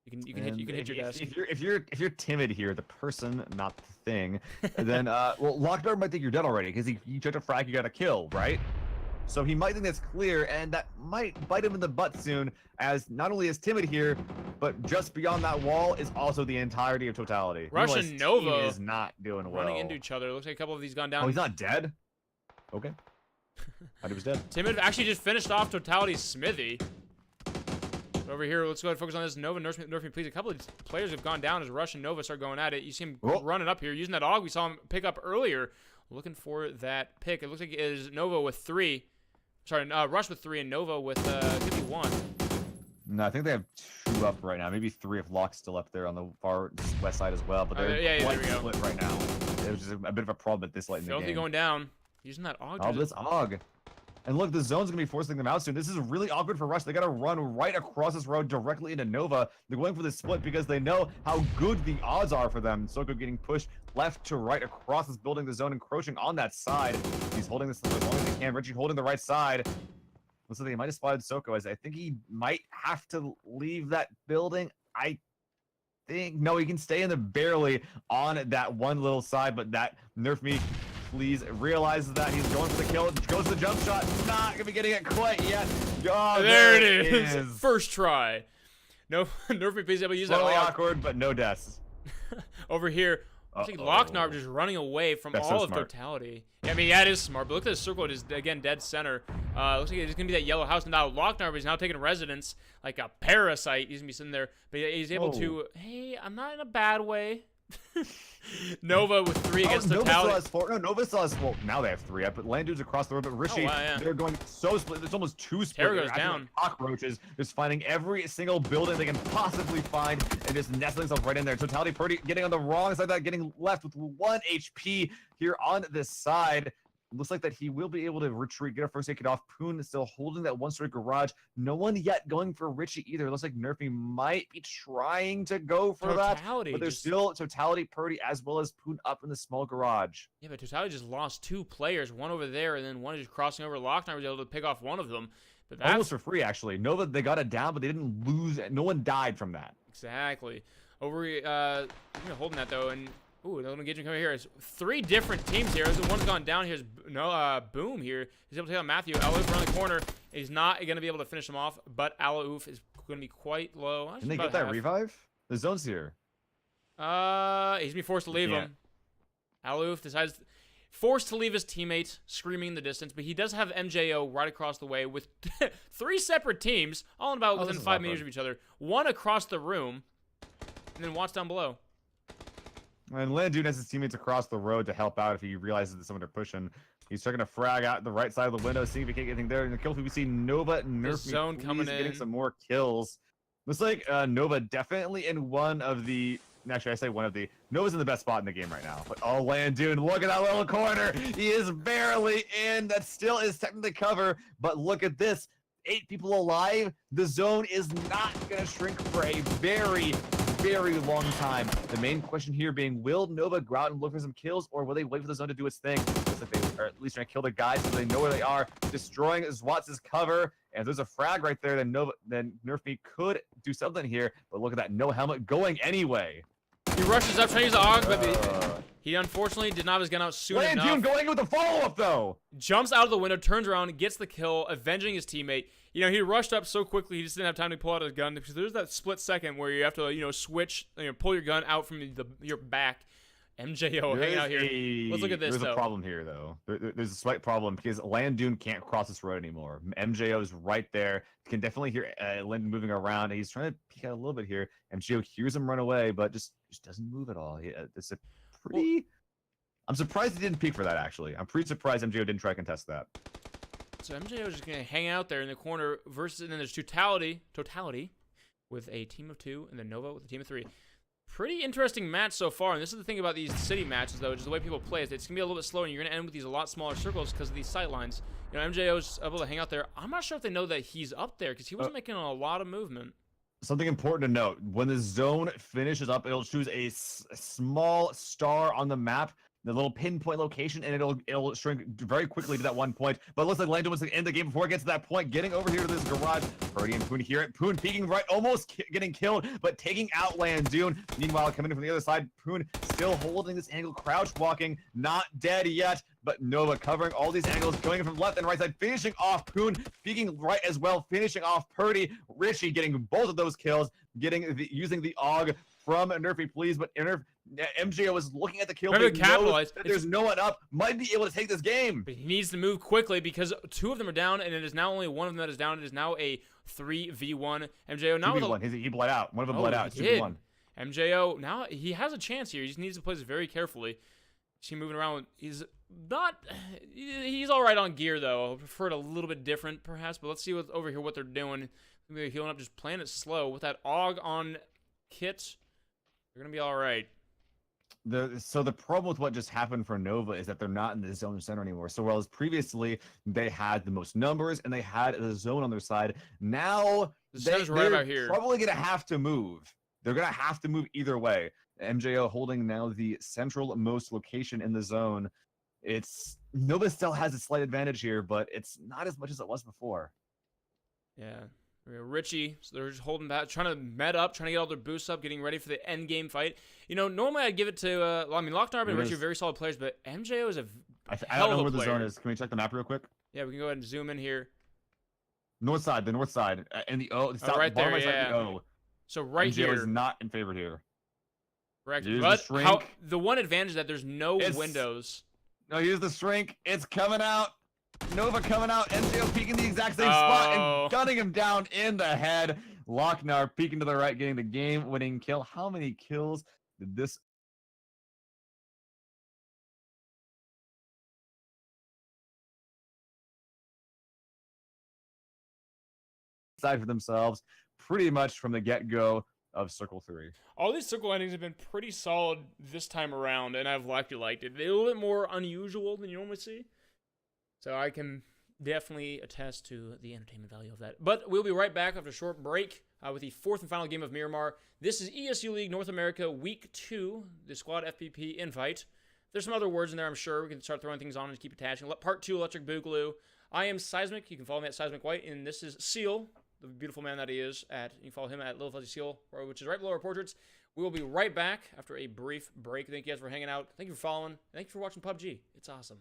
You can hit your desk. If you're timid here, the person, not the thing, then well, Locknarb might think you're dead already because he tried to frag, you got a kill, right? So he might think that's clear, and that might bite him in the butt soon, as not only is Timid here, but just beyond that wall is also the entirety of Totality. Russian Nova is not doing well. Running into each other. Looks like a couple of these gone down. Oh, he's not dead? Okay. I thought he was dead. Timid actually just finished off Totality's Smithy. Over here, let's go ahead and focus on this. Nova, nerf me, please. A couple of players have gone down as Rush and Nova start going at it. You see him running up here, using that AUG we saw him pick up earlier. Looking for that pick. It looks like it is Nova with 3. Sorry, Rush with 3 and Nova with, could be 1. No, I think they have 2 up right now. Maybe 3 if Locke's still up there on the far west side as well. But they're there we go. split right now. It was just a bit of a problem at this late in the game. Filthy going down. Using that AUG. Oh, this AUG. And look, the zone's going to be forcing them out soon. This is really awkward for Rush. They got to run right across this road directly into Nova. They're going for the split because they know how good the odds are for them. Soko getting pushed left to right across this building, the zone encroaching on that side. He's holding this as long as he can. Richie holding the right side. Looks like they might have spotted Soko, as I think he might have to leave that building. I think, no, he can stay in the barely on that one little side, but that Nerf Me please realizes that he's going for the kill. Goes to the jump shot. Not gonna be getting it quite yet. Oh, there it is. First try. No, Nerf Me please able to use Slowly that. Awkward, but no deaths. Over here, I think Locknarb just running away from all of Totality. Yeah, I mean, yeah, it is smart. But look at the circle. It is again dead center. Looks like it's gonna be that yellow house. Now Locknarb is now taking residence like a parasite. He's gonna be sitting there, but he's able to. Hey, I'm not in a bad way. Nova with 3 against Totality. Nova still has 4. No, Nova still has 4. Now they have 3 up, but Landude's across the road. But Rishi, they're going so split. There's almost 2 split. Tara goes down. Like cockroaches, just finding every single building they can possibly find and just nestling themselves right in there. Totality Purdy getting on the wrong side of that, getting left with 1 HP here on this side. Looks like that he will be able to retreat, get a first aid kit off. Poon is still holding that 1-story garage. No one yet going for Richie either. It looks like Nerfy might be trying to go for Totality, that. But there's still Totality, Purdy, as well as Poon up in the small garage. Yeah, but Totality just lost 2 players. One over there, and then one just crossing over. Locknarb was able to pick off one of them. But that's almost for free, actually. Nova, they got it down, but they didn't lose. No one died from that. Exactly. Over, holding that, though, and... Ooh, another engagement coming here. It's 3 different teams here. One's gone down here. Boom here. He's able to take out Matthew. Alaouf around the corner. He's not going to be able to finish him off, but Alaouf is going to be quite low. Can they get that revive? The zone's here. He's going to be forced to leave him. Alaouf decides... Forced to leave his teammate, screaming in the distance, but he does have MJO right across the way with 3 separate teams, all about within 5 meters of each other. 1 across the room, and then Watts down below. And Landune has his teammates across the road to help out if he realizes that someone are pushing. He's trying to frag out the right side of the window, seeing if he can't get anything there. In the kill feed, we see Nova Nerf zone coming in, getting some more kills. Looks like Nova definitely in one of the. Actually, I say one of the. Nova's in the best spot in the game right now. But oh, Landune, look at that little corner. He is barely in. That still is technically cover. But look at this. 8 people alive. The zone is not going to shrink for a very long time. The main question here being, will Nova go out and look for some kills, or will they wait for the zone to do its thing? Looks like they are at least trying to kill the guys so they know where they are. Destroying Zwats' cover, and if there's a frag right there, then Nerf Me could do something here, but look at that, no helmet going anyway. He rushes up, trying to use the AUG, but he unfortunately did not have his gun out soon enough. Landune going with the follow-up, though. Jumps out of the window, turns around, gets the kill, avenging his teammate. You know, he rushed up so quickly, he just didn't have time to pull out his gun, because there's that split second where you have to, you know, switch, you know, pull your gun out from your back. MJO hanging out here. Let's look at this, There's though. a problem here, though. There's a slight problem because Landune can't cross this road anymore. MJO is right there. You can definitely hear Landune moving around. He's trying to peek out a little bit here. MJO hears him run away, but just doesn't move at all. It's a pretty... Well, I'm surprised he didn't peek for that, actually. I'm pretty surprised MJO didn't try to contest that. So MJO is just going to hang out there in the corner versus... And then there's Totality with a team of 2, and then Nova with a team of 3. Pretty interesting match so far, and this is the thing about these city matches, though, just the way people play is it's going to be a little bit slower, and you're going to end with these a lot smaller circles because of these sight lines. You know, MJO's able to hang out there. I'm not sure if they know that he's up there because he wasn't making a lot of movement. Something important to note, when the zone finishes up, it'll choose a small star on the map, the little pinpoint location, and it'll shrink very quickly to that one point. But it looks like Landune wants to end the game before it gets to that point, getting over here to this garage. Purdy and Poon hear it. Poon peeking right, almost getting killed, but taking out Landune. Meanwhile, coming in from the other side, Poon still holding this angle, crouch walking, not dead yet. But Nova covering all these angles, going in from left and right side, finishing off Poon, peeking right as well, finishing off Purdy. Richie getting both of those kills, using the AUG from Nerfy, please. But MJO is looking at the kill. Remember to capitalize. There's no one up. Might be able to take this game. But he needs to move quickly because 2 of them are down, and it is now only 1 of them that is down. It is now a 3v1. MJO now with a... He bled out. One of them bled out. 2v1. MJO now he has a chance here. He just needs to play this very carefully. He's moving around. He's all right on gear though. I prefer it a little bit different perhaps. But let's see what's over here. What they're doing. They're healing up, just playing it slow with that AUG on Kit. They're gonna be all right. So the problem with what just happened for Nova is that they're not in the zone center anymore. So whereas previously they had the most numbers and they had the zone on their side, now they're probably gonna have to move. They're gonna have to move either way. MJO holding now the central-most location in the zone. Nova still has a slight advantage here, but it's not as much as it was before. Yeah. Richie, so they're just holding back, trying to med up, trying to get all their boosts up, getting ready for the end game fight. You know, normally I'd give it to, Locknarb and Richie are very solid players, but MJO is I don't know where the zone is. Can we check the map real quick? Yeah, we can go ahead and zoom in here. The north side, and the O, the south, right there, yeah. The O. So right MJO here is not in favor here. Correct. But the one advantage is that there's no windows. No, here's the shrink. It's coming out. Nova coming out. MJO peeking the exact same spot and gunning him down in the head. Locknar peeking to the right, getting the game-winning kill. How many kills did this side for themselves pretty much from the get-go of Circle 3. All these circle endings have been pretty solid this time around, and I've liked it. They're a little bit more unusual than you normally see. So I can definitely attest to the entertainment value of that. But we'll be right back after a short break with the 4th and final game of Miramar. This is ESU League North America Week 2, the Squad FPP invite. There's some other words in there, I'm sure. We can start throwing things on and keep attaching. Part 2, Electric Boogaloo. I am Seismic. You can follow me at Seismic White, and this is Seal, the beautiful man that he is. You can follow him at Little Fuzzy Seal, which is right below our portraits. We will be right back after a brief break. Thank you guys for hanging out. Thank you for following. Thank you for watching PUBG. It's awesome.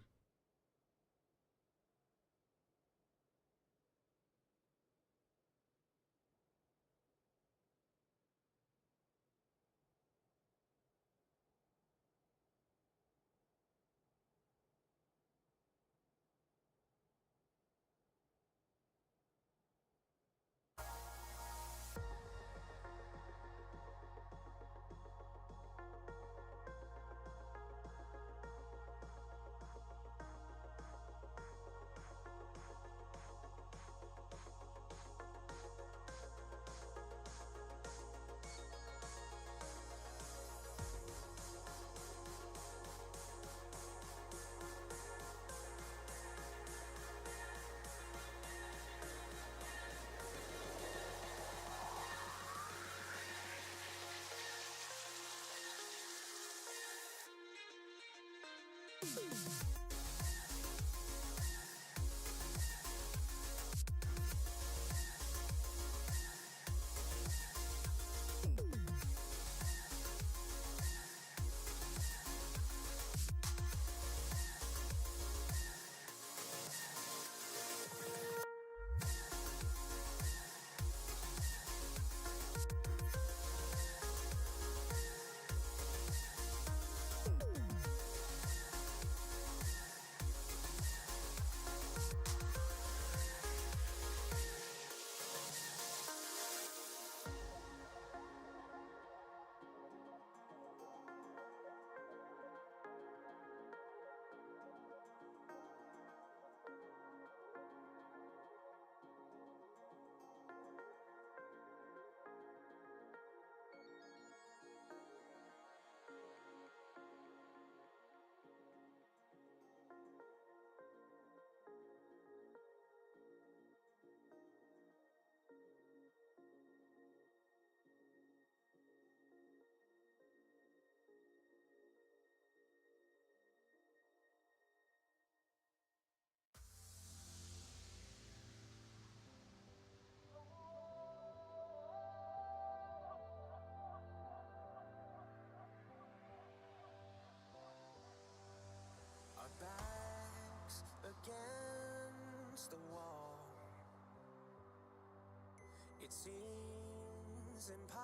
seems impossible,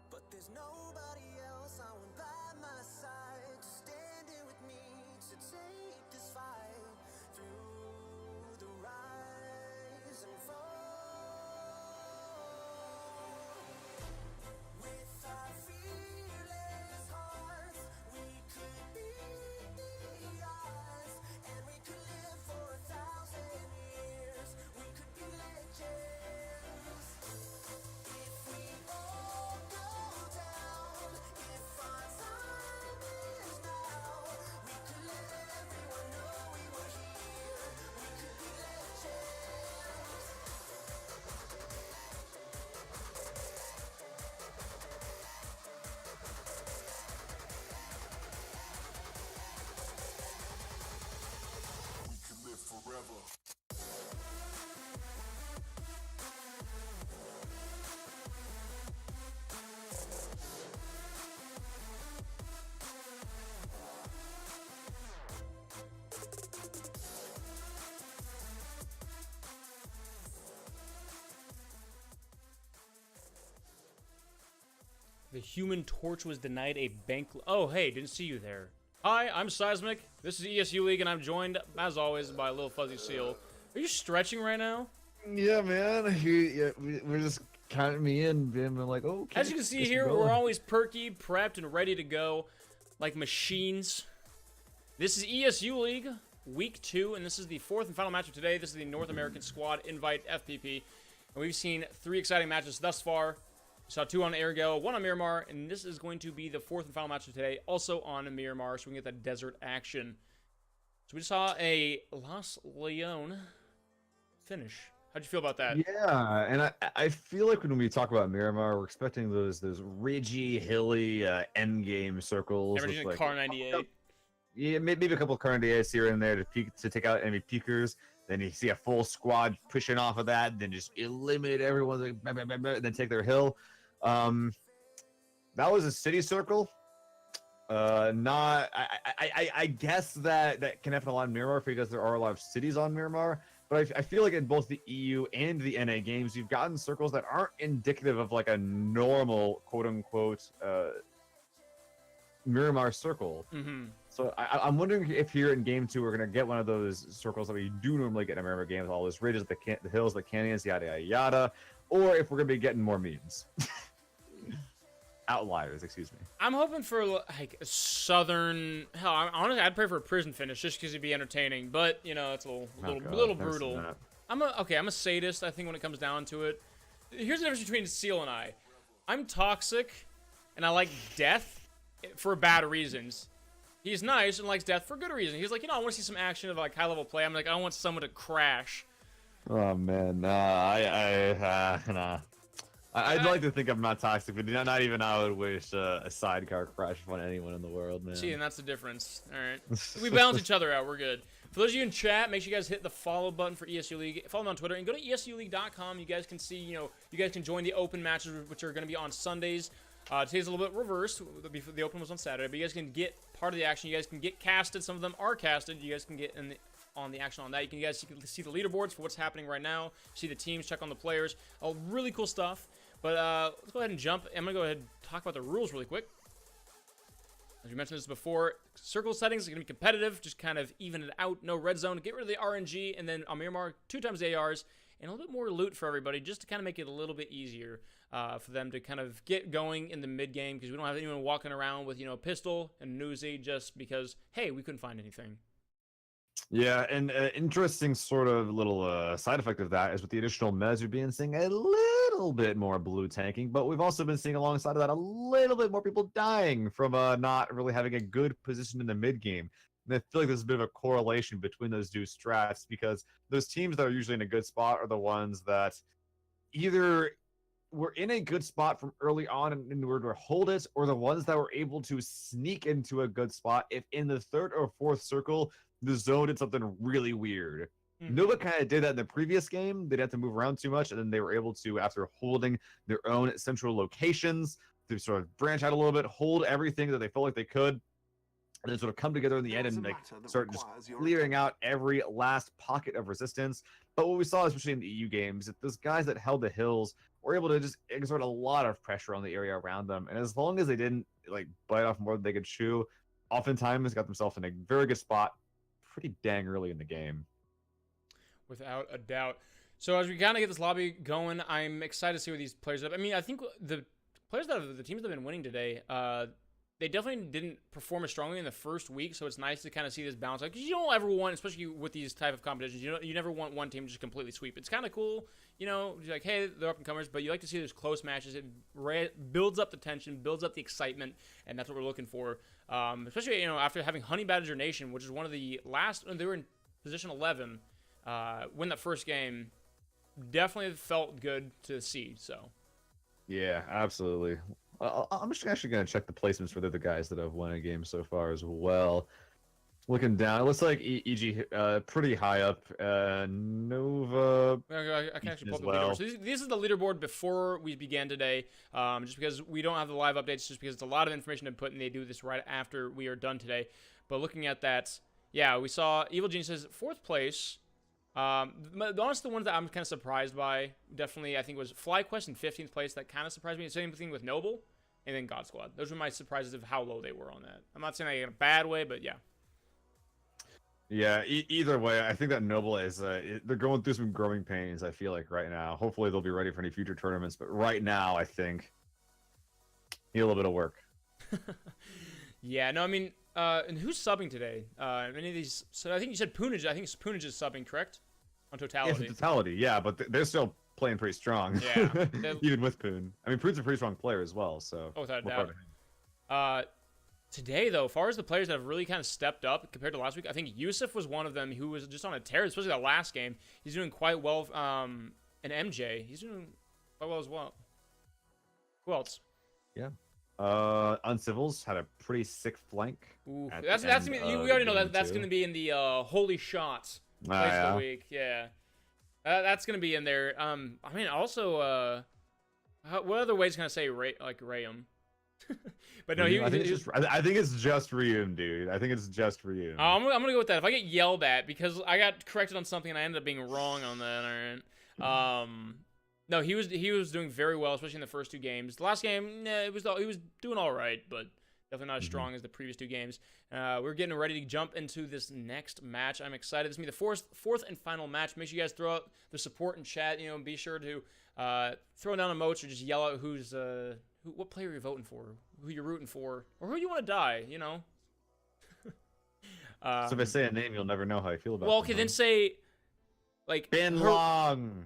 but there's nobody else I want by my side to stand in with me to take this fight through the rise and fall. With our fearless hearts, we could beat the odds, and we could live for 1,000 years. We could be legends. If we all go down, if our time is now, we could let everyone know we were here. We could be legends. We could live forever. The Human Torch was denied a bank. Oh, hey, didn't see you there. Hi, I'm Seismic. This is ESU League, and I'm joined, as always, by Little Fuzzy Seal. Are you stretching right now? Yeah, man. We're just counting me in, being like, oh. As you can see here, we're always perky, prepped, and ready to go, like machines. This is ESU League, Week 2, and this is the fourth and final match of today. This is the North American Squad Invite FPP, and we've seen 3 exciting matches thus far. We saw 2 on Ergo, 1 on Miramar, and this is going to be the fourth and final match of today, also on Miramar, so we can get that desert action. So we just saw a Los Leon finish. How'd you feel about that? Yeah, and I feel like when we talk about Miramar, we're expecting those ridgy, hilly end game circles. Never with, seen a like, Car 98. Yeah, maybe a couple of Car 98s here and there to take out enemy peekers. Then you see a full squad pushing off of that, then just eliminate everyone, like, blah, blah, blah, blah, and then take their hill. That was a city circle. I guess that can happen a lot in Miramar because there are a lot of cities on Miramar. But I feel like in both the EU and the NA games, you've gotten circles that aren't indicative of like a normal quote unquote Miramar circle. Mm-hmm. So I'm wondering if here in game 2 we're gonna get one of those circles that we do normally get in Miramar games, all those ridges, the hills, the canyons, yada yada yada, or if we're gonna be getting more memes. Outliers, excuse me. I'm hoping for like a southern. Hell, honestly, I'd pray for a prison finish just because it'd be entertaining. But you know, it's a little brutal. I'm a sadist. I think when it comes down to it, here's the difference between Seal and I. I'm toxic, and I like death for bad reasons. He's nice and likes death for good reason. He's like, I want to see some action of like high level play. I'm like, I want someone to crash. Oh man, nah. I'd like to think I'm not toxic, but not even I would wish a sidecar crash upon anyone in the world, man. See, and that's the difference. All right, we balance each other out. We're good. For those of you in chat, make sure you guys hit the follow button for ESU League. Follow me on Twitter and go to esuleague.com. You guys can see, you guys can join the open matches, which are going to be on Sundays. Today's a little bit reversed. The open was on Saturday, but you guys can get part of the action. You guys can get casted. Some of them are casted. You guys can get on the action on that. You can see the leaderboards for what's happening right now. See the teams, check on the players. All really cool stuff. But let's go ahead and jump. I'm going to go ahead and talk about the rules really quick. As we mentioned this before, circle settings are going to be competitive. Just kind of even it out. No red zone. Get rid of the RNG. And then on Miramar, 2 times the ARs. And a little bit more loot for everybody, just to kind of make it a little bit easier for them to kind of get going in the mid-game. Because we don't have anyone walking around with, pistol and Uzi just because, hey, we couldn't find anything. Yeah, and interesting sort of little side effect of that is with the additional mez, we've been seeing a little bit more blue tanking, but we've also been seeing alongside of that a little bit more people dying from not really having a good position in the mid game. And I feel like there's a bit of a correlation between those two strats because those teams that are usually in a good spot are the ones that either were in a good spot from early on and were to hold it, or the ones that were able to sneak into a good spot if in the 3rd or 4th circle the zone did something really weird. Nova kind of did that in the previous game. They'd have to move around too much, and then they were able to, after holding their own central locations, to sort of branch out a little bit, hold everything that they felt like they could, and then sort of come together in the There end is and a like matter that start just requires your clearing out every last pocket of resistance. But what we saw, especially in the EU games, that those guys that held the hills were able to just exert a lot of pressure on the area around them. And as long as they didn't like bite off more than they could chew, oftentimes got themselves in a very good spot pretty dang early in the game. Without a doubt. So as we kind of get this lobby going, I'm excited to see where these players are. I mean, I think the players the teams that have been winning today, they definitely didn't perform as strongly in the first week. So it's nice to kind of see this balance. Like, 'cause you don't ever want, especially with these type of competitions, you never want one team to just completely sweep. It's kind of cool, you're like, hey, they're up and comers, but you like to see those close matches. It builds up the tension, builds up the excitement, and that's what we're looking for. Especially after having Honey Badger Nation, which is one of the last, they were in position 11. Win that first game definitely felt good to see. So Yeah, absolutely. I'm just actually going to check the placements for the other guys that have won a game so far as well. Looking down, it looks like EG pretty high up. Nova. I can actually pull as up the well. leaderboard. So this is the leaderboard before we began today. Just because we don't have the live updates, just because it's a lot of information to put, and they do this right after we are done today. But looking at that, yeah, we saw Evil Geniuses 4th place. Honestly, the ones that I'm kind of surprised by, definitely, I think was FlyQuest in 15th place. That kind of surprised me. Same thing with Noble, and then God Squad. Those were my surprises of how low they were on that. I'm not saying that in a bad way, but yeah. Yeah, either way, I think that Noble is they're going through some growing pains, I feel like, right now. Hopefully they'll be ready for any future tournaments, but right now I think need a little bit of work. Yeah, no, I mean, and who's subbing today? Any of these? So I think you said Poonage. I think Poonage is subbing, correct? On Yeah, totality. for totality, yeah, but they're still playing pretty strong. Yeah, Even with Poon. I mean, Poon's a pretty strong player as well, so. Oh, without a we're doubt. proud of him. Today, though, as far as the players that have really kind of stepped up compared to last week, I think Yusuf was one of them who was just on a tear, especially that last game. He's doing quite well. And MJ, he's doing quite well as well. Who else? Yeah. Uncivils had a pretty sick flank. Ooh, at that's the gonna end be, of we already know game that that's two. gonna be in the holy shots place of Yeah. the week. Yeah, that's gonna be in there. I mean, also, what other ways can I say Rayum? But no, I think it's just Ryum, dude. I think it's just Ryum. I'm gonna go with that. If I get yelled at because I got corrected on something and I ended up being wrong on that, all right. No, he was doing very well, especially in the first 2 games. The last game, he was doing all right, but definitely not as strong as the previous 2 games. We're getting ready to jump into this next match. I'm excited. This is gonna be the fourth and final match. Make sure you guys throw out the support in chat. Be sure to throw down emotes or just yell out what player you're voting for, who you're rooting for, or who you want to die. So if I say a name, you'll never know how I feel about it. Well, okay, then say like Bin her- Long.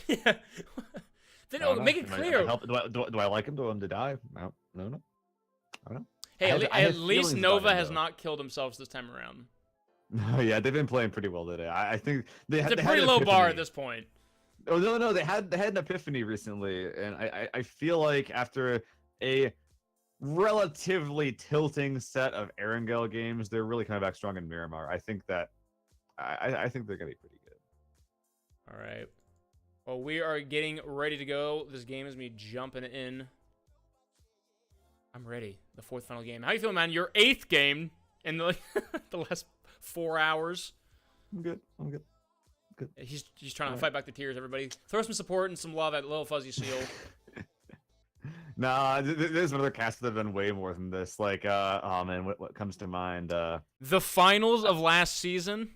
Yeah. Then I don't know. make it Am I clear. do I like him? Do I want him to die? No. I don't know. Hey, I have at least feelings about Nova him, has though. not killed themselves this time around. No, yeah, they've been playing pretty well today. I think they It's had a they had pretty an low bar at epiphany. this point. Oh no, they had an epiphany recently, and I feel like after a relatively tilting set of Erangel games, they're really coming back strong in Miramar. I think that I think they're gonna be pretty good. All right. Well, we are getting ready to go. This game is me jumping in. I'm ready. The 4th final game. How you feeling, man? Your 8th game in the the last 4 hours. I'm good. He's trying to fight back the tears. Everybody, throw some support and some love at Little Fuzzy Seal. Nah, there's another cast that have done way more than this. Like, oh man, what comes to mind? The finals of last season.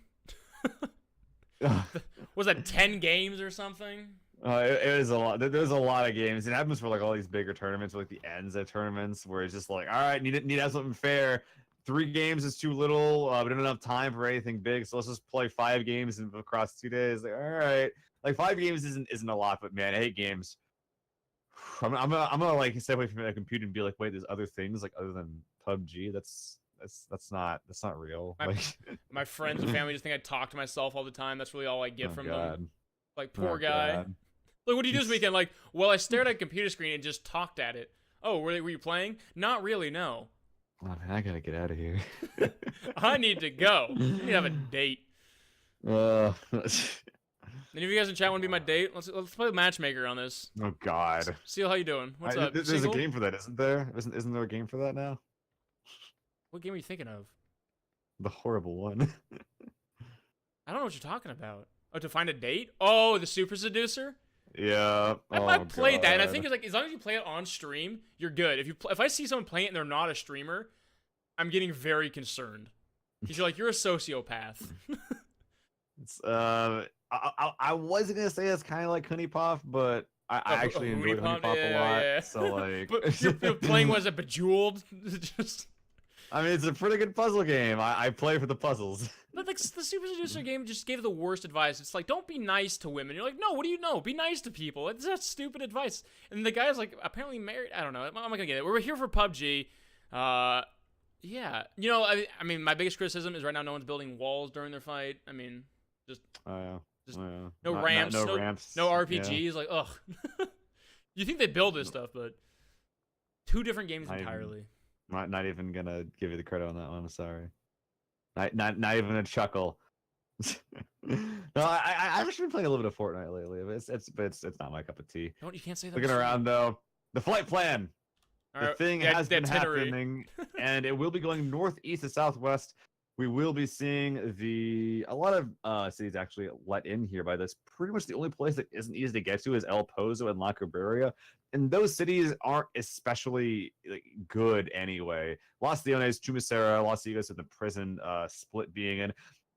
Was that 10 games or something? It was a lot. There's a lot of games. It happens for like all these bigger tournaments, like the ends of tournaments, where it's just like, all right, need to have something fair. 3 games is too little. We don't have enough time for anything big, so let's just play 5 games across 2 days. Like, all right, like 5 games isn't a lot, but man, 8 games. I'm gonna like step away from my computer and be like, wait, there's other things like other than PUBG. That's not real. Like, My friends and family just think I talk to myself all the time. That's really all I get oh, from God. them. Like, poor Oh, guy. God. Like, what do you do this weekend? Like, well, I stared at a computer screen and just talked at it. Oh, were you playing? Not really, no. Oh man, I gotta get out of here. I need to go. I need to have a date. Any of you guys in chat want to be my date? Let's play matchmaker on this. Oh God. Seal, how you doing? What's up? There's Single? a game for that, isn't there? Isn't there a game for that now? What game are you thinking of? The horrible one. I don't know what you're talking about. Oh, to find a date? Oh, the Super Seducer? Yeah. I played that, and I God. think it's like as long as you play it on stream, you're good. If I see someone playing it and they're not a streamer, I'm getting very concerned. Because you're like, you're a sociopath. It's, I wasn't gonna say it's kind of like Honeypop, but I actually enjoyed Honeypop, Honeypop a lot. yeah. So like, But you're playing was a Bejeweled? Just... I mean, it's a pretty good puzzle game. I play for the puzzles. But like the Super Seducer game just gave the worst advice. It's like, don't be nice to women. You're like, no, what do you know? Be nice to people. That's stupid advice. And the guy's like apparently married. I don't know. I'm not gonna get it. We're here for PUBG. Yeah. You know, I mean, my biggest criticism is right now no one's building walls during their fight. I mean, just Oh yeah. Just Oh, yeah. no Not- ramps, no ramps. no Yeah. RPGs. Like, ugh. You think they build this stuff, but two different games I- entirely. Not even gonna give you the credit on that one. I'm sorry. Not even a chuckle. No, I've actually been playing a little bit of Fortnite lately. But it's not my cup of tea. Don't you can't say that. Looking around though, the flight plan. The thing has been happening, and it will be going northeast to southwest. We will be seeing a lot of cities actually let in here by this. Pretty much the only place that isn't easy to get to is El Pozo and La Cabrera, and those cities aren't especially good anyway. Los Leones, Chumacera, Los Eagles with the prison split being in,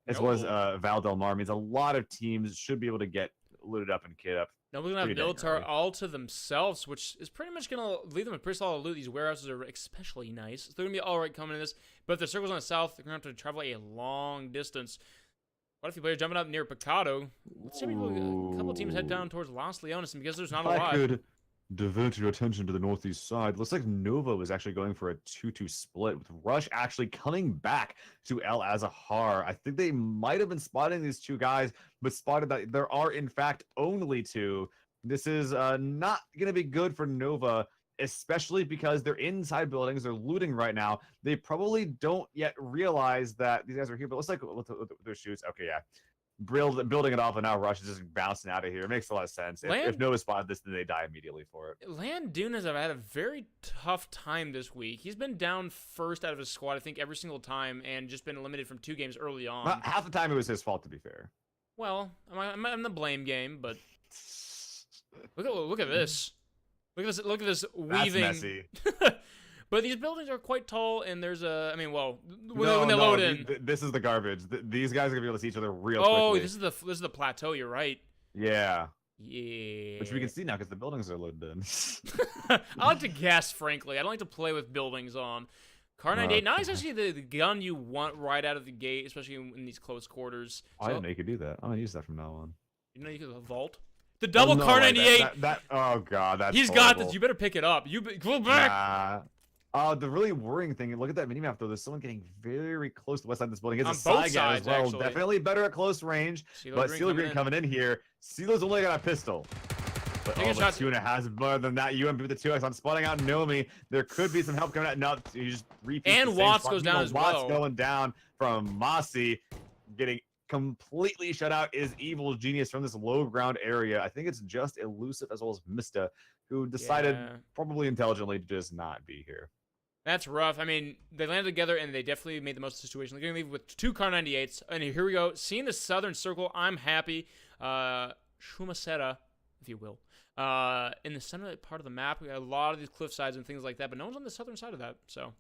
as well as Val del Mar, means a lot of teams should be able to get looted up and kit up. Nobody's gonna have pretty dang Miltar early. all to themselves, which is pretty much gonna leave them a pretty solid loot. These warehouses are especially nice. So they're gonna be all right coming in this. But if the circle's on the south, they're gonna have to travel a long distance. Quite a few players jumping up near Picado. Let's see if a couple teams head down towards Los Leones, and because there's not a If I lot. could divert your attention to the northeast side. Looks like Nova is actually going for a 2-2 split, with Rush actually coming back to El Azahar. I think they might have been spotting these two guys, but spotted that there are in fact only two. This is not going to be good for Nova, especially because they're inside buildings. They're looting right now. They probably don't yet realize that these guys are here, but it looks like with their shoots. Okay, yeah. Building it off, and now Rush is just bouncing out of here. It makes a lot of sense. If Nova spotted this, then they die immediately for it. Landunas have had a very tough time this week. He's been down first out of his squad, I think, every single time, and just been eliminated from 2 games early on. Well, half the time it was his fault, to be fair. Well, I'm in the blame game, but look at this. Look at this weaving. That's messy. But these buildings are quite tall, and there's a. I mean, well, when No, they no, load in. this is the garbage. These guys are gonna be able to see each other real Oh, quickly. this is the plateau. You're right. Yeah, Yeah. which we can see now because the buildings are loaded in. I like to guess, frankly. I don't like to play with buildings on. Car 98, not exactly the gun you want right out of the gate, especially in these close quarters. I didn't know you could do that. I'm gonna use that from now on. You know you could vault. The double no, Car like 98. Oh god, that's He's got horrible. this. You better pick it up. Go back. Nah. The really worrying thing, look at that minimap though. There's someone getting very close to the west side of this building. It's On a side both guy sides, as well. actually. Definitely better at close range. But Seal Green coming in here. Sealer's only got a pistol. But Taking but shots. Tuna has more than that. UMP with the 2x on spotting out Nomi. There could be some help coming out. No, he just repeats And the same Watts spot. goes down Meanwhile, as Watts well. going down from Mossy, getting completely shut out is Evil Genius from this low ground area. I think it's just Elusive as well as Mista, who decided Yeah. probably intelligently to just not be here. That's rough. I mean, they landed together and they definitely made the most of the situation. They're going to leave with 2 Car 98s. And here we go. Seeing the southern circle, I'm happy. Shumacera, if you will. In the center part of the map, we got a lot of these cliff sides and things like that, but no one's on the southern side of that. So,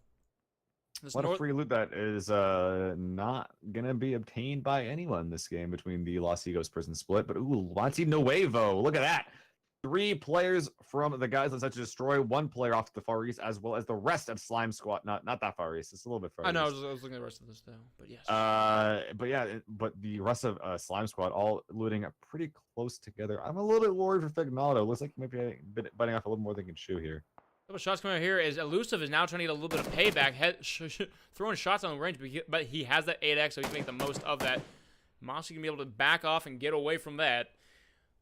this What a free loot that is not gonna be obtained by anyone this game between the Los Egos prison split. But ooh, Monty Nuevo, look at that. 3 players from the guys that set to destroy, 1 player off to the far east, as well as the rest of Slime Squad. Not that far east. It's a little bit far I know, I east. was looking at the rest of this, though, but yes. But yeah, but the rest of Slime Squad all looting pretty close together. I'm a little bit worried for Fignado. Looks like maybe biting off a little more than he can chew here. Couple shots coming out here as Elusive is now trying to get a little bit of payback, throwing shots on the range, but he has that 8x, so he can make the most of that. Mossy can be able to back off and get away from that.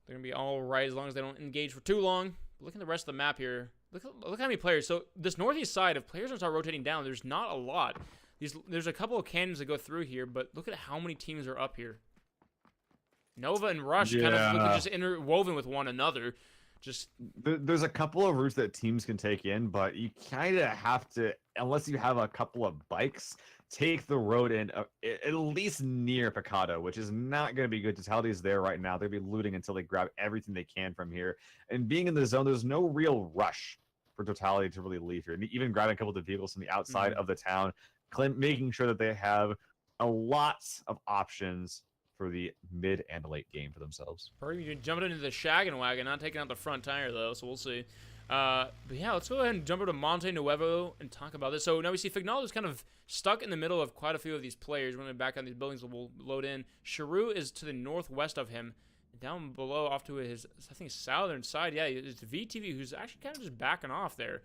They're going to be all right as long as they don't engage for too long. But look at the rest of the map here. Look how many players. So this northeast side, if players don't start rotating down, there's not a lot. There's a couple of canyons that go through here, but look at how many teams are up here. Nova and Rush kind of look Yeah. just interwoven with one another. Just There's a couple of routes that teams can take in, but you kind of have to, unless you have a couple of bikes, take the road in at least near Picado, which is not going to be good. Totality is there right now. They'll be looting until they grab everything they can from here. And being in the zone, there's no real rush for Totality to really leave here. And even grabbing a couple of the vehicles from the outside of the town, making sure that they have a lot of options for the mid and late game for themselves. probably jumping into the shaggin' wagon, not taking out the front tire though, so we'll see. But yeah, let's go ahead and jump over to Monte Nuevo and talk about this. So now we see Fignaldo's kind of stuck in the middle of quite a few of these players. We're going to back on these buildings that we'll load in. Charu is to the northwest of him. Down below off to his, I think, southern side. Yeah, it's VTV who's actually kind of just backing off there.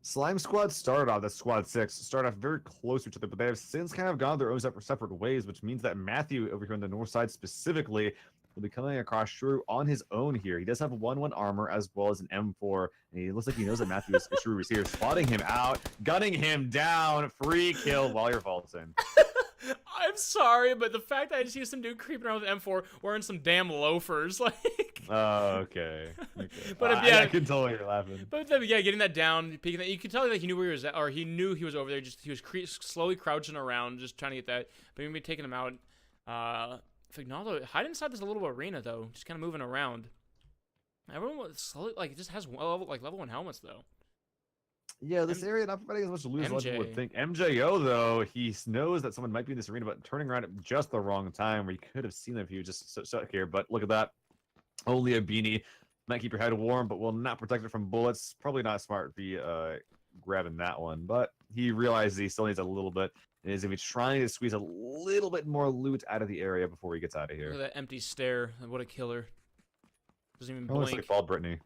Slime Squad started off, that's Squad 6, started off very close to each other, but they have since kind of gone their own separate ways, which means that Matthew over here on the north side specifically will be coming across Shrew on his own here. He does have 1-1 armor as well as an M4, and he looks like he knows that Matthew is Shrew receiver, spotting him out, gunning him down, free kill while you're vaulting. I'm sorry, but the fact that I just see some dude creeping around with M4 wearing some damn loafers, like. Oh, okay. But yeah, I can tell why you're laughing. But then, yeah, getting that down, peeking that, you could tell that he knew where he was at, or he knew he was over there. Just he was slowly crouching around, just trying to get that. But maybe taking him out. Fignaldo hide inside this little arena though, just kind of moving around. Everyone was slowly, like, it just has level 1 helmets though. Yeah, this area not providing as much loot as a lot of people MJ. would think. MJO, though, he knows that someone might be in this arena, but turning around at just the wrong time where you could have seen them if you just stuck here. But look at that. Only a beanie. Might keep your head warm, but will not protect it from bullets. Probably not smart to be grabbing that one. But he realizes he still needs a little bit. And is going to be trying to squeeze a little bit more loot out of the area before he gets out of Look at here. that empty stare. What a killer. Doesn't even Oh, looks blink. like Bald Brittany.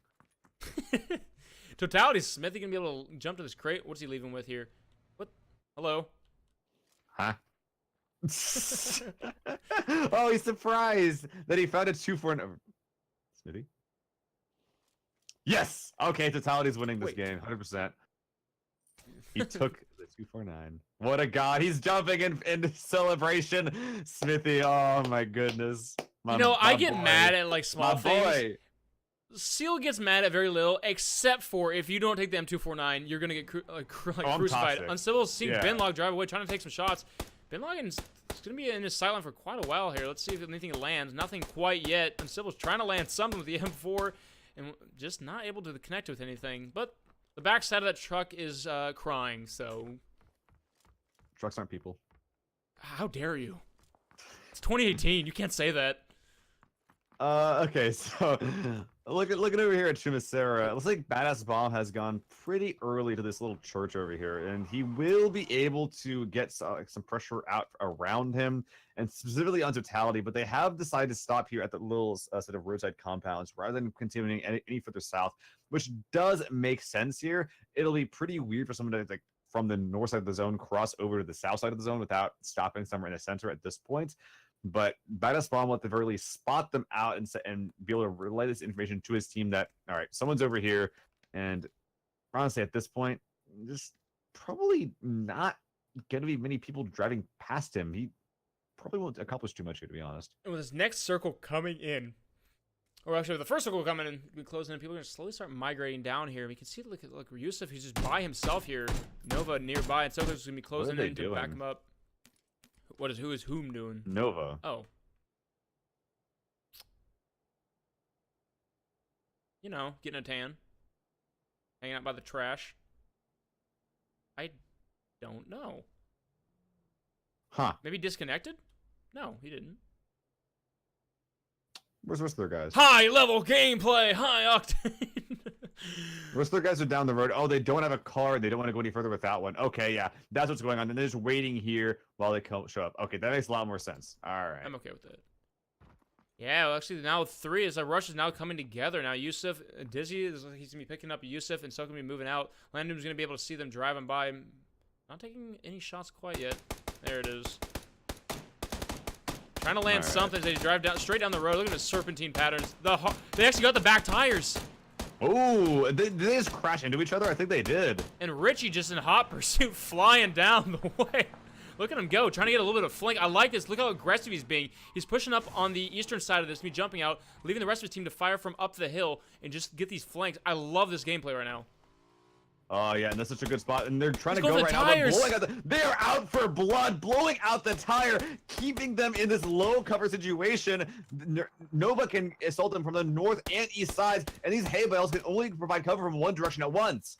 Totality Smith, he gonna be able to jump to this crate. What's he leaving with here? What? Hello? Huh? Oh, he's surprised that he found a 2-4. Smithy? Yes! Okay, Totality's winning this Wait. game, 100%. He took the 249. What a god! He's jumping in celebration. Smithy, oh my goodness. You know, I get mad at like small my things. boy. Seal gets mad at very little, except for if you don't take the M249, you're gonna get I'm crucified. toxic. Uncivil seeing Yeah. Benlog drive away, trying to take some shots. Benlog's gonna be in his silent for quite a while here. Let's see if anything lands. Nothing quite yet. Uncivil's trying to land something with the M4, and just not able to connect with anything. But the backside of that truck is crying. So Trucks aren't people. how dare you? It's 2018. You can't say that. Okay, so looking over here at Chimicera, it looks like Badass Bomb has gone pretty early to this little church over here, and he will be able to get some pressure out around him, and specifically on Totality, but they have decided to stop here at the little set of roadside compounds rather than continuing any further south, which does make sense here. It'll be pretty weird for someone to, like, from the north side of the zone cross over to the south side of the zone without stopping somewhere in the center at this point. But Badass Bomb will at the very least spot them out and be able to relay this information to his team that, all right, someone's over here. And honestly, at this point, just probably not going to be many people driving past him. He probably won't accomplish too much here, to be honest. And with this next circle coming in, or actually with the first circle coming in, we closing in, people are going to slowly start migrating down here. We can see, look Yusuf, he's just by himself here. Nova nearby, and Soko's going to be closing they in to back doing? him up. Who is whom doing? Nova. Oh. You know, getting a tan. Hanging out by the trash. I don't know. Huh. Maybe disconnected? No, he didn't. Where's the rest of their guys? High level gameplay, high octane. The rest of their guys are down the road. Oh, they don't have a car. They don't want to go any further without one. Okay, yeah. That's what's going on. And they're just waiting here while they show up. Okay, that makes a lot more sense. All right. I'm okay with that. Yeah, well, actually, now 3 is rush is now coming together. Now Yusuf, Dizzy, he's going to be picking up Yusuf, and so going to be moving out. Landum's going to be able to see them driving by. Not taking any shots quite yet. There it is. Trying to land All right. something as they drive down straight down the road. Look at the serpentine patterns. They actually got the back tires. Oh, did they just crash into each other? I think they did. And Richie just in hot pursuit flying down the way. Look at him go, trying to get a little bit of flank. I like this. Look how aggressive he's being. He's pushing up on the eastern side of this, me jumping out, leaving the rest of his team to fire from up the hill and just get these flanks. I love this gameplay right now. Oh yeah, and that's such a good spot. And they're trying Let's to go go for the right now. tires. They are out for blood, blowing out the tire, keeping them in this low cover situation. Nova can assault them from the north and east sides, and these hay bales can only provide cover from one direction at once.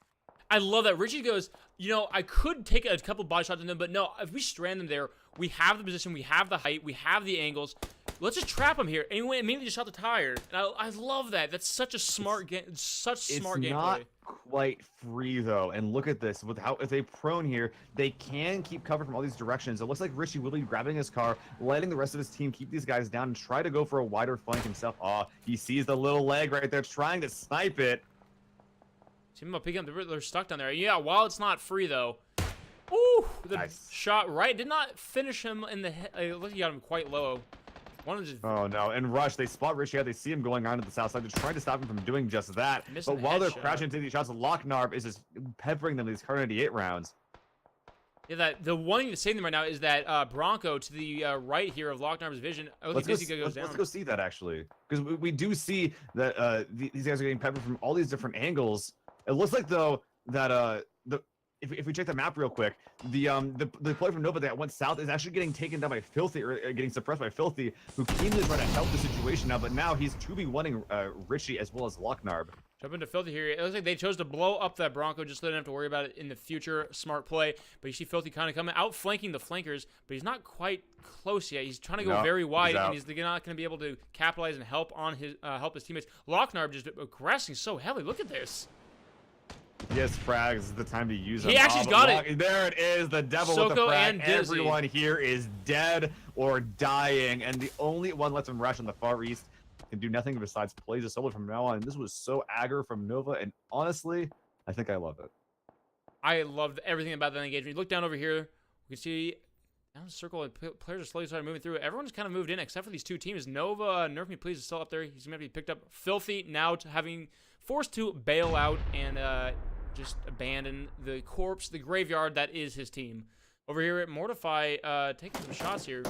I love that. Richie goes, you know, I could take a couple body shots on them, but no, if we strand them there, we have the position, we have the height, we have the angles. Let's just trap him here. And he went immediately just shot the tire. And I love that. That's such a smart game. Such smart gameplay. It's not quite free though, and look at this. With how if they prone here, they can keep cover from all these directions. It looks like Richie will be grabbing his car, letting the rest of his team keep these guys down and try to go for a wider flank himself. Oh, he sees the little leg right there, trying to snipe it. See him picking up. They're stuck down there. Yeah, while it's not free though. Ooh, the Nice. shot right did not finish him in the head. Look, like he got him quite low. One just Oh no, and Rush, they spot Richie out, they see him going on to the south side, they're trying to stop him from doing just that. Missing But the while they're headshot. crashing into these shots, Locknarb is just peppering them these Kar 98 rounds. Yeah, that the one thing to say them right now is that Bronco to the right here of Locknarb's vision. I Let's think go, Dizzy goes down. let's go see that actually, because we do see that these guys are getting peppered from all these different angles. It looks like though that if we check the map real quick, the player from Nova that went south is actually getting taken down by Filthy, or getting suppressed by Filthy, who came to try to help the situation now, but now he's 2v1ing Richie as well as Locknarb. Jump into Filthy here. It looks like they chose to blow up that Bronco, just so they don't have to worry about it in the future. Smart play. But you see Filthy kind of coming out, flanking the flankers, but he's not quite close yet. He's trying to go No, very wide, he's and out. he's not going to be able to capitalize and help on his teammates. Locknarb just aggressing so heavily. Look at this. Yes, frags is the time to use them. He actually's but got it. There it is, the devil with the Soko frag. and Dizzy. Everyone here is dead or dying, and the only one left from Rush on the far east can do nothing besides play the solo from now on. And this was so aggro from Nova, and honestly, I think I love it. I loved everything about that engagement. You look down over here, we can see down the circle, and players are slowly starting moving through. Everyone's kind of moved in, except for these two teams. Nova, Nerf Me Please is still up there. He's going to be picked up. Filthy now having forced to bail out and just abandon the corpse, the graveyard that is his team. Over here at Mortify, taking some shots here.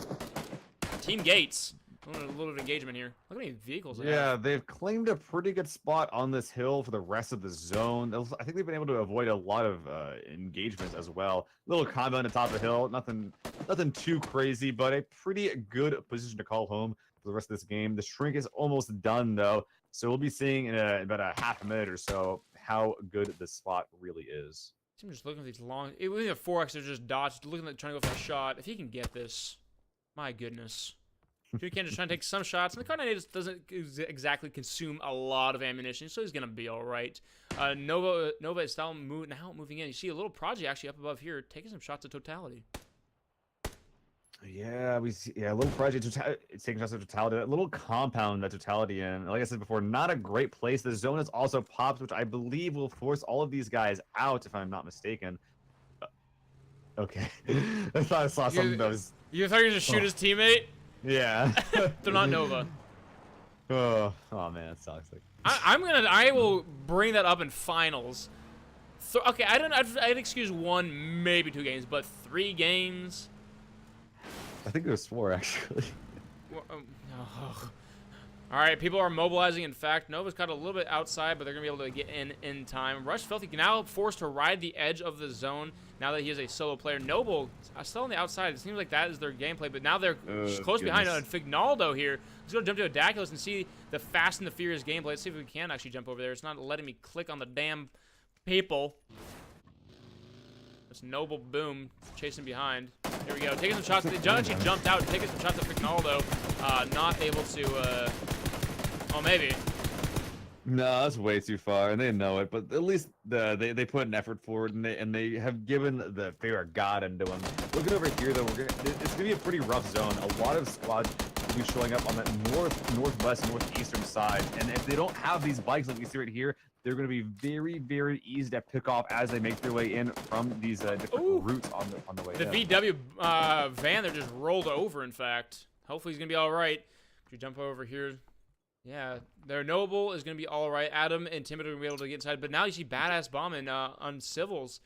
Team Gates. A little bit of engagement here. Look how many vehicles they Yeah, have. they've claimed a pretty good spot on this hill for the rest of the zone. I think they've been able to avoid a lot of engagements as well. Little combo on the top of the hill, nothing too crazy, but a pretty good position to call home for the rest of this game. The shrink is almost done though, so we'll be seeing in about a half minute or so how good this spot really is. I'm just looking at these long. We have 4x. They're just dots. Looking at trying to go for a shot. If he can get this, my goodness. Dude can't just try to take some shots. And the Kar 98 doesn't exactly consume a lot of ammunition, so he's gonna be all right. Nova is now moving in. You see a little project actually up above here, taking some shots of totality. Yeah, we see. Yeah, a little project. It's taking shots of totality. That little compound that totality in. Like I said before, not a great place. The zone is also popped, which I believe will force all of these guys out, if I'm not mistaken. Okay, I thought I saw something that was. You thought you were gonna shoot his teammate? Yeah. They're not Nova. Oh man, that sucks. Like, I will bring that up in finals. Okay, I'd excuse 1, maybe 2 games, but 3 games. I think there's 4 actually. All right, people are mobilizing. In fact, Nova's got a little bit outside, but they're going to be able to get in time. Rush Filthy now forced to ride the edge of the zone now that he is a solo player. Noble still on the outside. It seems like that is their gameplay, but now they're close behind. And Fignaldo here is going to jump to a Daculus and see the Fast and the Furious gameplay. Let's see if we can actually jump over there. It's not letting me click on the damn people. It's Noble Boom chasing behind. Here we go. Taking some shots. They actually jumped out and taking some shots at Fignaldo. Not able to... oh, maybe. No, that's way too far, and they know it. But at least they put an effort forward, and they have given the favor of God into them. Looking over here, though, it's gonna be a pretty rough zone. A lot of squads will be showing up on that northwest, northeastern side, and if they don't have these bikes like you see right here, they're going to be very, very easy to pick off as they make their way in from these different routes on the way. The in. VW van there just rolled over. In fact, hopefully he's gonna be all right. If you jump over here. Yeah, their Noble is going to be all right. Adam and Timid are going to be able to get inside. But now you see Badass bombing on civils.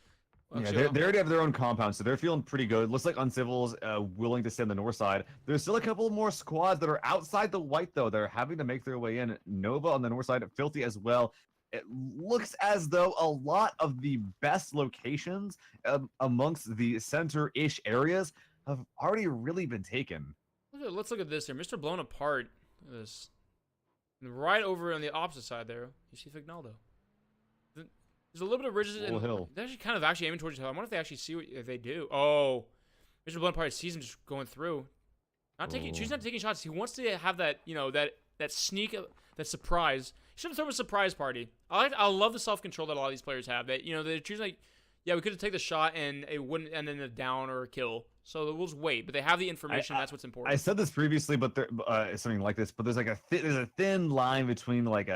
Yeah, Actually, they already have their own compound, so they're feeling pretty good. Looks like Uncivil's willing to stay on the north side. There's still a couple more squads that are outside the white, though. They're having to make their way in. Nova on the north side, Filthy as well. It looks as though a lot of the best locations amongst the center-ish areas have already really been taken. let's look at this here. Mr. Blown Apart. Look at this. And right over on the opposite side there, you see Fignaldo. There's a little bit of ridges. Little hill. They're actually aiming towards the hill. I wonder if they actually see what if they do. Oh, Mr. Blown Apart sees him just going through. She's not taking shots. He wants to have that, that sneak, that surprise. He should have thrown a surprise party. I love the self-control that a lot of these players have. That they're choosing like, yeah, we could have taken the shot and it wouldn't end in a down or a kill. So we'll just wait. But they have the information. That's what's important. I said this previously, but there something like this. But there's like there's a thin line between like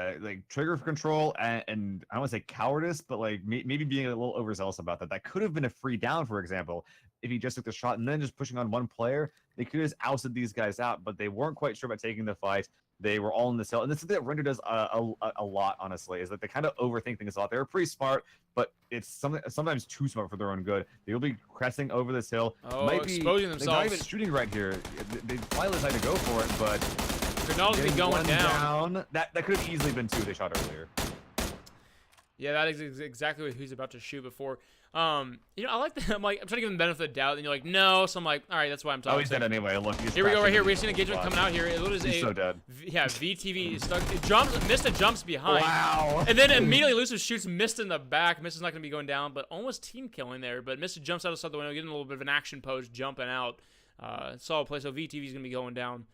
trigger control and I don't want to say cowardice, but like maybe being a little overzealous about that. That could have been a free down, for example, if he just took the shot and then just pushing on one player. They could have just ousted these guys out, but they weren't quite sure about taking the fight. They were all in the cell, and this is what Render does a lot. Honestly, is that they kind of overthink things a lot. They're pretty smart, but it's sometimes too smart for their own good. They will be cresting over this hill. Oh, might be exposing they're not even themselves. shooting right here. They finally decided to go for it, but Ronaldo's been getting going one down. That could have easily been two they shot earlier. Yeah, that is exactly what he's about to shoot before. I like that. I'm trying to give him the benefit of the doubt, and you're like, no. So I'm like, all right, that's why I'm talking. Oh, he's dead anyway. Look, Here we go, right here. We've seen engagement coming out here. It was He's so dead. VTV is stuck. Mista jumps behind. Wow. And then immediately Elusive shoots Mista in the back. Mista's not going to be going down, but almost team killing there. But Mista jumps outside the window, getting a little bit of an action pose, jumping out. Solid play. So VTV is going to be going down.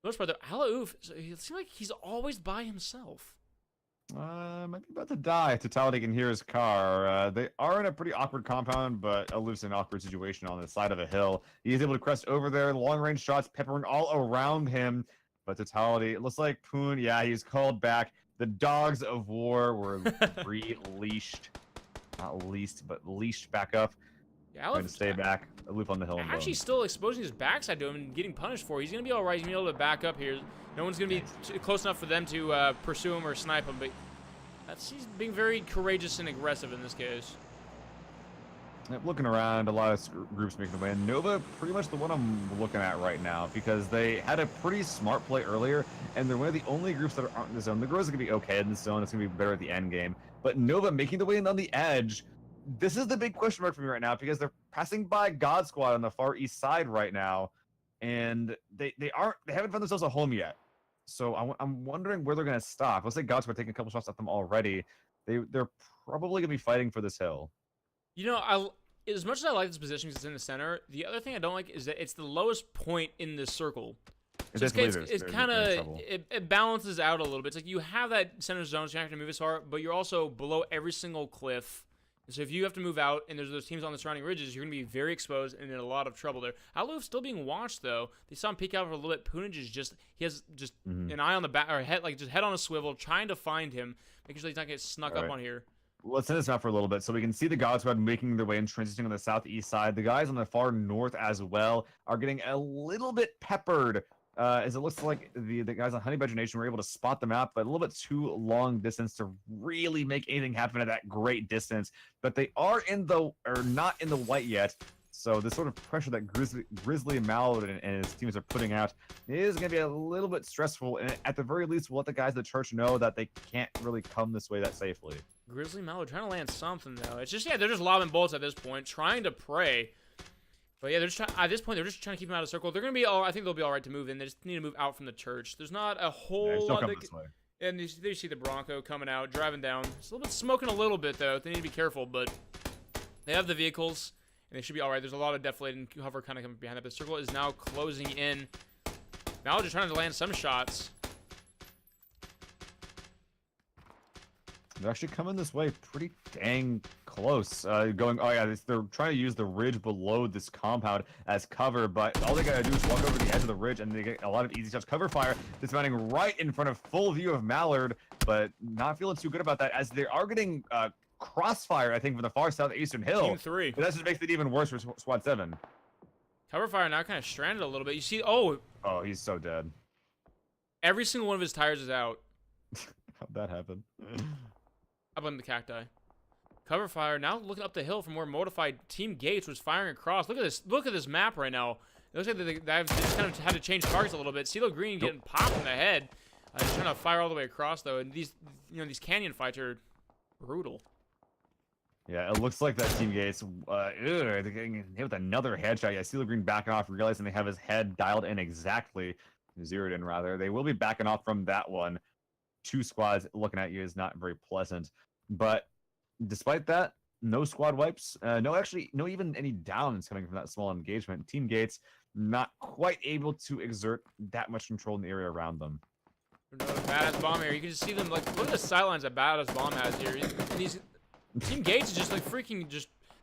For the most part, though, Alaouf, it seems like he's always by himself. Might be about to die. Totality can hear his car. They are in a pretty awkward compound, but Alouf's in an awkward situation on the side of a hill. He's able to crest over there. Long range shots peppering all around him. But Totality, it looks like Poon, yeah, he's called back. The dogs of war were releashed. Not leased, but leashed back up. Yeah, Going to stay back. Aloof on the hill. Actually, still exposing his backside to him and getting punished for it. He's going to be all right. He's going to be able to back up here. No one's going to be close enough for them to pursue him or snipe him, but he's being very courageous and aggressive in this case. Looking around, a lot of groups making their way in. Nova, pretty much the one I'm looking at right now, because they had a pretty smart play earlier, and they're one of the only groups that aren't in the zone. The girls are going to be okay in the zone. It's going to be better at the end game. But Nova making the way in on the edge, this is the big question mark for me right now, because they're passing by God Squad on the far east side right now, and they haven't found themselves a home yet. So I'm wondering where they're going to stop. Let's say God Squad taking a couple shots at them already. They're probably going to be fighting for this hill. As much as I like this position because it's in the center, the other thing I don't like is that it's the lowest point in the circle. So it's kind of it balances out a little bit. It's like you have that center zone, so you have to move as far, but you're also below every single cliff. And so if you have to move out and there's those teams on the surrounding ridges, you're going to be very exposed and in a lot of trouble there. Alouf still being watched though. They saw him peek out for a little bit. Poonage is he has an eye on the back or head on a swivel, trying to find him, making sure he's not getting snuck up on here. Let's send this map for a little bit so we can see the God Squad making their way and transitioning on the southeast side. The guys on the far north as well are getting a little bit peppered. As it looks like the guys on Honey Badger Nation were able to spot them out, but a little bit too long distance to really make anything happen at that great distance. But they are not in the white yet. So the sort of pressure that Grizzly Mallard and his teams are putting out is going to be a little bit stressful. And at the very least, we'll let the guys of the church know that they can't really come this way that safely. Grizzly Mallard trying to land something though. It's just they're just lobbing bullets at this point, trying to pray. But yeah, at this point, they're just trying to keep them out of the circle. They're going to be I think they'll be all right to move in. They just need to move out from the church. There's not a whole lot. This way. And they see the Bronco coming out, driving down. It's a little bit smoking a little bit, though. They need to be careful, but they have the vehicles, and they should be all right. There's a lot of deflated cover kind of coming behind it. The circle is now closing in. Now just trying to land some shots. They're actually coming this way pretty dang close. They're trying to use the ridge below this compound as cover, but all they gotta do is walk over the edge of the ridge and they get a lot of easy shots. Cover fire dismounting right in front of full view of Mallard, but not feeling too good about that as they are getting crossfire, I think, from the far southeastern hill. Team 3. But that just makes it even worse for Squad 7. Cover fire now kind of stranded a little bit. You see, oh, he's so dead. Every single one of his tires is out. How'd that happen? I blame the cacti. Cover fire. Now looking up the hill from where Modified Team Gates was firing across. Look at this. Look at this map right now. It looks like they just kind of had to change targets a little bit. CeeLo Green getting popped in the head. Just trying to fire all the way across though. And these, these canyon fights are brutal. Yeah, it looks like that Team Gates, they're getting hit with another headshot. Yeah, CeeLo Green backing off, realizing they have his head dialed in exactly, zeroed in rather. They will be backing off from that one. 2 squads looking at you is not very pleasant. But despite that, no squad wipes, no even any downs coming from that small engagement. Team Gates not quite able to exert that much control in the area around them. Another badass bomb here. You can just see them, like, look at the sidelines that badass bomb has here. These Team Gates is just like freaking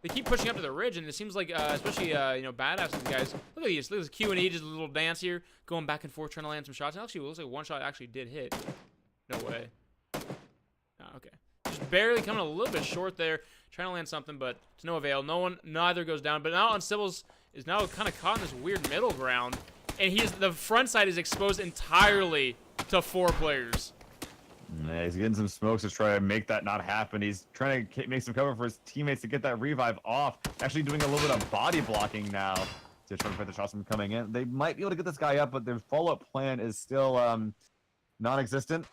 they keep pushing up to the ridge, and it seems like especially badass guys. Look at these. Look at this Q&E, just a little dance here, going back and forth trying to land some shots. And actually, it looks like one shot actually did hit. No way. Oh, okay. Just barely coming a little bit short there, trying to land something, but to no avail. Neither goes down. But now Uncivils is now kind of caught in this weird middle ground, and the front side is exposed entirely to 4 players. Yeah, he's getting some smokes to try to make that not happen. He's trying to make some cover for his teammates to get that revive off. Actually doing a little bit of body blocking now to try to prevent the shots from coming in. They might be able to get this guy up, but their follow-up plan is still non-existent.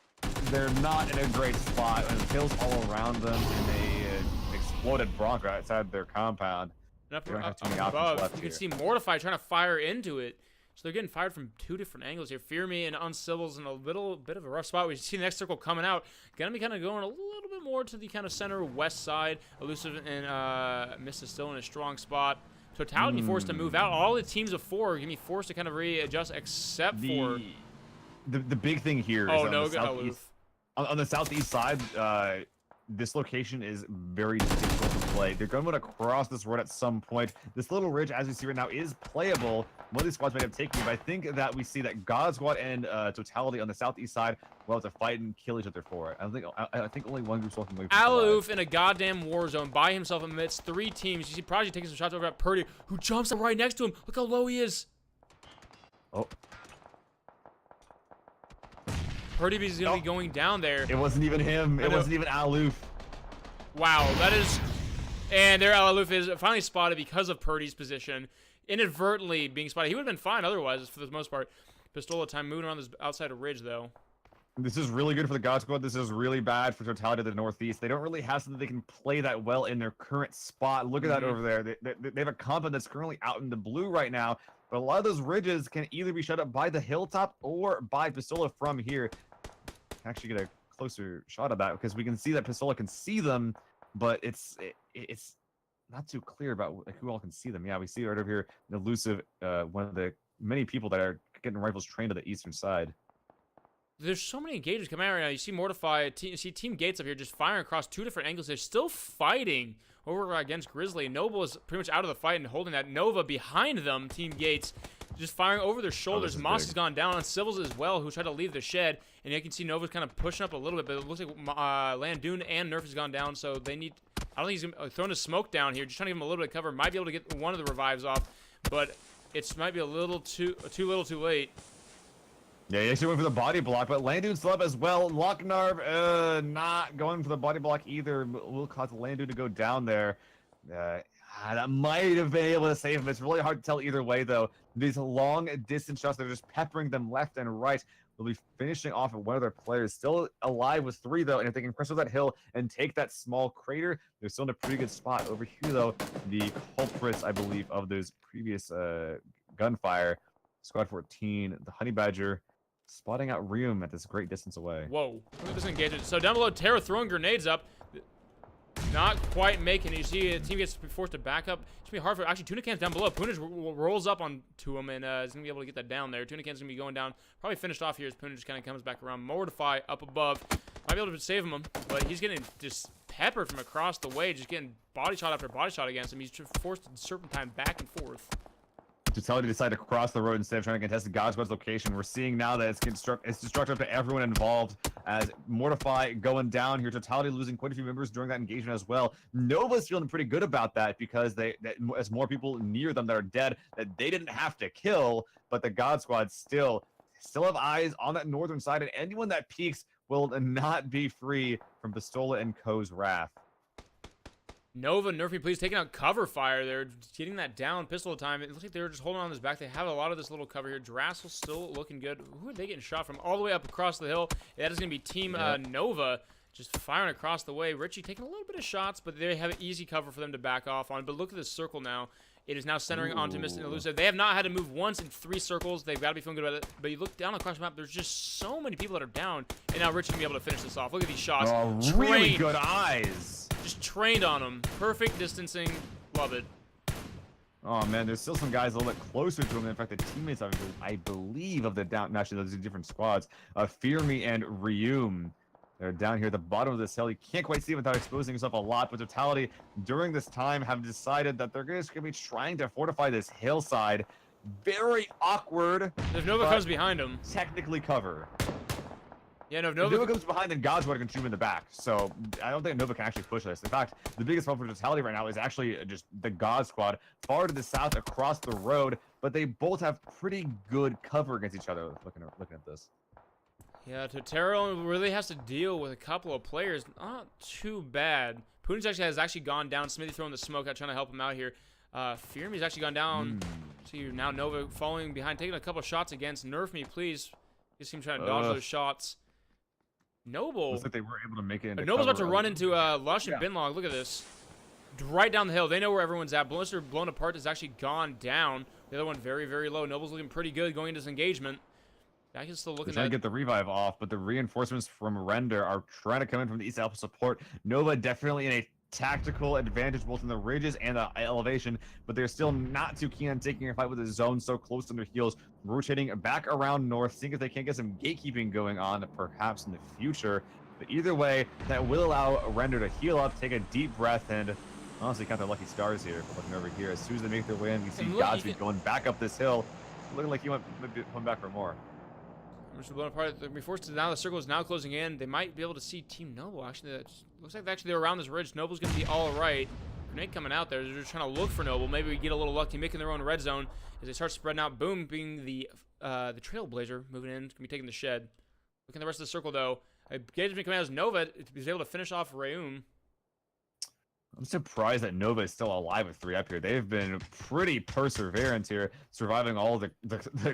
They're not in a great spot, and kills all around them in a exploded Bronco outside their compound. And up above, you can see Mortified trying to fire into it. So they're getting fired from 2 different angles here. Fear Me and Uncivils in a little bit of a rough spot. We see the next circle coming out. Gonna be kind of going a little bit more to the kind of center west side. Elusive and Mist is still in a strong spot. Totality forced to move out. All the teams of 4 are gonna be forced to kind of readjust, except for the big thing here is on the southeast side. This location is very difficult to play. They're going to cross this road at some point. This little ridge, as we see right now, is playable. One of these squads might have taken it, but I think that we see that God Squad and Totality on the southeast side will have to fight and kill each other for it. I think only one group's walking away from Aloof in a goddamn war zone by himself amidst 3 teams. You see Prodigy taking some shots over at Purdy, who jumps up right next to him. Look how low he is. Oh. Purdy is going to be going down there. It wasn't even him. It wasn't even Aloof. Wow, that is... And there Aloof is finally spotted because of Purdy's position. Inadvertently being spotted. He would have been fine otherwise, for the most part. Pistola time moving around this outside of ridge, though. This is really good for the God Squad. This is really bad for Totality to the northeast. They don't really have something they can play that well in their current spot. Look at that over there. They have a compound that's currently out in the blue right now. But a lot of those ridges can either be shut up by the hilltop or by Pistola from here. Actually get a closer shot of that because we can see that Pistola can see them, but it's not too clear about who all can see them. Yeah, we see right over here the Elusive, one of the many people that are getting rifles trained to the eastern side. There's so many engagements coming out right now. You see Mortify, you see Team Gates up here just firing across 2 different angles. They're still fighting over against Grizzly. Nova is pretty much out of the fight and holding that. Nova behind them, Team Gates, just firing over their shoulders. Moss has gone down on Civils as well, who tried to leave the shed. And you can see Nova's kind of pushing up a little bit, but it looks like Landoon and Nerf has gone down, so they need... I don't think he's throwing a smoke down here, just trying to give him a little bit of cover. Might be able to get one of the revives off, but it might be a little too late. Yeah, he actually went for the body block, but Landoon still up as well. Locknarv not going for the body block either. Will cause Landoon to go down there. That might have been able to save him. It's really hard to tell either way, though. These long distance shots, they're just peppering them left and right. They'll be finishing off one of their players. Still alive with 3, though, and if they can press over that hill and take that small crater, they're still in a pretty good spot. Over here, though, the culprits, I believe, of those previous gunfire, Squad 14, the Honey Badger, spotting out Rium at this great distance away. Whoa, look at this engagement. So down below, Terra throwing grenades up. Not quite making it. You see the team gets forced to back up. It's going to be hard for... Actually, Tunican's down below. Punaj rolls up onto him and is going to be able to get that down there. Tunican's going to be going down. Probably finished off here as Punaj kind of comes back around. Mortify up above. Might be able to save him, but he's getting just peppered from across the way, just getting body shot after body shot against him. He's forced to serpentine back and forth. Totality decided to cross the road instead of trying to contest the God Squad's location. We're seeing now that it's destructive to everyone involved as Mortify going down here. Totality losing quite a few members during that engagement as well. Nova's feeling pretty good about that because as more people near them that are dead that they didn't have to kill, but the God Squad still have eyes on that northern side, and anyone that peeks will not be free from Pistola and Co.'s wrath. Nova, Nerf me please, taking out cover fire there, getting that down pistol time. It looks like they were just holding on this back. They have a lot of this little cover here. Drassel still looking good. Who are they getting shot from? All the way up across the hill. That is going to be Team Nova just firing across the way. Richie taking a little bit of shots, but they have an easy cover for them to back off on. But look at this circle now. It is now centering onto Mystic and Elusive. They have not had to move once in 3 circles. They've got to be feeling good about it. But you look down across the map, there's just so many people that are down. And now Richie can be able to finish this off. Look at these shots. Oh, really good eyes. Just trained on them. Perfect distancing. Love it. Oh man, there's still some guys a little bit closer to him. In fact, the teammates, I believe, of the down. Actually, those are different squads. Fear Me and Ryum. They're down here at the bottom of this hill. You can't quite see without exposing yourself a lot. But Totality, during this time, have decided that they're just going to be trying to fortify this hillside. Very awkward. If Nova comes behind him. Technically cover. Yeah, no, if If Nova Nova comes behind, then Godswood can shoot him in the back. So I don't think Nova can actually push this. In fact, the biggest problem for Totality right now is actually just the God Squad far to the south across the road. But they both have pretty good cover against each other. Looking at this. Yeah, Totero really has to deal with a couple of players. Not too bad. Putin's has actually gone down. Smithy throwing the smoke out, trying to help him out here. Fear Me's actually gone down. See, now Nova following behind, taking a couple of shots against Nerf Me, please. You see him trying to dodge those shots. Noble. Looks like they were able to make it into Noble's about to cover. run into Lush and Binlong. Look at this. Right down the hill. They know where everyone's at. Blister blown apart has actually gone down. The other one very, very low. Noble's looking pretty good going into this engagement. I can still look They're at trying that. to get the revive off, but the reinforcements from Render are trying to come in from the east to help support. Nova definitely in a tactical advantage both in the ridges and the elevation, but they're still not too keen on taking a fight with the zone so close on their heels, rotating back around north, seeing if they can't get some gatekeeping going on perhaps in the future. But either way, that will allow Render to heal up, take a deep breath, and honestly count their lucky stars here. Looking over here, as soon as they make their way in, we see And look, Godspeed going back up this hill, looking like he might come back for more. Just blown apart. They're being forced to now. The circle is now closing in. They might be able to see Team Noble. Actually, that looks like they're around this ridge. Noble's going to be all right. Grenade coming out there. They're just trying to look for Noble. Maybe we get a little lucky, making their own red zone as they start spreading out. Boom, being the Trailblazer moving in. Going to be taking the shed. Looking at the rest of the circle though. Gage coming out as Nova. He's able to finish off Rayum. I'm surprised that Nova is still alive with 3 up here. They've been pretty perseverant here, surviving all the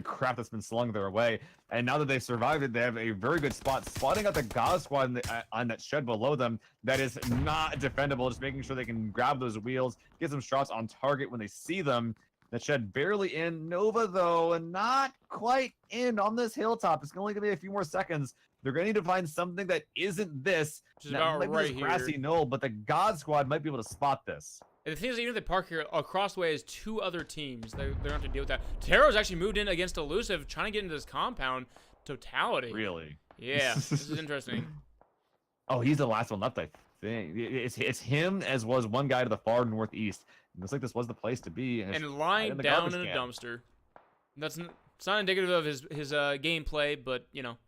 crap that's been slung their way. And now that they've survived it, they have a very good spot, spotting out the God Squad on that shed below them. That is not defendable, just making sure they can grab those wheels, get some shots on target when they see them. That shed barely in. Nova, though, and not quite in on this hilltop. It's only going to be a few more seconds. They're going to need to find something that isn't this. Which is about might be right this grassy here. knoll, but the God Squad might be able to spot this. And the thing is, even if they park here, across the way is 2 other teams. They're going to have to deal with that. Taro's actually moved in against Elusive, trying to get into this compound. Totality. Really? Yeah, this is interesting. Oh, he's the last one left, I think. It's him, as was one guy to the far northeast. It looks like this was the place to be. And it's lying in the down in garbage a can. dumpster. It's not indicative of his gameplay, but, you know.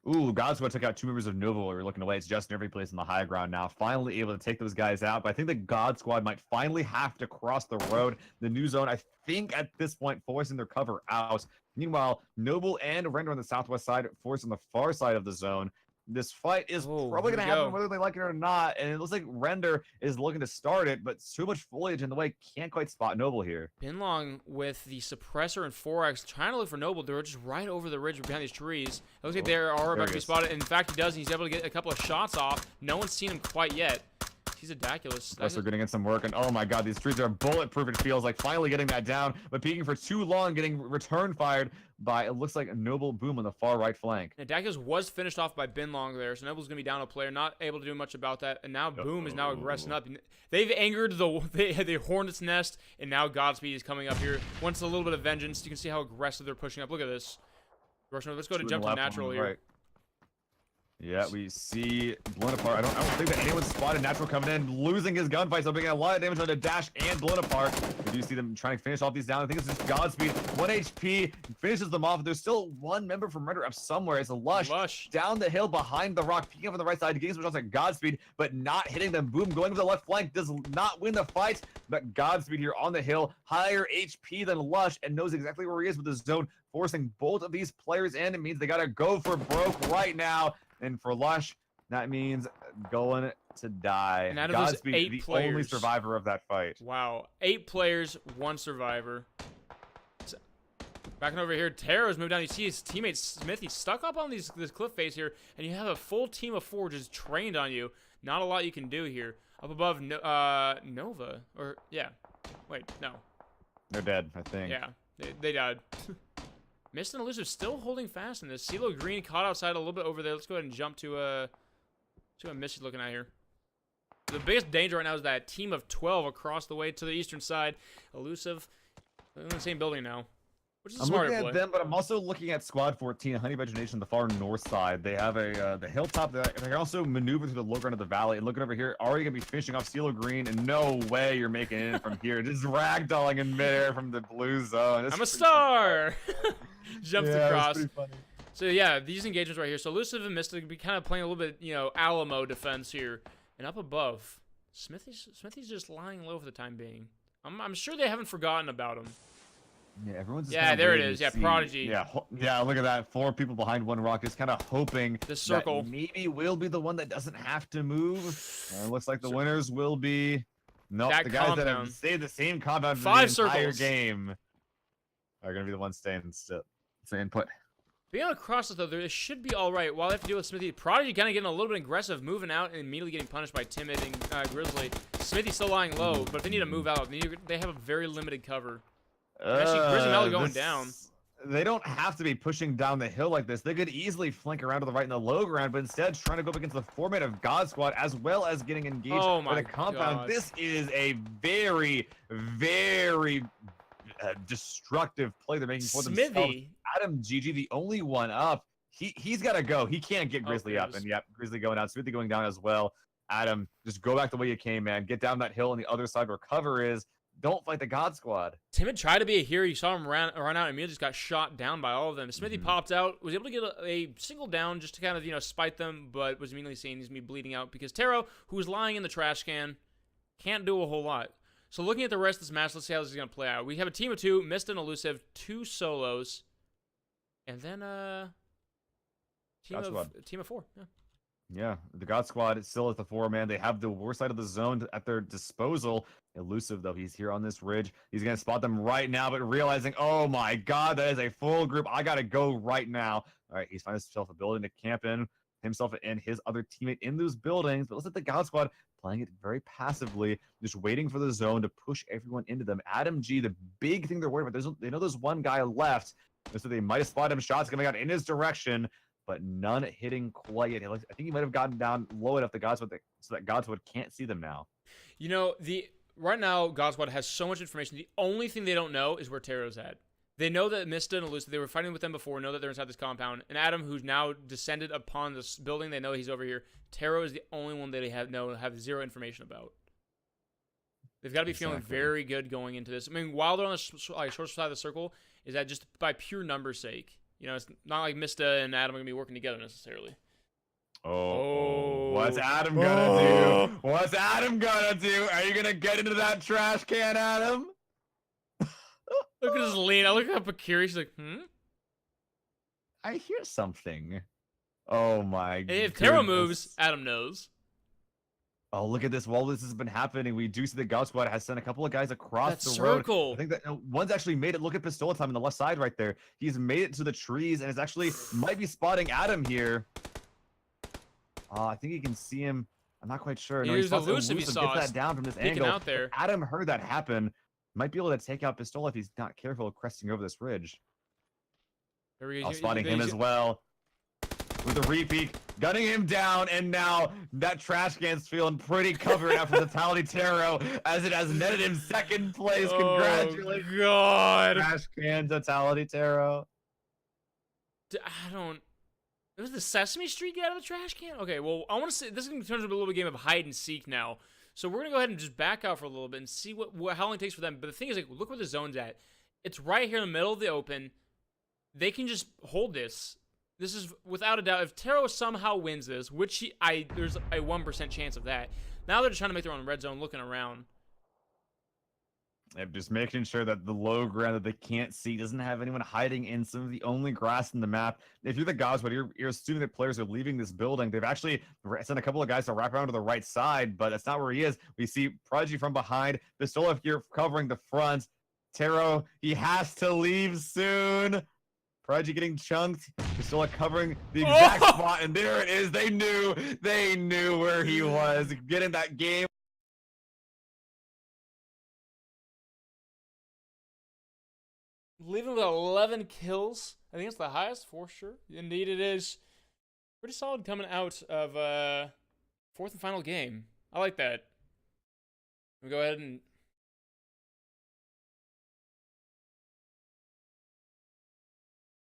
Ooh, Godswood took out 2 members of Nova while we were looking away. It's Justin every place on the high ground now. Finally able to take those guys out. But I think the God Squad might finally have to cross the road. The new zone, I think, at this point, forcing their cover out. Meanwhile, Noble and Render on the southwest side, forced on the far side of the zone. This fight is probably going to happen whether they like it or not. And it looks like Render is looking to start it, but so much foliage in the way, can't quite spot Noble here. Binlong with the suppressor and 4X trying to look for Noble. They're just right over the ridge behind these trees. It looks like they are about to be spotted. In fact, he does. And he's able to get a couple of shots off. No one's seen him quite yet. He's a Daculus. Plus, they're getting in some work, and oh my god, these trees are bulletproof. It feels like finally getting that down, but peeking for too long, getting return fired by, it looks like, a Noble Boom on the far right flank. And Daculus was finished off by Binlong there, so Noble's going to be down a player, not able to do much about that. And now Boom is now aggressing up. They've angered the Hornet's Nest, and now Godspeed is coming up here. Wants a little bit of vengeance. You can see how aggressive they're pushing up. Look at this. Let's go to jump to natural here. Right. Yeah, we see blown apart. I don't think that anyone spotted natural coming in, losing his gunfight, so making a lot of damage on the dash and blown apart. We do see them trying to finish off these down. I think it's just Godspeed. 1 HP finishes them off. There's still one member from Render up somewhere. It's a Lush down the hill behind the rock, peeking up on the right side, getting some shots at Godspeed, but not hitting them. Boom, going to the left flank, does not win the fight. But Godspeed here on the hill, higher HP than Lush, and knows exactly where he is with the zone, forcing both of these players in. It means they gotta go for broke right now. And for Lush, that means going to die. And out of those Godspeed, 8 the players, only survivor of that fight. Wow, 8 players, 1 survivor. Backing over here, Taro's moved down. You see his teammate Smithy stuck up on this cliff face here, and you have a full team of 4 just trained on you. Not a lot you can do here. Up above, Nova, or yeah, wait, no, They're dead, I think. yeah, they died. Mist and Elusive still holding fast in this. CeeLo Green caught outside a little bit over there. Let's go ahead and jump to see what Mist is looking at here. The biggest danger right now is that team of 12 across the way to the eastern side. Elusive, they're in the same building now. Which is a I'm smarter looking play. at them, but I'm also looking at Squad 14, Honey Badger Nation, the far north side. They have the hilltop that they can also maneuver through the low ground of the valley. And looking over here, already gonna be finishing off CeeLo Green, and no way you're making it in from here. Just ragdolling in midair from the blue zone. That's I'm a pretty star! Jumps Yeah, across. that's pretty funny. So yeah, these engagements right here. So Elusive and Mystic be kind of playing a little bit, Alamo defense here. And up above, Smithy's just lying low for the time being. I'm sure they haven't forgotten about him. Yeah, everyone's just Yeah, kinda there it waiting is. to Yeah, see. Prodigy. Yeah, look at that. 4 people behind one rock, just kind of hoping The circle. that maybe will be the one that doesn't have to move. And it looks like the winners will be nope, That the guys that compound. have stayed the same compound for 5 the entire circles. game are gonna be the ones staying put. Being able to cross it though, this should be all right. While they have to deal with Smithy, Prodigy kind of getting a little bit aggressive, moving out and immediately getting punished by Timid and Grizzly. Smithy still lying low, but if they need to move out, they have a very limited cover. Actually, Grizzly Melly going down. They don't have to be pushing down the hill like this. They could easily flank around to the right in the low ground, but instead trying to go up against the format of God Squad as well as getting engaged Oh by my the compound. God. This is a very, very destructive play they're making for themselves. Smithy, Adam GG, the only one up. He's got to go. He can't get Grizzly up. goodness. And yep, Grizzly going down. Smithy going down as well. Adam, just go back the way you came, man. Get down that hill on the other side where cover is. Don't fight the God Squad. Timid tried to be a hero. You saw him run out and immediately just got shot down by all of them. Smithy popped out, was able to get a single down just to kind of, spite them, but was immediately seen he's going to be bleeding out because Taro, who was lying in the trash can, can't do a whole lot. So looking at the rest of this match, let's see how this is going to play out. We have a team of 2, Mist and Elusive, 2 solos, and then team of 4. Yeah. Yeah, the God Squad is still at the 4-man. They have the worst side of the zone at their disposal. Elusive, though, he's here on this ridge. He's going to spot them right now, but realizing, oh my God, that is a full group. I got to go right now. All right, he's finding himself a building to camp in, himself and his other teammate in those buildings. But let's at the God Squad playing it very passively, just waiting for the zone to push everyone into them. Adam G, the big thing they're worried about, they know there's one guy left, so they might have spotted him, shots coming out in his direction, but none hitting quite yet. I think he might have gotten down low enough so that God Squad can't see them now. Right now, God Squad has so much information. The only thing they don't know is where Taro's at. They know that Mista and Elusive, they were fighting with them before, know that they're inside this compound. And Adam, who's now descended upon this building, they know he's over here. Taro is the only one that they have zero information about. They've got to be feeling very good going into this. I mean, while they're on the short side of the circle, is that just by pure numbers sake. It's not like Mista and Adam are going to be working together necessarily. Oh, what's Adam gonna do? What's Adam gonna do? Are you gonna get into that trash can, Adam? Look at his lean. I look up Akiri. She's like, I hear something. Oh my god. If Taro moves, Adam knows. Oh, look at this. While this has been happening, we do see the God Squad has sent a couple of guys across That the circle. road. I think that one's actually made it. Look at Pistola Time on the left side right there. He's made it to the trees and is actually might be spotting Adam here. I think you can see him. I'm not quite sure. No, Here's spots Elusive, he Elusive, saw gets us that down from this peeking angle. out there. Adam heard that happen. Might be able to take out Pistola if he's not careful cresting over this ridge. There we go. Spotting him as well. With the repeat, gunning him down, and now that trash can's feeling pretty covered after the Totality Taro, as it has netted him second place. Congratulations, Oh, God. trash can Totality Taro. I don't. It was the Sesame Street get out of the trash can? Okay, well, I want to say this is going to turn into a little bit game of hide and seek now. So we're going to go ahead and just back out for a little bit and see how long it takes for them. But the thing is, like, look where the zone's at. It's right here in the middle of the open. They can just hold this. This is, without a doubt, if Taro somehow wins this, which there's a 1% chance of that. Now they're just trying to make their own red zone looking around. And just making sure that the low ground that they can't see doesn't have anyone hiding in some of the only grass in the map. If you're the Godswood, you're assuming that players are leaving this building. They've actually sent a couple of guys to wrap around to the right side, but that's not where he is. We see Prodigy from behind. Pistola here covering the front. Taro, he has to leave soon. Prodigy getting chunked. Pistola covering the exact spot, and there it is. They knew where he was. Getting that game. Leaving with 11 kills. I think it's the highest for sure. Indeed, it is. Pretty solid coming out of fourth and final game. I like that. We go ahead and